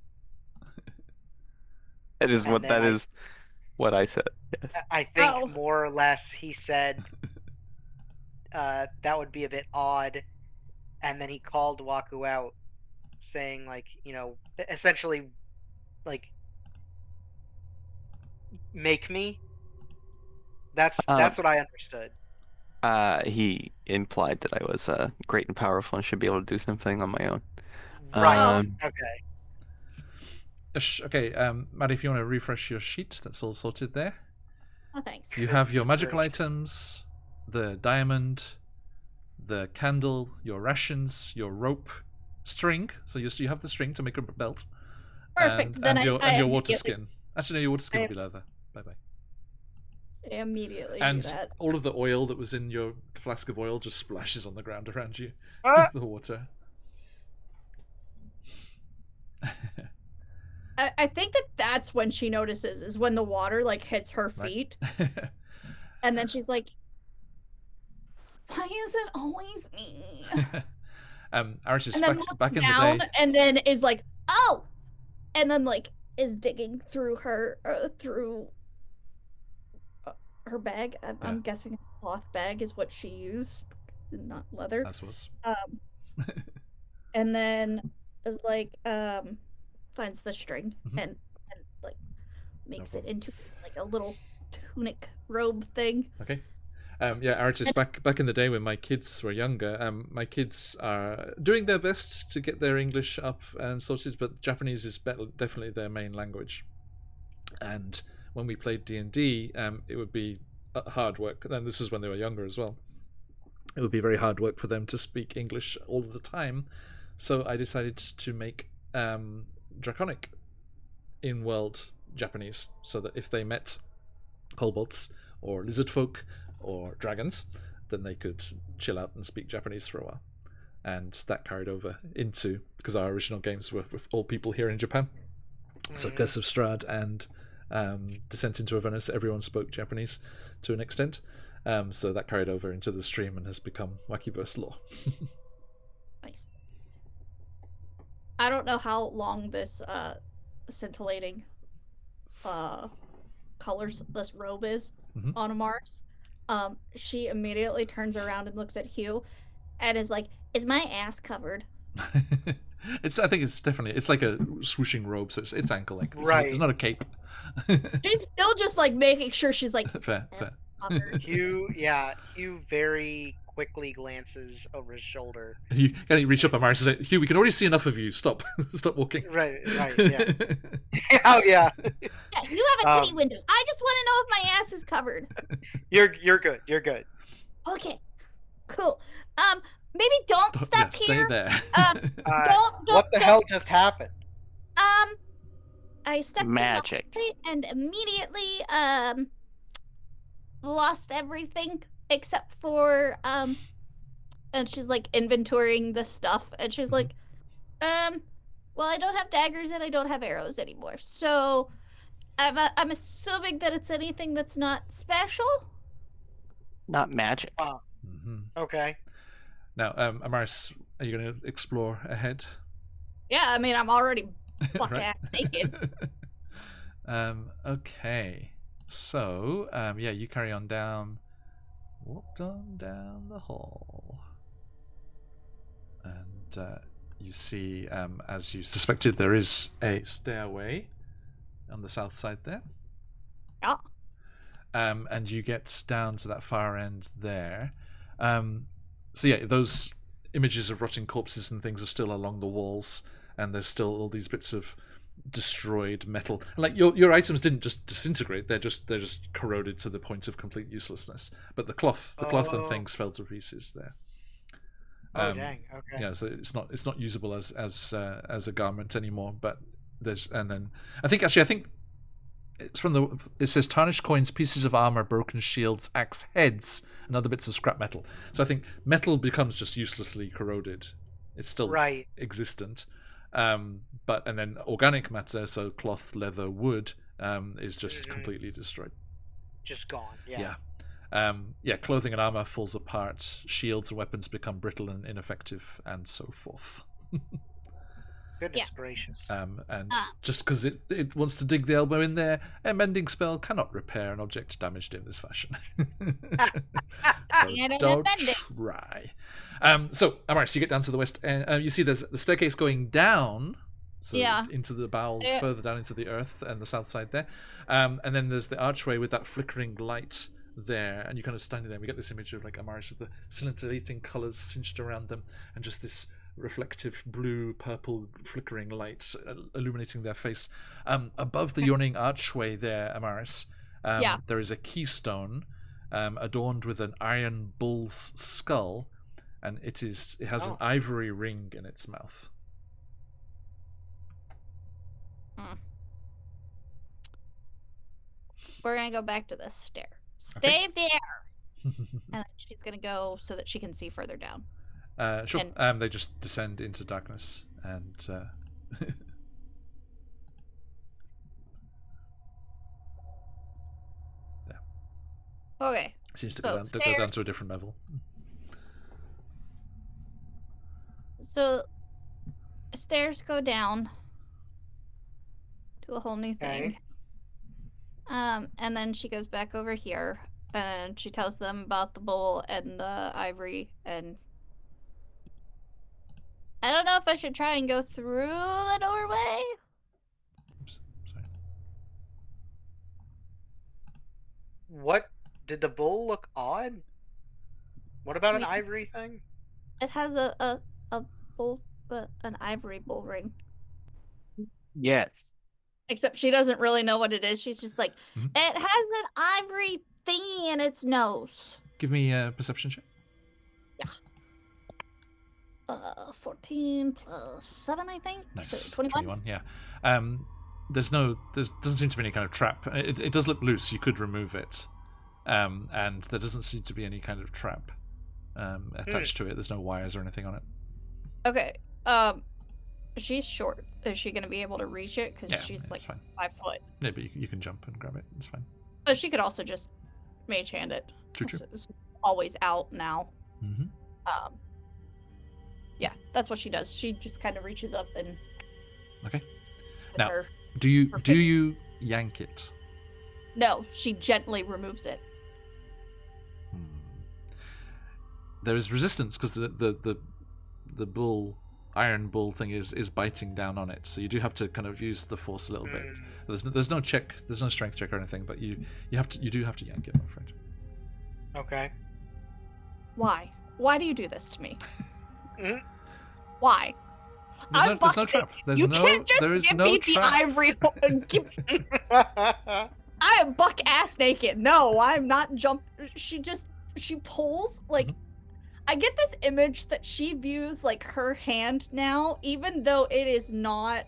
That is And what then that I- is what I said. Yes. I think Oh. more or less he said that would be a bit odd, and then he called Waku out, saying essentially, make me. That's what I understood. He implied that I was great and powerful and should be able to do something on my own. Right. Okay. Okay, Maddie, if you want to refresh your sheet, that's all sorted there. Oh, thanks. You have your magical Great. items, the diamond, the candle, your rations, your rope, string. So you have the string to make a belt. Perfect. And, Then and your I your water immediately- skin. Actually, no, your water skin will be leather. Bye bye. immediately do And that. all of the oil that was in your flask of oil just splashes on the ground around you Ah! with the water. I think that's when she notices, is when the water like hits her Right. feet, and then she's like, "Why is it always me?" Aris is And then back looks in the down, day. and then is like, "Oh," and then like is digging through her her bag. I'm guessing it's cloth bag is what she used, not leather. As was. And then is like finds the string Mhm. and like makes it problem. into like a little tunic robe thing. Okay. Yeah, Artis, back in the day when my kids were younger, my kids are doing their best to get their English up and sorted, but Japanese is definitely their main language. And when we played D&D, it would be hard work. And this was when they were younger as well. It would be very hard work for them to speak English all of the time. So I decided to make Draconic in-world Japanese, so that if they met kobolds or lizard folk or dragons, then they could chill out and speak Japanese for a while. And that carried over into, because our original games were with all people here in Japan. So Curse of Strahd and Descent into Avernus, everyone spoke Japanese to an extent. So that carried over into the stream and has become Wakiverse lore. Nice. I don't know how long this scintillating colors this robe is on Mars. She immediately turns around and looks at Hugh and is like, "Is my ass covered?" I think it's definitely, it's like a swooshing robe, so it's ankle length. Right. It's not a cape. She's still just like making sure she's like Fair. covered. Hugh very quickly glances over his shoulder. You reach up on Mars and say, "Hugh, we can already see enough of you. Stop walking." Right, yeah. Oh yeah. Yeah, you have a titty window. I just want to know if my ass is covered. You're good. Okay, cool. Maybe don't step Stay here. there. Don't. What the hell just happened? I stepped Magic. in the way and immediately lost everything except for and she's like inventorying the stuff and she's like well, I don't have daggers and I don't have arrows anymore, so I'm assuming that it's anything that's not special. Not magic. Okay. Now, Amaris, are you going to explore ahead? Yeah, I mean, I'm already buck Right. ass naked. Okay. So, yeah, you carry on down. Walked on down the hall. And you see, as you suspected, there is a stairway on the south side there. Yeah. And you get down to that far end there. So yeah, those images of rotting corpses and things are still along the walls, and there's still all these bits of destroyed metal. Like your items didn't just disintegrate; they're just corroded to the point of complete uselessness. But the cloth and things fell to pieces there. Oh dang. Okay. Yeah, so it's not usable as a garment anymore. But and then I think it's it says tarnished coins, pieces of armor, broken shields, axe heads, and other bits of scrap metal. So I think metal becomes just uselessly corroded. It's still existent, and then organic matter, so cloth, leather, wood, is just completely destroyed. Just gone. Yeah. Clothing and armor falls apart. Shields and weapons become brittle and ineffective, and so forth. Goodness gracious. And just because it wants to dig the elbow in there, a mending spell cannot repair an object damaged in this fashion. So don't try. So, Amaris, you get down to the west, and you see there's the staircase going down, so into the bowels, further down into the earth, and the south side there. And then there's the archway with that flickering light there, and you're kind of standing there. And we get this image of like Amaris with the scintillating colours cinched around them, and just this reflective blue purple flickering light illuminating their face. Above the yawning archway there, Amaris, there is a keystone adorned with an iron bull's skull, and it has an ivory ring in its mouth. We're gonna go back to the stair. Stay there. And then she's gonna go so that she can see further down. Sure. They just descend into darkness and. Okay. Seems to So, go down to a different level. So stairs go down to a whole new thing. Okay. And then she goes back over here and she tells them about the bowl and the ivory, and I don't know if I should try and go through the doorway. Oops, sorry. What did the bull look odd? What about an Wait. ivory thing? It has a bull, an ivory bull ring. Yes. Except she doesn't really know what it is. She's just like, Mhm. it has an ivory thingy in its nose. Give me a perception check. 14 plus 7, I think. Nice. So 21. Yeah. There doesn't seem to be any kind of trap. It does look loose. You could remove it, and there doesn't seem to be any kind of trap attached to it. There's no wires or anything on it. Okay. She's short. Is she gonna be able to reach it? Because she's like it's fine. 5 foot. Yeah, but you can jump and grab it. It's fine. But she could also just mage hand it. True. It's always out now. Mm-hmm. Yeah, that's what she does. She just kind of reaches up and. Okay. with Now, her- do you finger. yank it? No, she gently removes it. There is resistance because the bull iron bull thing is biting down on it, so you do have to kind of use the force a little bit. There's no check, there's no strength check or anything, but you do have to yank it, my friend. Okay. Why? Why do you do this to me? Mhm. Why? There's no trap. There's you no can't just there is give no me trap. the ivory. I am buck ass naked. No, I'm not jump. She pulls like. I get this image that she views like her hand now, even though it is not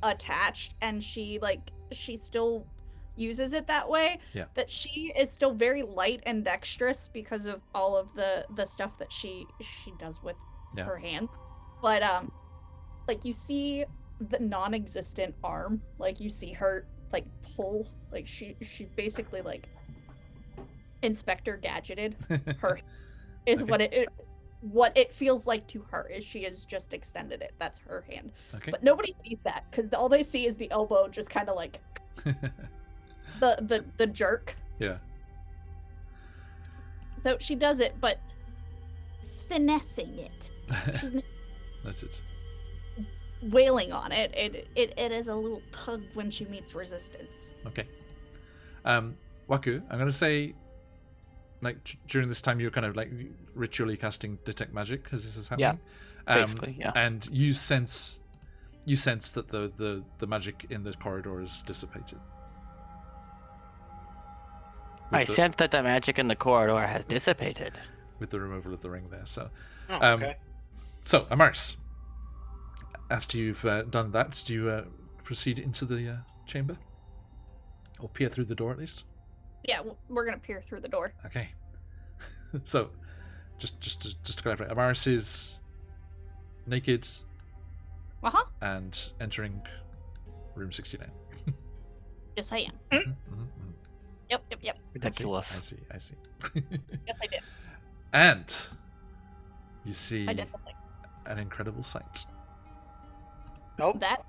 attached, and she still uses it that way. Yeah. That she is still very light and dexterous because of all of the stuff that she does with her hand. But like you see the non-existent arm, like you see her like pull, like she's basically like Inspector Gadgeted. Her is Okay. what it feels like to her is she has just extended it. That's her hand. Okay. But nobody sees that because all they see is the elbow just kind of like the jerk. Yeah. So she does it, but finessing it. She's not That's it. wailing on it. It is a little tug when she meets resistance. Okay. Waku, I'm gonna say, like during this time you're kind of like ritually casting detect magic as this is happening. Basically, yeah. And you sense that the magic in the corridor is dissipated. I sense that the magic in the corridor has dissipated. With the removal of the ring there. So, Oh, okay. so Amaris, after you've done that, do you proceed into the chamber, or peer through the door at least? Yeah, we're gonna peer through the door. Okay. So, just to clarify, Amaris is naked and entering room 69. Yes, I am. Mhm, mhm, mhm. Yep. Ridiculous. I see. Yes, I did. And you see I definitely. an incredible sight. Nope. That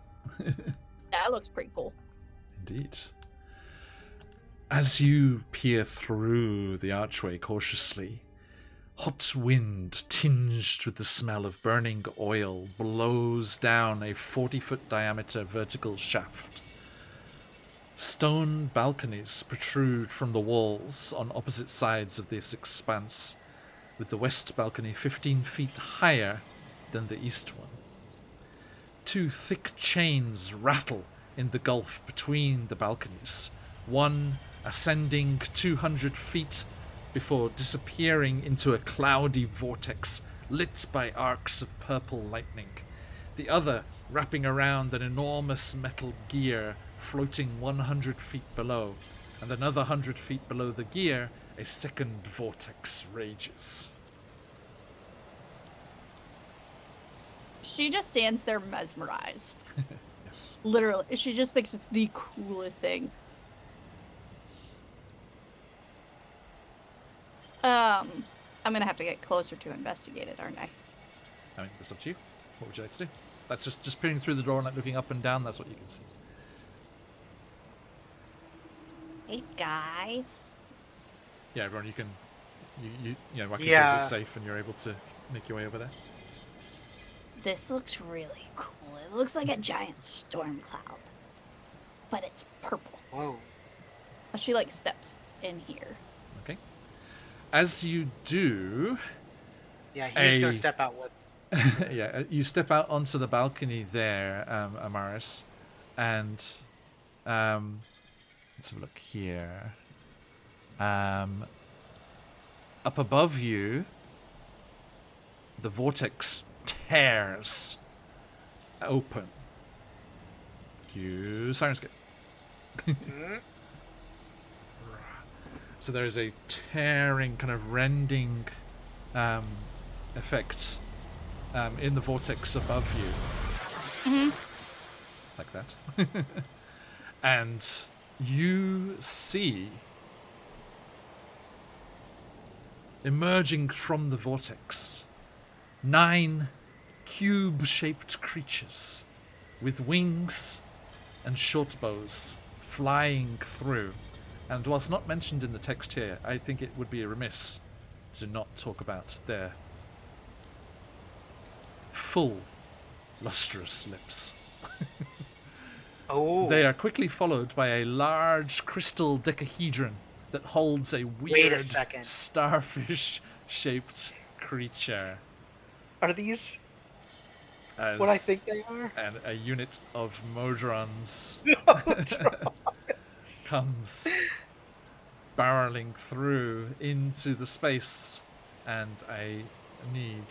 looks pretty cool. Indeed. As you peer through the archway cautiously, hot wind tinged with the smell of burning oil blows down a 40-foot diameter vertical shaft. Stone balconies protrude from the walls on opposite sides of this expanse, with the west balcony 15 feet higher than the east one. Two thick chains rattle in the gulf between the balconies, one ascending 200 feet before disappearing into a cloudy vortex lit by arcs of purple lightning, the other wrapping around an enormous metal gear floating 100 feet below, and another 100 feet below the gear, a second vortex rages. She just stands there mesmerized. Yes. Literally, she just thinks it's the coolest thing. I'm gonna have to get closer to investigate it, aren't I? I mean, that's up to you. What would you like to do? That's just peering through the door and like looking up and down. That's what you can see. Hey guys. Yeah, everyone, you can, you know, Wacky Yeah. says it's safe, and you're able to make your way over there. This looks really cool. It looks like a giant storm cloud. But it's purple. Whoa. She like steps in here. Okay. As you do, Yeah, he's gonna A- step out with. yeah, you step out onto the balcony there, Amaris, and let's have a look here. Up above you, the vortex tears open. Cue Sirenscape. Hmm? So there's a tearing, kind of rending effect in the vortex above you. Like that. And you see, emerging from the vortex, 9 cube-shaped creatures with wings and short bows flying through. And whilst not mentioned in the text here, I think it would be remiss to not talk about their full, lustrous lips. Oh. They are quickly followed by a large crystal decahedron that holds a Wait a weird second. starfish-shaped creature Are these as what I think they are? and a unit of Modrons comes barreling through into the space, and I need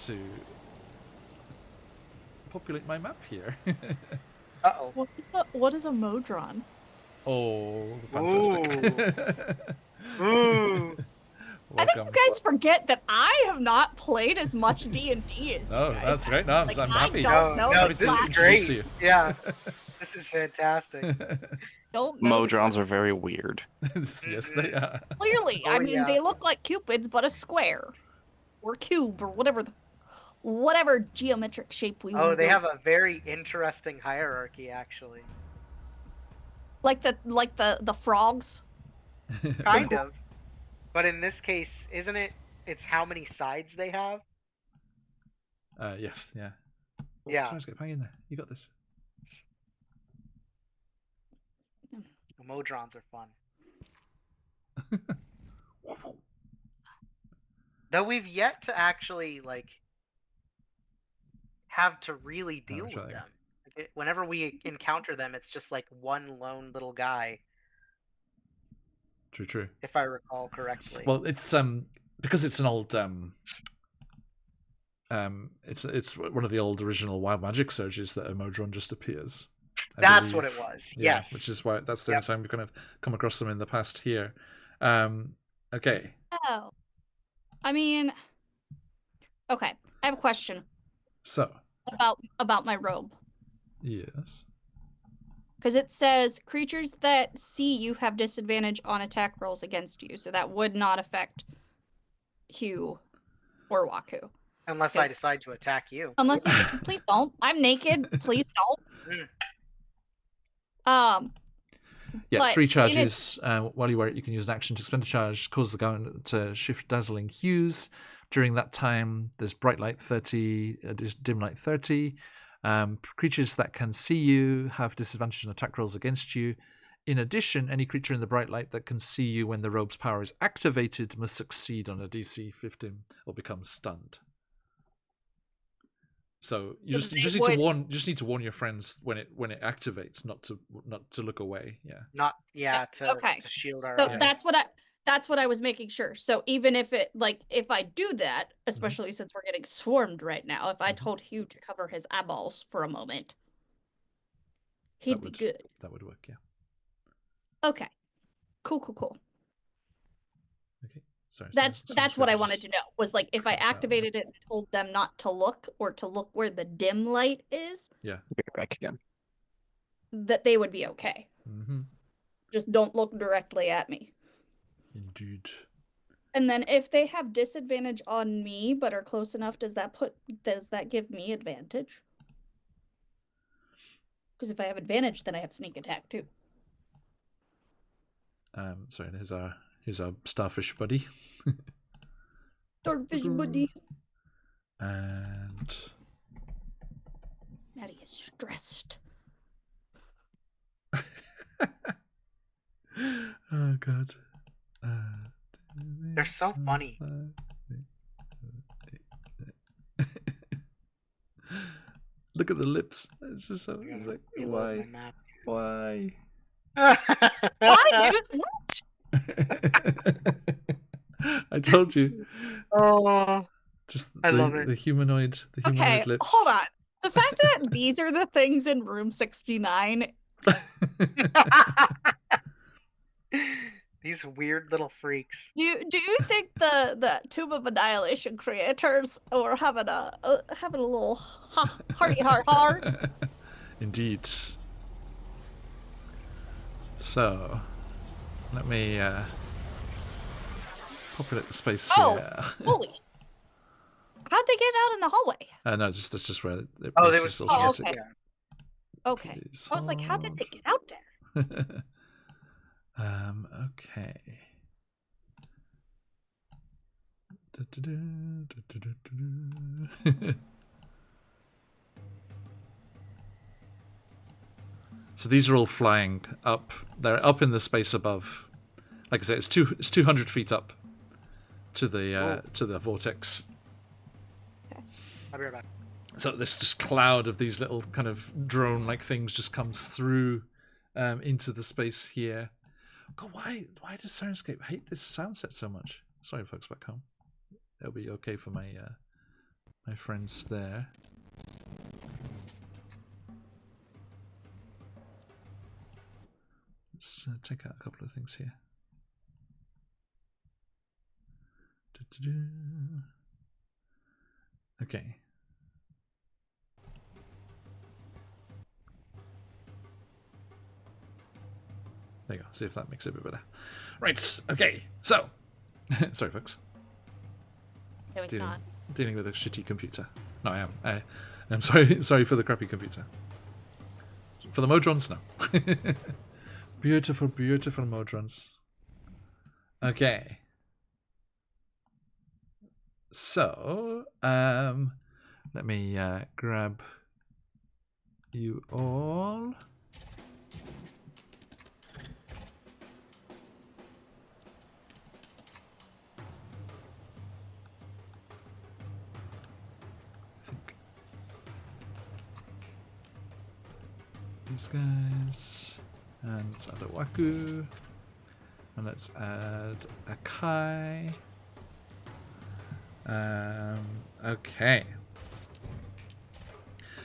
to populate my map here. Uh-oh. What is a Modron? Oh, fantastic. Ooh. I think Welcome. you guys forget that I have not played as much D&D as Oh, you guys. that's great. No, I'm, Like, I'm I happy. don't know No, the this class. is great. Introduce you. Yeah. This is fantastic. Don't know the Modrons are very weird. Yes, they are. Clearly, I Oh, mean, yeah. they look like cupids, but a square or cube or whatever geometric shape we. Oh, will they go. have a very interesting hierarchy, actually. like the frogs. Kind of. But in this case, isn't it? It's how many sides they have? Yes, yeah. Oh, Yeah. Sirenscape, hang in there. You got this. The Modrons are fun. Though we've yet to actually, like, have to really deal which with I- them. Whenever we encounter them, it's just like one lone little guy, True. if I recall correctly. Well, it's because it's an old it's one of the old original Wild Magic surges that a Modron just appears. I That's what believe. it was. Yeah, Yes. which is why that's the Yep. only time we kind of come across them in the past here. Okay. Oh, I mean, okay. I have a question So about my robe. yes. Because it says creatures that see you have disadvantage on attack rolls against you. So that would not affect Hugh or Waku. Unless I decide to attack you. Unless you please don't. I'm naked. Please don't. Yeah, But 3 in charges. While you wear it, you can use an action to expend a charge, cause the gown to shift dazzling hues. During that time, there's bright light 30, there's dim light 30. Creatures that can see you have disadvantage on attack rolls against you. In addition, any creature in the bright light that can see you when the robe's power is activated must succeed on a DC 15 or become stunned. So you So just they need to would- warn your friends when it activates, not to look away. Yeah. To shield our So eyes. that's what I was making sure. So even if if I do that, especially since we're getting swarmed right now, if I told Hugh to cover his eyeballs for a moment, he'd be good. That would work. Yeah. Okay. Cool. Sorry. That's what I wanted to know. Was like if I Cuts out. activated it and told them not to look or to look where the dim light is, Yeah. Be back again. that they would be okay. Mm-hmm. Just don't look directly at me. Indeed. And then if they have disadvantage on me but are close enough, does that give me advantage? Because if I have advantage, then I have sneak attack too. Sorry, here's our starfish buddy. Starfish buddy. And Maddie is stressed. oh god. They're so funny. Look at the lips. It's just so. I It's gotta like, reload my why? map. Why? Why do that? I told you. Oh, Just I love it. the humanoid Okay, lips. hold on. The fact that these are the things in room 69. these weird little freaks. Do you think the Tomb of Annihilation creators were having a little hearty heart? Indeed. So, let me populate the space Oh, here. Holy! How'd they get out in the hallway? No, that's just where the Oh, place they is was situated. okay. Okay. Please I was like, how did they get out there? hold. Okay. So these are all flying up. They're up in the space above. Like I said, it's 200 feet up to the vortex. I'll be right back. So this just cloud of these little kind of drone-like things just comes through into the space here. God, why does Sirenscape hate this sound set so much? Sorry, folks back home. It'll be okay for my my friends there. Let's check out a couple of things here. Okay. There you go. See if that makes it a bit better. Right. Okay. So, sorry, folks. No, it's not. Dealing with a shitty computer. No, I am. I'm sorry. Sorry for the crappy computer. For the Modrons, no. Beautiful, beautiful Modrons. Okay. So, let me grab you all. I think these guys, and let's add a Waku, and let's add a Kai. Okay.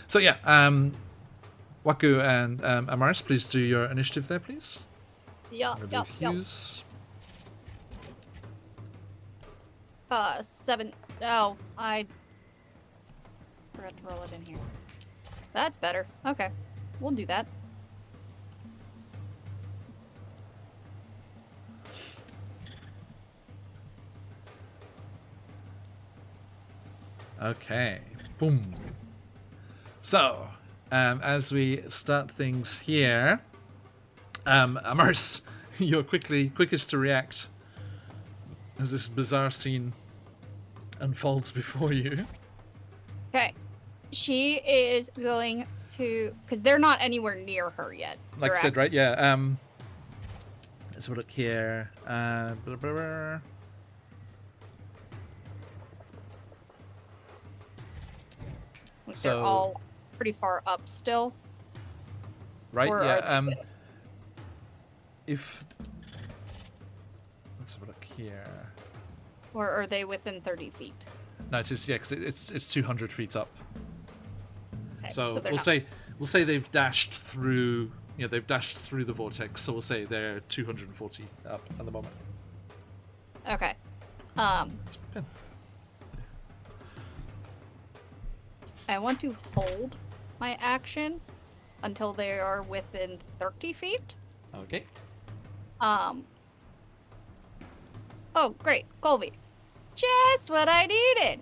So yeah, Waku and Amaris, please do your initiative there, please. Yeah, I'm gonna do yeah. Hughes. 7. Oh, I forgot to roll it in here. That's better. Okay, we'll do that. Okay. Boom. So, as we start things here, Amaris, you're quickest to react as this bizarre scene unfolds before you. Okay, she is going to, because they're not anywhere near her yet. Like I said, correct? right? Yeah. Let's have a look here. Blah, blah, blah. Like So- they're all pretty far up still. Right. Or Yeah. are they If let's have a look here. Or are they within 30 feet? No, it's just because it's 200 feet up. Okay, So, they're we'll not- say they've dashed through. They've dashed through the vortex. So we'll say they're 240 up at the moment. Okay. Good. I want to hold my action until they are within 30 feet. Okay. Oh, great. Colby. Just what I needed.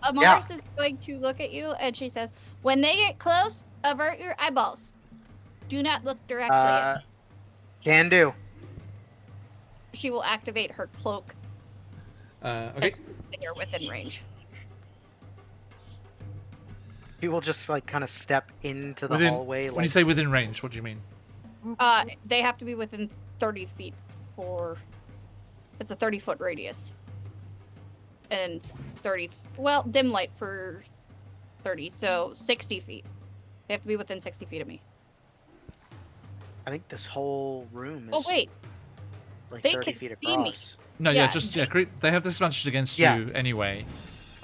Amaris is going to look at you and she says, when they get close, avert your eyeballs. Do not look directly at me. Can do. She will activate her cloak Okay. as they are within range. He will just like kind of step into the Within, hallway. when you say within range, what do you mean? They have to be within 30 feet for... It's a 30-foot radius. And 30... Well, dim light for 30, so 60 feet. They have to be within 60 feet of me. I think this whole room is. Oh, wait. Like they 30 can feet see me. across. No, Yeah, they have disadvantage against Yeah. you anyway.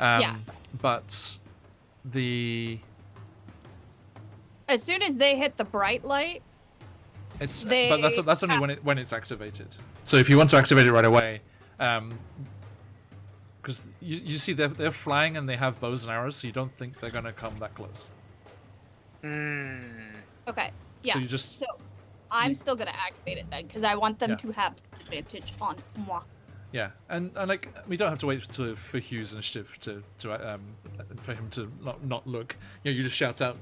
Yeah. But the As soon as they hit the bright light, it's They but that's only have- when it's activated. So if you want to activate it right away, because you see they're flying and they have bows and arrows, so you don't think they're gonna come that close. okay, yeah. So you just So I'm still gonna activate it then, because I want them Yeah. to have disadvantage on moi. yeah, and like we don't have to wait for Hugh's initiative to for him to not look. You know, you just shout out,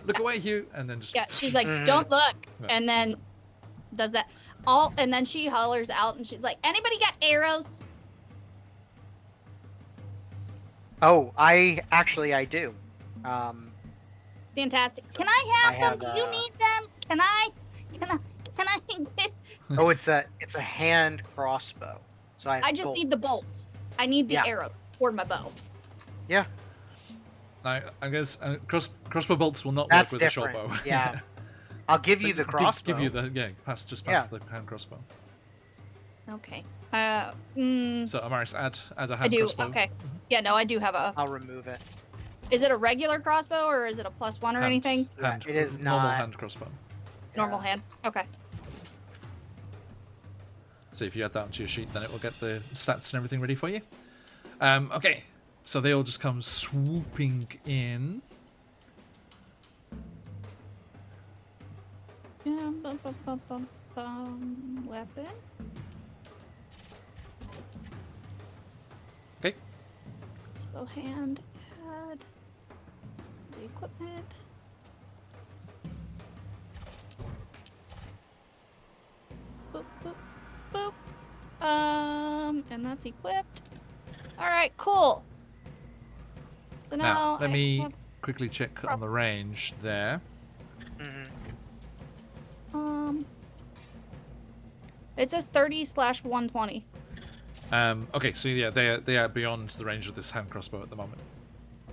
look away, Hugh, and then just Yeah, she's like, don't look, Yeah. and then does that and then she hollers out and she's like, anybody got arrows? Oh, I do. Fantastic. Can I have I them? have, Do you need them? Can I? Oh, it's a hand crossbow. So I. I just need the bolts. I need the Yeah. arrows for my bow. Yeah, I guess crossbow bolts will not that's work with different. a short bow. Yeah, I'll give you the crossbow. Give you the pass the hand crossbow. Okay. So Amaris, add a I hand do. crossbow. Okay. Yeah, no, I do have a. I'll remove it. Is it a regular crossbow or is it a +1 or Hand. anything? Hand, It is normal not. hand crossbow. Normal hand. Okay. So if you add that onto your sheet, then it will get the stats and everything ready for you. Okay, so they all just come swooping in. Weapon. Okay. Crossbow hand. Add the equipment. Boop, boop, boop. And that's equipped. All right, cool. So now Let I me have, quickly check on the crossbow. range there. it says 30/120. Okay, so yeah, they are beyond the range of this hand crossbow at the moment.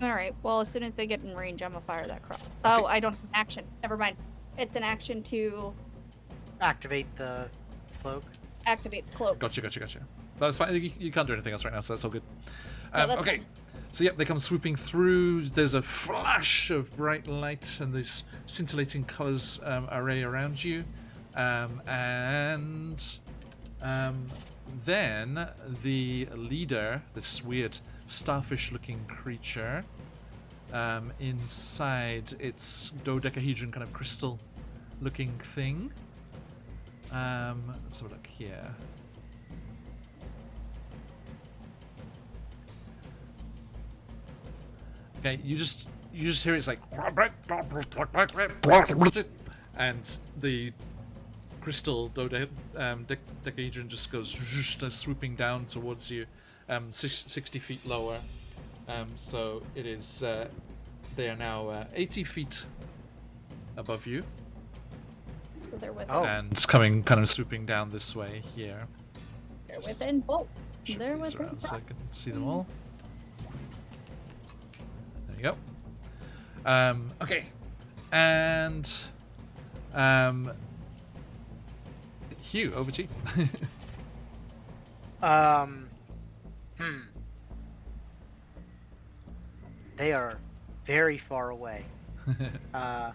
All right. Well, as soon as they get in range, I'm gonna fire that cross. Oh, I don't have an action. Never mind. It's an action to Activate the cloak. activate the cloak. Gotcha. That's fine. You can't do anything else right now, so that's all good. No, that's Okay. fine. So yep, they come swooping through. There's a flash of bright light and these scintillating colours array around you, and then the leader, this weird starfish-looking creature, inside its dodecahedron kind of crystal-looking thing. Let's have a look here. Okay, you just hear it's like, and the crystal dodecahedron just goes swooping down towards you, 60 feet lower. So it is. They are now 80 feet above you, So they're within. Oh. and coming kind of swooping down this way here. They're within bolt. Shift They're these within. around so I can see them all. There you go. Okay, and Hugh, over to you. They are very far away. I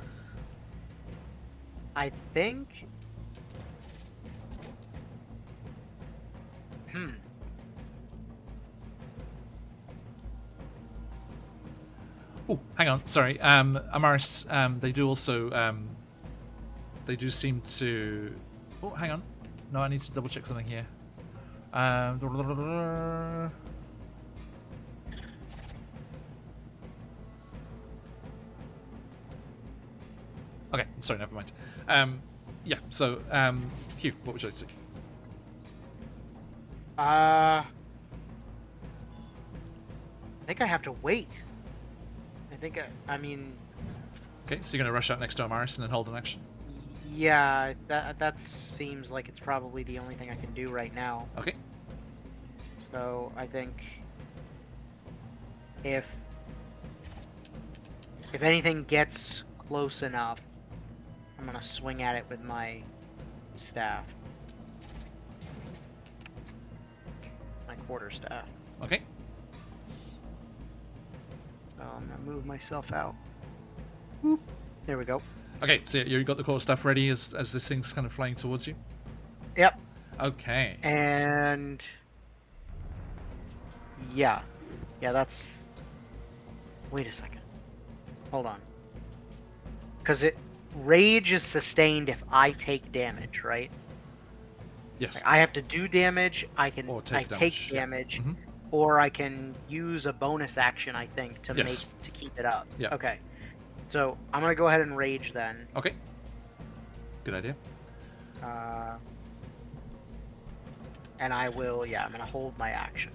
think. Oh, hang on. Sorry. Amaris, they do also. They do seem to. Oh, hang on. No, I need to double check something here. Okay, sorry, never mind. Yeah, so, Hugh, what would you like to do? I think I have to wait. I mean, Okay, so you're going to rush out next to Amaris and then hold an action. yeah, that seems like it's probably the only thing I can do right now. Okay. So I think if anything gets close enough, I'm gonna swing at it with my staff, my quarterstaff. Okay. So I'm gonna move myself out. There we go. Okay, so you got the core stuff ready as this thing's kind of flying towards you? Yep. Okay. And yeah, that's. Wait a second. Hold on. Because rage is sustained if I take damage, right? Yes. Like, I have to do damage. I Or take take damage, yeah. damage, Mhm. or I can use a bonus action. I think to Yes. keep it up. Yeah. Okay. So I'm gonna go ahead and rage then. Okay. Good idea. And I will. Yeah, I'm gonna hold my action.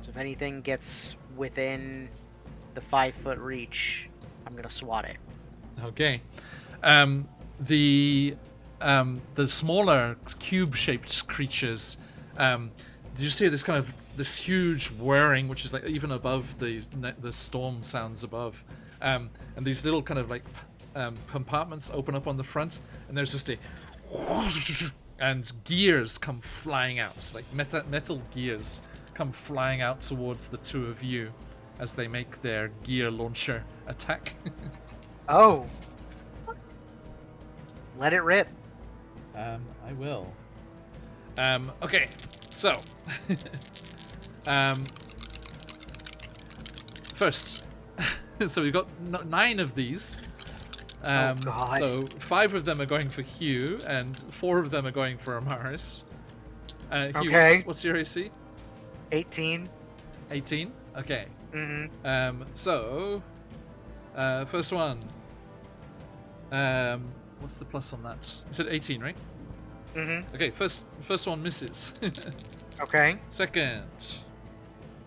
So if anything gets within the 5-foot reach, I'm gonna swat it. Okay. The smaller cube-shaped creatures, you just hear this huge whirring, which is like even above the storm sounds above, and these little kind of like compartments open up on the front, and there's just a and gears come flying out, like metal gears come flying out towards the two of you as they make their gear launcher attack. Oh. Let it rip. I will. Okay, so first, so we've got 9 of these. God. So 5 of them are going for Hugh, and 4 of them are going for Amaris. Hugh, Okay. what's your AC? 18. 18. Okay. Mm-hmm. So, first one. What's the plus on that? You said 18, right? Mm-hmm. Okay, first one misses. Okay. Second,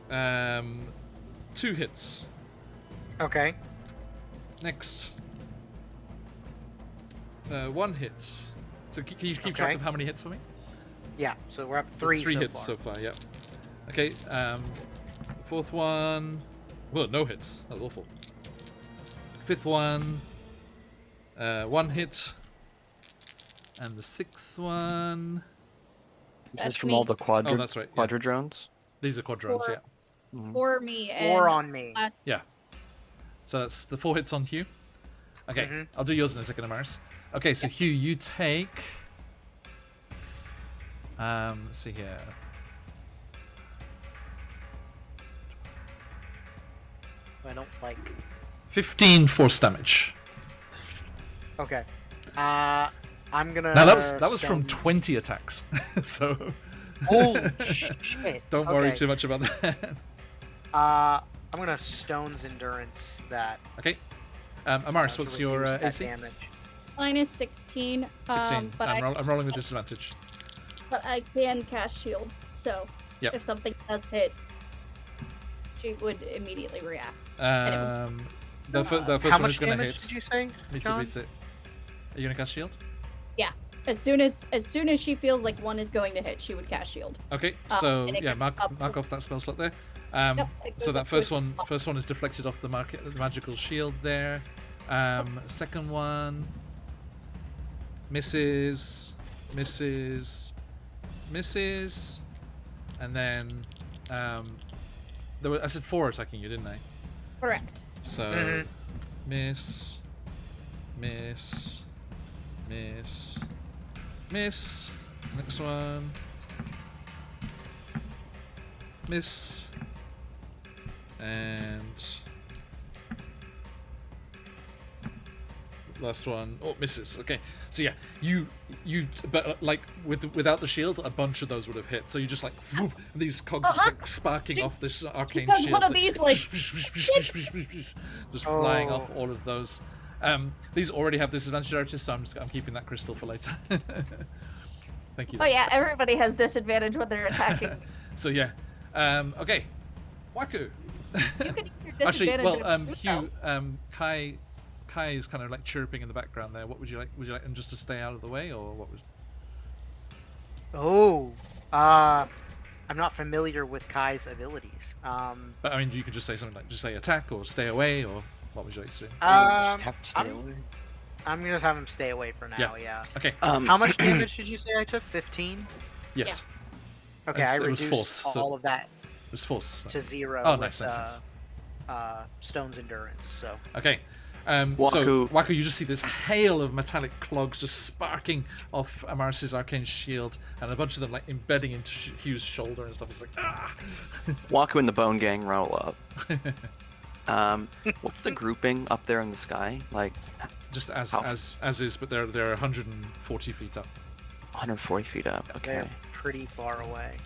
2 hits. Okay. Next, 1 hit. So can you keep track Okay. of how many hits for me? Yeah. So we're up So 3. 3 so hits far. so far. Yep. Okay. Fourth one. Well, no hits. That was awful. Fifth one. 1 hit. And the 6th one. That's That's from me. all the Oh, that's right. Yeah. quadradrones. These are quadrones. 4. Yeah. For me and 4 on me. last. Yeah. So that's the 4 hits on Hugh. Okay, Mhm. I'll do yours in a second, Amaris. Okay, so Hugh, you take. Let's see here. I don't like. 15 force damage. Okay. I'm gonna. Now that was from send- 20 attacks, so Holy shit. don't worry Okay. too much about that. I'm gonna Stone's Endurance that. Okay, Amaris, to what's your reduce that AC? damage. Mine is 16. 16. But I'm rolling with disadvantage. but I can cast shield. So Yep. if something does hit, she would immediately react. The first How one is much going to damage hit. did you say? Beats John? it, beats it. Are you going to cast shield? As soon as she feels like one is going to hit, she would cast shield. Okay, so and it yeah, goes mark up to- off that spell slot there. Yep, it So goes that up to first a one, spot. first one is deflected off the magical shield there. Second one misses, and then I said 4 attacking you, didn't I? Correct. So Mhm. miss. Next one. Miss. And last one. Oh, misses. Okay, so yeah, you, but like without the shield, a bunch of those would have hit. So you just like whoop, these cogs just like sparking off this arcane Because shield. one of these, like, just flying off all of those. These already have disadvantage artists, so I'm keeping that crystal for later. Thank you. Oh yeah, everybody has disadvantage when they're attacking. So yeah, okay, Waku. You can use your Actually, disadvantage. well, on Hugh, Kai is kind of like chirping in the background there. What would you like? Would you like him just to stay out of the way, or what was? Oh, I'm not familiar with Kai's abilities. But I mean, you could just say something like, just say attack or stay away, or what would you like to do? Just have to stay away. I'm gonna have him stay away for now. Yeah. Okay. How much damage did you say I took? 15. Yes. Okay, It's- I it was reduced force, so- all of that It was force. to 0 Oh, with nice, nice. Stone's endurance. So. Okay. So Waku. Waku, you just see this hail of metallic clogs just sparking off Amaris's arcane shield, and a bunch of them like embedding into Hugh's shoulder and stuff. It's like ah. Waku and the Bone Gang roll up. What's the grouping up there in the sky? Like Just as How- as is, but they're 140 feet up. 140 feet up. Okay. They're pretty far away.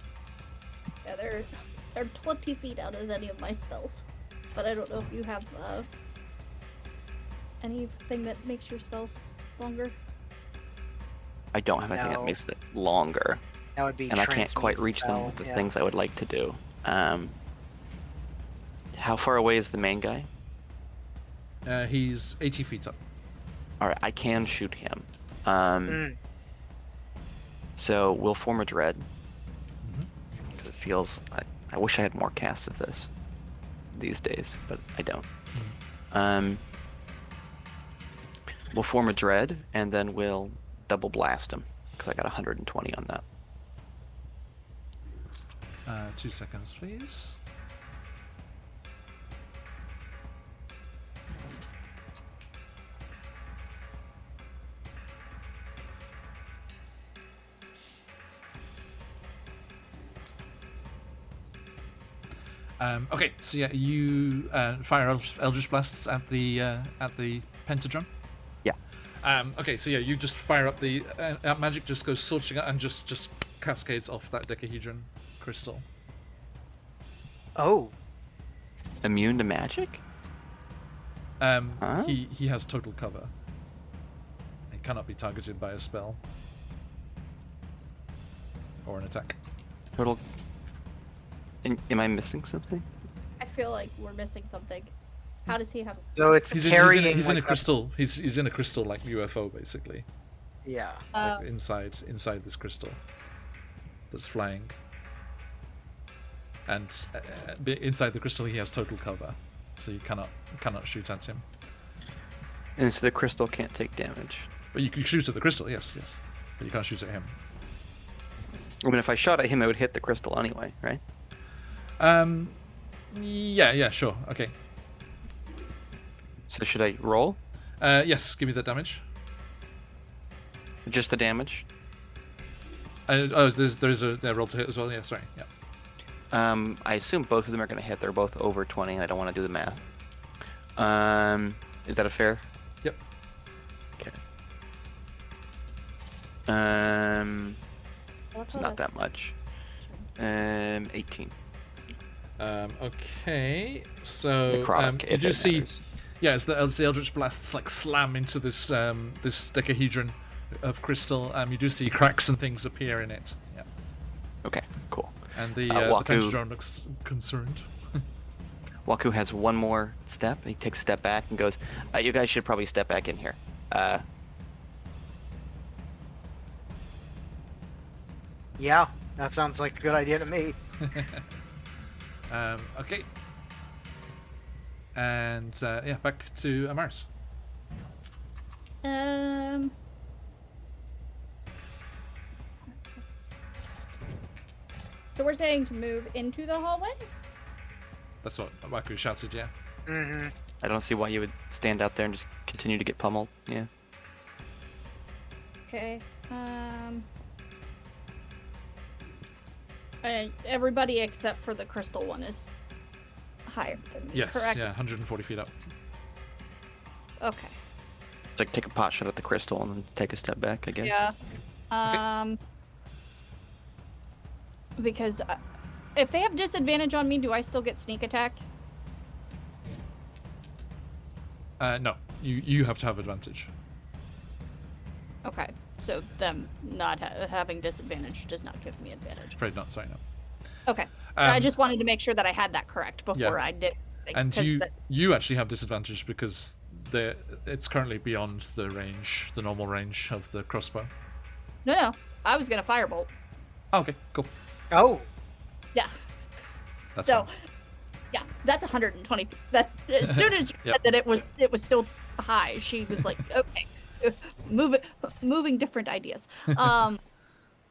Yeah, they're 20 feet out of any of my spells, but I don't know if you have anything that makes your spells longer. I don't have anything that No. makes it longer, That would be. and I can't quite transmute reach them spell, with the yeah. things I would like to do. How far away is the main guy? He's 80 feet up. All right, I can shoot him. Mm. So we'll form a dread. Mhm. 'Cause it feels. I wish I had more casts of this these days, but I don't. We'll form a dread, and then we'll double blast him because I got 120 on that. 2 seconds, please. Okay, so yeah, you fire Eldritch Blasts at the pentagram. Yeah. Okay, so yeah, you just fire up the magic, just goes searching and just cascades off that decahedron crystal. Oh. Immune to magic? Huh? He has total cover. He cannot be targeted by a spell or an attack. Total. Am I missing something? I feel like we're missing something. How does he have? So it's He's in carrying. a like, crystal. He's in a crystal like UFO basically. Yeah. Like inside this crystal that's flying. And inside the crystal he has total cover, so you cannot shoot at him. And so the crystal can't take damage. But you can shoot at the crystal, yes, but you can't shoot at him. I mean, if I shot at him, it would hit the crystal anyway, right? Yeah, sure, okay. So should I roll? Yes, give me that damage. Just the damage? There's a roll to hit as well. Yeah, sorry. Yeah. I assume both of them are going to hit. They're both over 20, and I don't want to do the math. Is that a fair? Yep. Okay. Oh, It's not that much. 18. Okay, so Necrotic, you if do it see, matters. yeah, as the Eldritch Blasts like slam into this this decahedron of crystal, you do see cracks and things appear in it. Yeah. Okay, cool. And the Waku- pentagram looks concerned. Waku has one more step. He takes a step back and goes, you guys should probably step back in here. Yeah. That sounds like a good idea to me. Okay. And yeah, back to Amaris. So we're saying to move into the hallway? That's what Waku shouted. Yeah. Mm-hmm. I don't see why you would stand out there and just continue to get pummeled. Yeah. Okay. Everybody except for the crystal one is higher than me, Yes, correct? yeah, 140 feet up. Okay. It's like take a pot shot at the crystal and then take a step back, I guess. Yeah. Because if they have disadvantage on me, do I still get sneak attack? No, you have to have advantage. Okay. So them not having disadvantage does not give me advantage. Afraid not, sorry, no. Okay. I just wanted to make sure that I had that correct before Yeah. I did. And you actually have disadvantage because it's currently beyond the range, the normal range of the crossbow. No. I was gonna firebolt. Oh, okay, cool. Oh, Yeah. That's so, fine. yeah, that's 120. That as soon as you said Yep. that it was still high, she was like, okay, moving different ideas.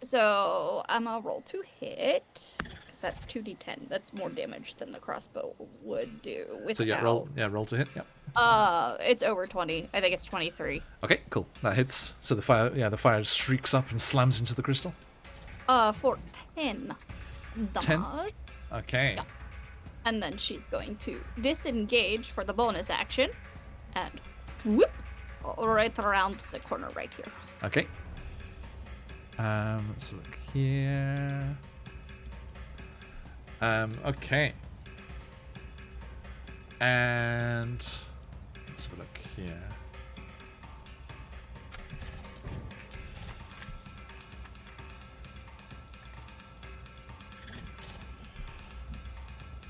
So I'm gonna roll to hit because that's 2d10. That's more damage than the crossbow would do. So yeah, roll to hit. Yeah. It's over 20. I think it's 23. Okay, cool. That hits. So the fire shrieks up and slams into the crystal. For 10 10? damage. Okay. Yeah. And then she's going to disengage for the bonus action and whoop right around the corner right here. Okay. Let's look here. Okay. And let's have a look here.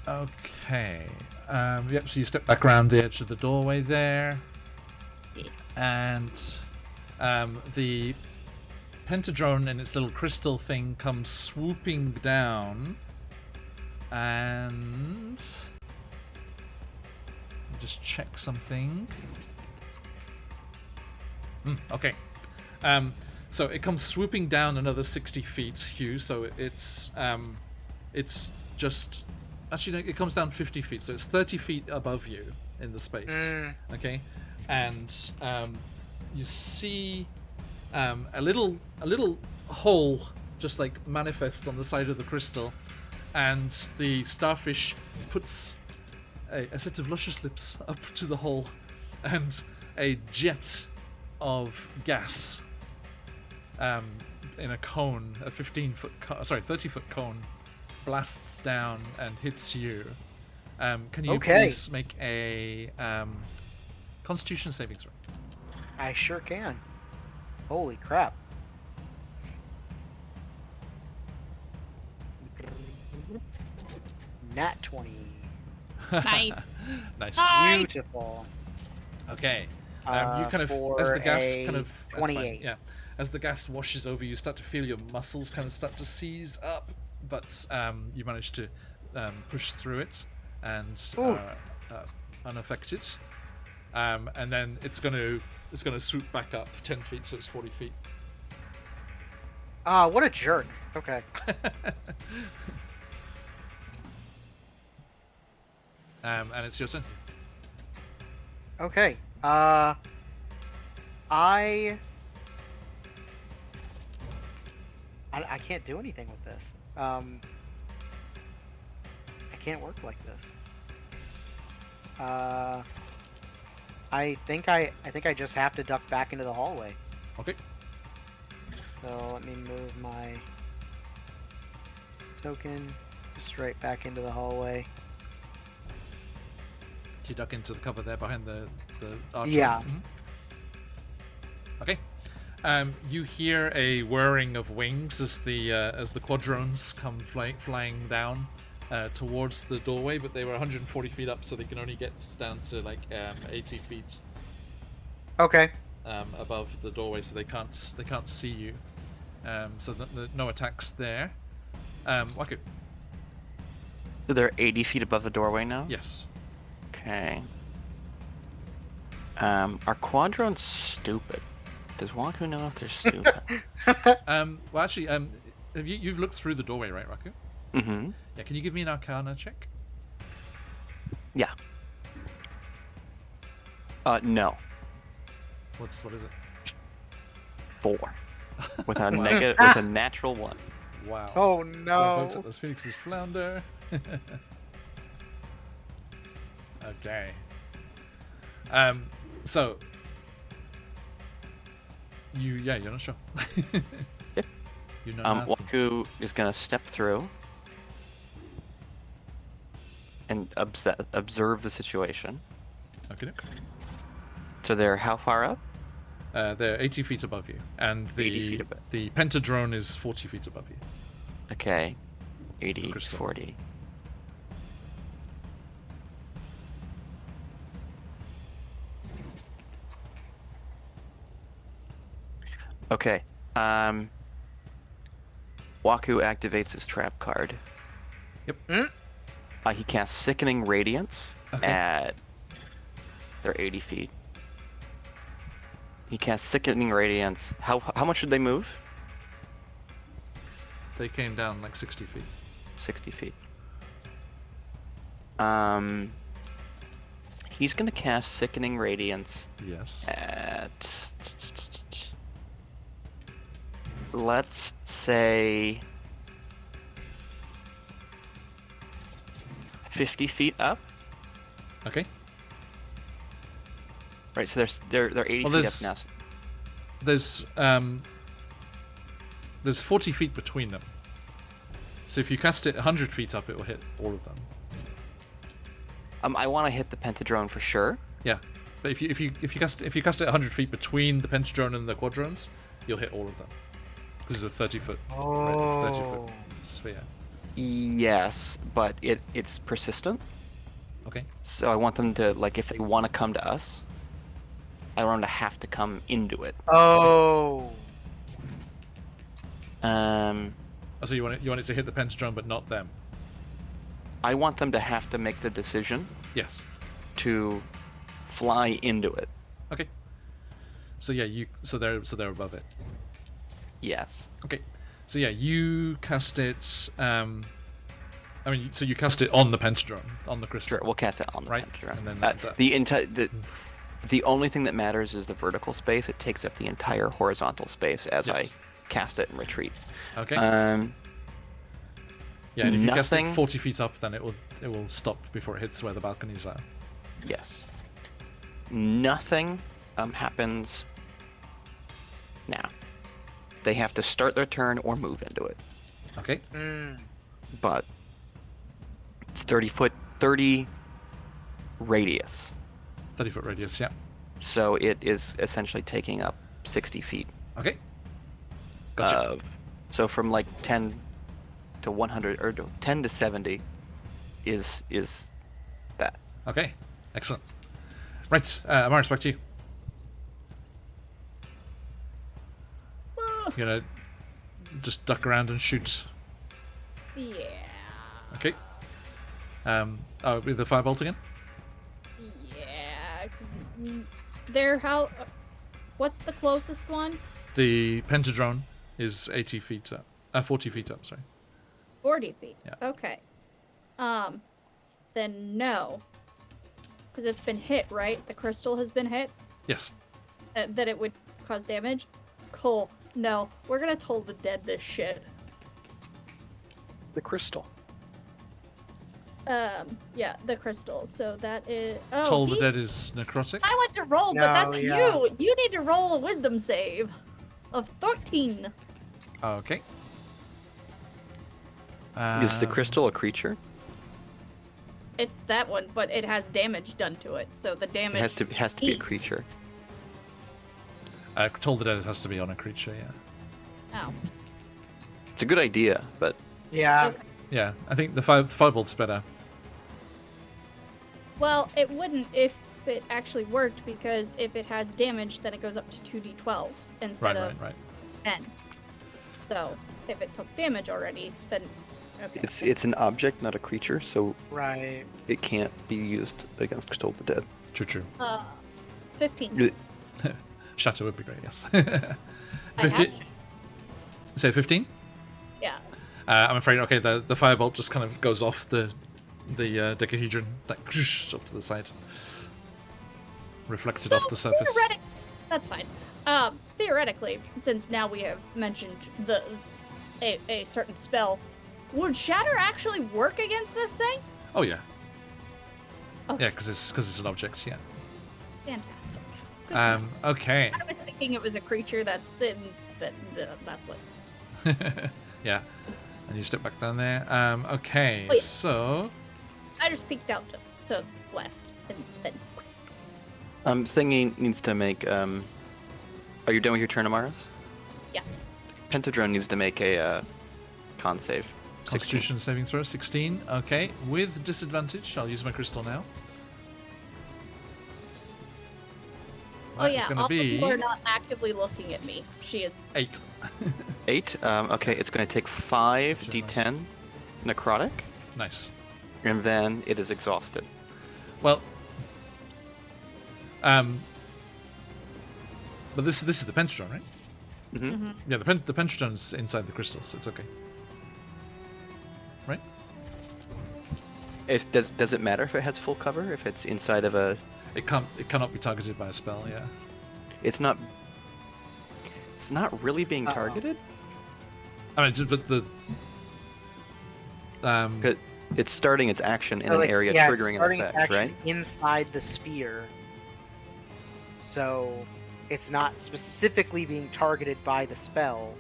Okay. Yep, so you step back around the edge of the doorway there. Yeah. And the pentadrone and its little crystal thing comes swooping down. And I'll just check something. Okay. So it comes swooping down another 60 feet, Hugh. So it's just actually no, it comes down 50 feet. So it's 30 feet above you in the space. Okay, and you see a little hole just like manifest on the side of the crystal, and the starfish puts a set of luscious lips up to the hole, and a jet of gas in a cone, a 30-foot cone, blasts down and hits you. Can you please make a Constitution saving throw? I sure can. Holy crap. Nat 20. Nice. Nice. Beautiful. Okay. You kind of, as the gas kind of, that's fine, 28. yeah, as the gas washes over, you start to feel your muscles kind of start to seize up, but you manage to push through it and unaffected. And then it's gonna swoop back up 10 feet, so it's 40 feet. Ah, what a jerk. Okay. And it's your turn. Okay. I can't do anything with this. I can't work like this. I think I just have to duck back into the hallway. Okay. So let me move my token straight back into the hallway. You duck into the cover there behind the archway. Yeah. Mhm. Okay. You hear a whirring of wings as the quadrones come flying down towards the doorway, but they were 140 feet up, so they can only get down to like 80 feet Okay. above the doorway, so they can't see you. So no attacks there. Okay. So they're 80 feet above the doorway now? Yes. Okay. Are quadrones stupid? Does Waku know if they're stupid? Well, actually, you've looked through the doorway, right, Raku? Mm-hmm. Yeah. Can you give me an Arcana check? Yeah. No. What is it? 4. With a negative, with a natural 1. Wow. Oh Provokes no. at those phoenixes flounder. Okay. So you're not sure. Yep. You know nothing. Waku is gonna step through and observe the situation. Okay. So they're how far up? They're 80 feet above you, and 80 feet above. the pentadrone is 40 feet above you. Okay. 80, Crystal. 40. Okay. Waku activates his trap card. Yep. He casts Sickening Radiance Okay. at... They're 80 feet. He casts Sickening Radiance. How much should they move? They came down like 60 feet. 60 feet. He's gonna cast Sickening Radiance Yes. at... Let's say... 50 feet up. Okay. Right, so they're 80 Well, feet up now. There's 40 feet between them. So if you cast it 100 feet up, it will hit all of them. I want to hit the pentadrone for sure. Yeah, but if you cast it 100 feet between the pentadrone and the quadrones, you'll hit all of them. Because it's a 30-foot sphere. Yes, but it's persistent. Okay. So I want them to, like, if they want to come to us, I want them to have to come into it. Oh. So you want it to hit the pentadrone, but not them. I want them to have to make the decision Yes. to fly into it. Okay. So yeah, they're above it. Yes. Okay. So yeah, you cast it. So you cast it on the pentadrone, on the crystal. Sure, we'll cast it on the Right, pentadrone. and then the only thing that matters is the vertical space. It takes up the entire horizontal space as Yes. I cast it and retreat. Okay. Um, yeah, and if you cast it nothing- 40 feet up, then it will stop before it hits where the balconies are. Yes. Nothing happens now. They have to start their turn or move into it. Okay. But it's 30 radius. 30-foot radius. Yeah. So it is essentially taking up 60 feet Okay. Gotcha. so from like 10 to 100 or 10 to 70 is that. Okay. Excellent. Right. Amaris, back to you. You're gonna just duck around and shoot. Yeah. Okay. With the firebolt again. Yeah. Because they're how. What's the closest one? The pentadrone is 80 feet up. 40 feet up. Sorry. 40 feet. Yeah. Okay. Then no. Because it's been hit, right? The crystal has been hit. Yes. That it would cause damage. Cool. No, we're gonna Toll the Dead this shit. The crystal. Yeah, the crystal. So that is. Oh, Toll the Dead is necrotic. I went to roll, but No, that's yeah. you. You need to roll a wisdom save of 13. Okay. Is the crystal a creature? It's that one, but it has damage done to it. So the It damage has to be a creature. Toll the Dead has to be on a creature. Yeah. Oh. It's a good idea, but Yeah. Okay. Yeah. I think the firebolt's better. Well, it wouldn't if it actually worked, because if it has damage, then it goes up to 2d12 instead of Right. 10. So if it took damage already, then okay. it's an object, not a creature, so Right. it can't be used against Toll the Dead. True. 15. Shatter would be great. Yes. I have 15. Say 15. Yeah. I'm afraid. Okay, the firebolt just kind of goes off the dodecahedron, like off to the side, reflected off the surface. That's fine. Theoretically, since now we have mentioned a certain spell, would Shatter actually work against this thing? Oh yeah. Oh, Yeah, because it's an object. Yeah. fantastic. Good to know. Okay. I was thinking it was a creature that's that's what. Yeah. And you step back down there. Okay. Oh, yeah. So. I just peeked out to west and then. Thingy needs to make. Are you done with your turn, Amaris? Yeah. Pentadrone needs to make a con save. 16. Constitution saving throw 16. Okay. With disadvantage, I'll use my crystal now. Oh That is yeah, gonna all be people are not actively looking at me. She is. 8. 8. Okay, it's going to take 5 d10 necrotic, Nice. and then it is exhausted. Well. But this is the pentadrone, right? Mm-hmm. Yeah, the pentadrone's inside the crystals. It's okay. Right? Does it matter if it has full cover? If it's inside of a... It cannot be targeted by a spell. Yeah. It's not really being Uh-oh. targeted? I mean, but the. 'Cause it's starting its action in So, an like, area, yeah, it's triggering an starting effect, action right? inside the sphere. So it's not specifically being targeted by the spell.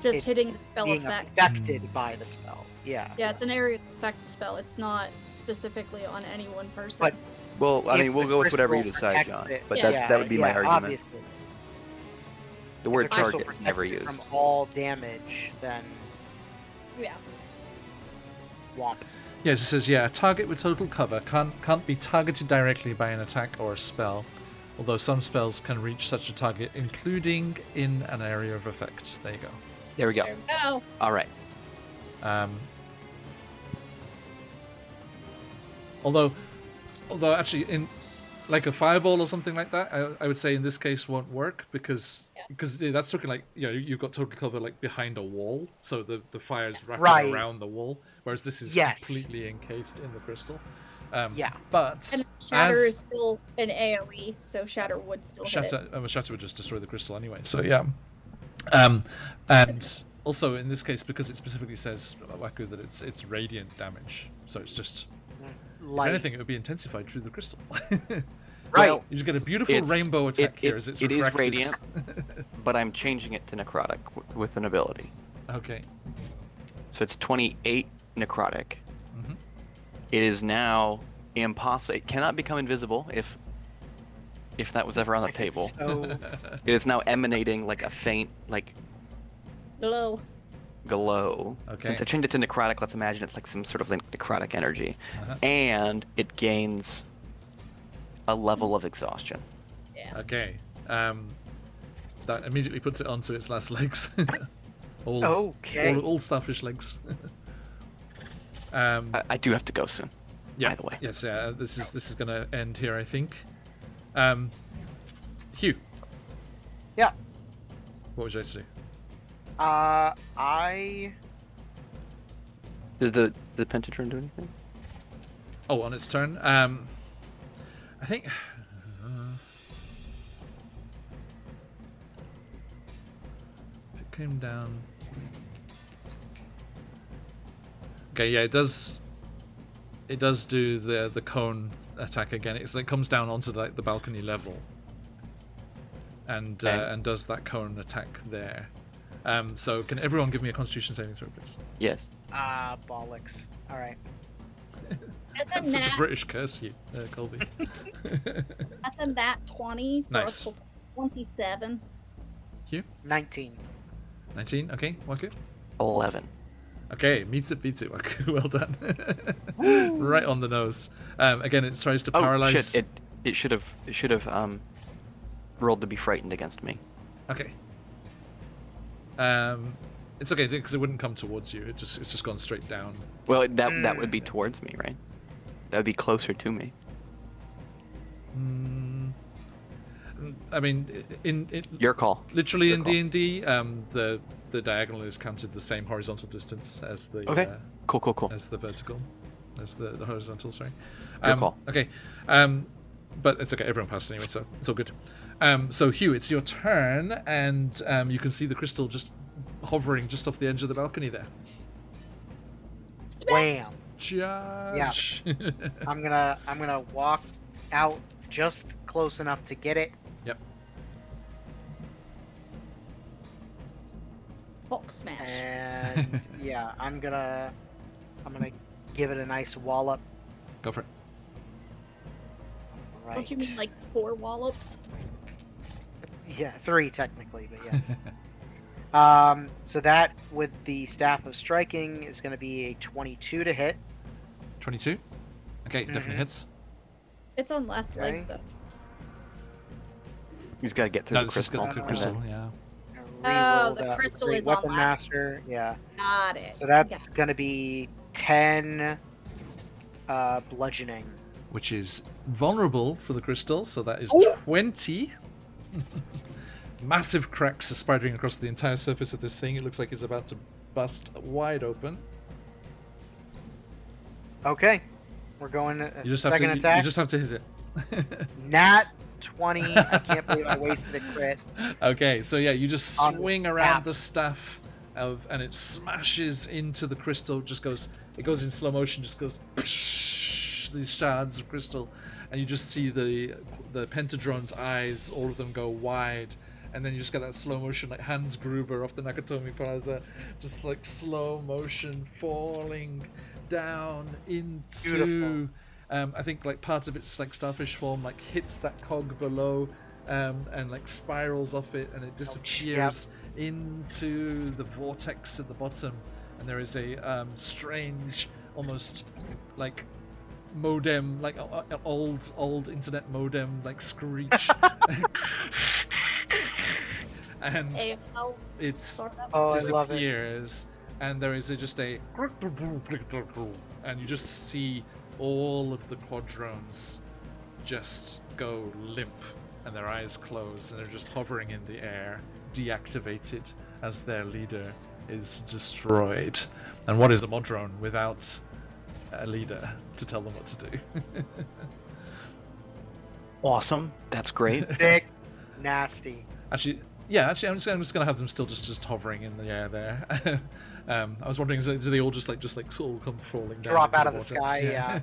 Just It's hitting the spell being effect. affected by the spell. Yeah. Yeah, it's an area effect spell. It's not specifically on any one person. But Well, I if mean, we'll the go with whatever you crystal decide, protects John. it- But Yeah. that would be my yeah, argument. Obviously. The If word the crystal target is never protects it used. from all damage, then yeah. womp. Yes, it says, yeah, a target with total cover can't be targeted directly by an attack or a spell, although some spells can reach such a target, including in an area of effect. There you go. There we go. There we go. All right. Although actually in like a fireball or something like that, I would say in this case won't work because that's talking like you've got total cover like behind a wall, so the fire's wrapping Right. around the wall, whereas this is Yes. completely encased in the crystal. Yeah. But And Shatter as is still an AoE, so Shatter would still hit it. Shatter would just destroy the crystal anyway. So yeah. And also in this case, because it specifically says Waku that it's radiant damage, so it's just if Light. anything, it would be intensified through the crystal. Right. Well, You just get a beautiful It's- rainbow attack here as it's it is refracted. radiant, but I'm changing it to necrotic with an ability. Okay. So it's 28 necrotic. Mhm. It is now impossible. It cannot become invisible if that was ever on the table. So It is now emanating like a faint Glow. glow. Okay. Since I changed it to necrotic, let's imagine it's like some sort of like necrotic energy, Uh-huh. and it gains a level of exhaustion. Yeah. Okay. That immediately puts it onto its last legs. all, okay. all starfish legs. I do have to go soon. Yeah. By the way. Yes. Yeah. This is gonna end here, I think. Hugh. Yeah. What would you like to do? I Does the Pentatron do anything? Oh, on its turn. I think. If it came down. Okay, yeah, it does. It does do the cone attack again. It's like comes down onto like the balcony level, and does that cone attack there. So can everyone give me a Constitution saving throw, please? Yes. bollocks. All right. That's That's such a British curse, you, Colby. That's a nat 20 for Nice. a total of 27. Hugh, 19. 19. Okay, Waku. 11. Okay, meets it, beats it, Waku. Well done. Right on the nose. Again, it tries to Oh paralyze. shit! It should have rolled to be frightened against me. Okay. It's okay because it wouldn't come towards you. It's just gone straight down. Well, that would be towards me, right? That would be closer to me. I mean, in Your call. literally Your in call. D&D, the diagonal is counted the same horizontal distance as the Okay. Cool. as the vertical, as the horizontal. Sorry. Your call. Okay. But it's okay. Everyone passed anyway, so it's all good. So Hugh, it's your turn, and you can see the crystal just hovering just off the edge of the balcony there. Wham. Charge. I'm gonna walk out just close enough to get it. Yep. Hulk smash. And yeah, I'm gonna give it a nice wallop. Go for it. Right. Don't you mean like 4 wallops? Yeah, 3 technically, but yes. So that with the staff of striking is going to be a 22 to hit. 22. Okay, definitely Mhm. hits. It's on last legs Okay. though. He's got to get through No, the this is crystal. good. and Crystal, yeah. Oh, Reroll the that crystal great is on weapon last. master. Yeah. Got it. So that's Got it. going to be 10 bludgeoning. Which is vulnerable for the crystal, so that is Ooh. 20. Massive cracks are spidering across the entire surface of this thing. It looks like it's about to bust wide open. Okay. We're going You just have second to. attack. You just have to hit it. Nat 20. I can't believe I wasted a crit. Okay, so yeah, you just On the swing around staff. the staff, and it smashes into the crystal. Just goes. It goes in slow motion. Just goes. These shards of crystal, and you just see the Pentadron's eyes, all of them go wide, and then you just get that slow motion, like Hans Gruber off the Nakatomi Plaza, just like slow motion falling down into. Beautiful. I think like part of its like starfish form like hits that cog below, and like spirals off it, and it disappears into the vortex at the bottom, and there is a strange, almost like modem, like an old internet modem, like screech, and AOL it's sort of. Oh, I love it. disappears, and there is just a, and you just see all of the quadrones just go limp, and their eyes close, and they're just hovering in the air, deactivated as their leader is destroyed. And what is a modrone without a leader to tell them what to do? Awesome. That's great. Thick, nasty. Actually, I'm just gonna have them still just hovering in the air there. I was wondering, do they all just sort of come falling down? Drop into out of the vortex? sky, yeah.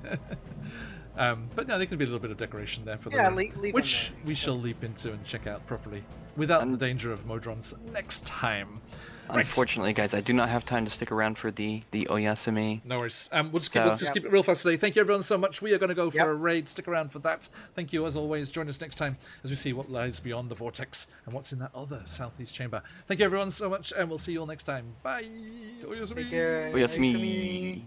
But no, there can be a little bit of decoration there for the Yeah, room, leave 'em which there. we shall leap into and check out properly, without And- the danger of modrons next time. Right. Unfortunately, guys, I do not have time to stick around for the Oyasumi. No worries. We'll just So- keep it real fast today. Thank you everyone so much. We are going to go for Yep. a raid. Stick around for that. Thank you as always. Join us next time as we see what lies beyond the vortex and what's in that other southeast chamber. Thank you everyone so much, and we'll see you all next time. Bye. Oyasumi. Take care. Oyasumi. Oyasumi.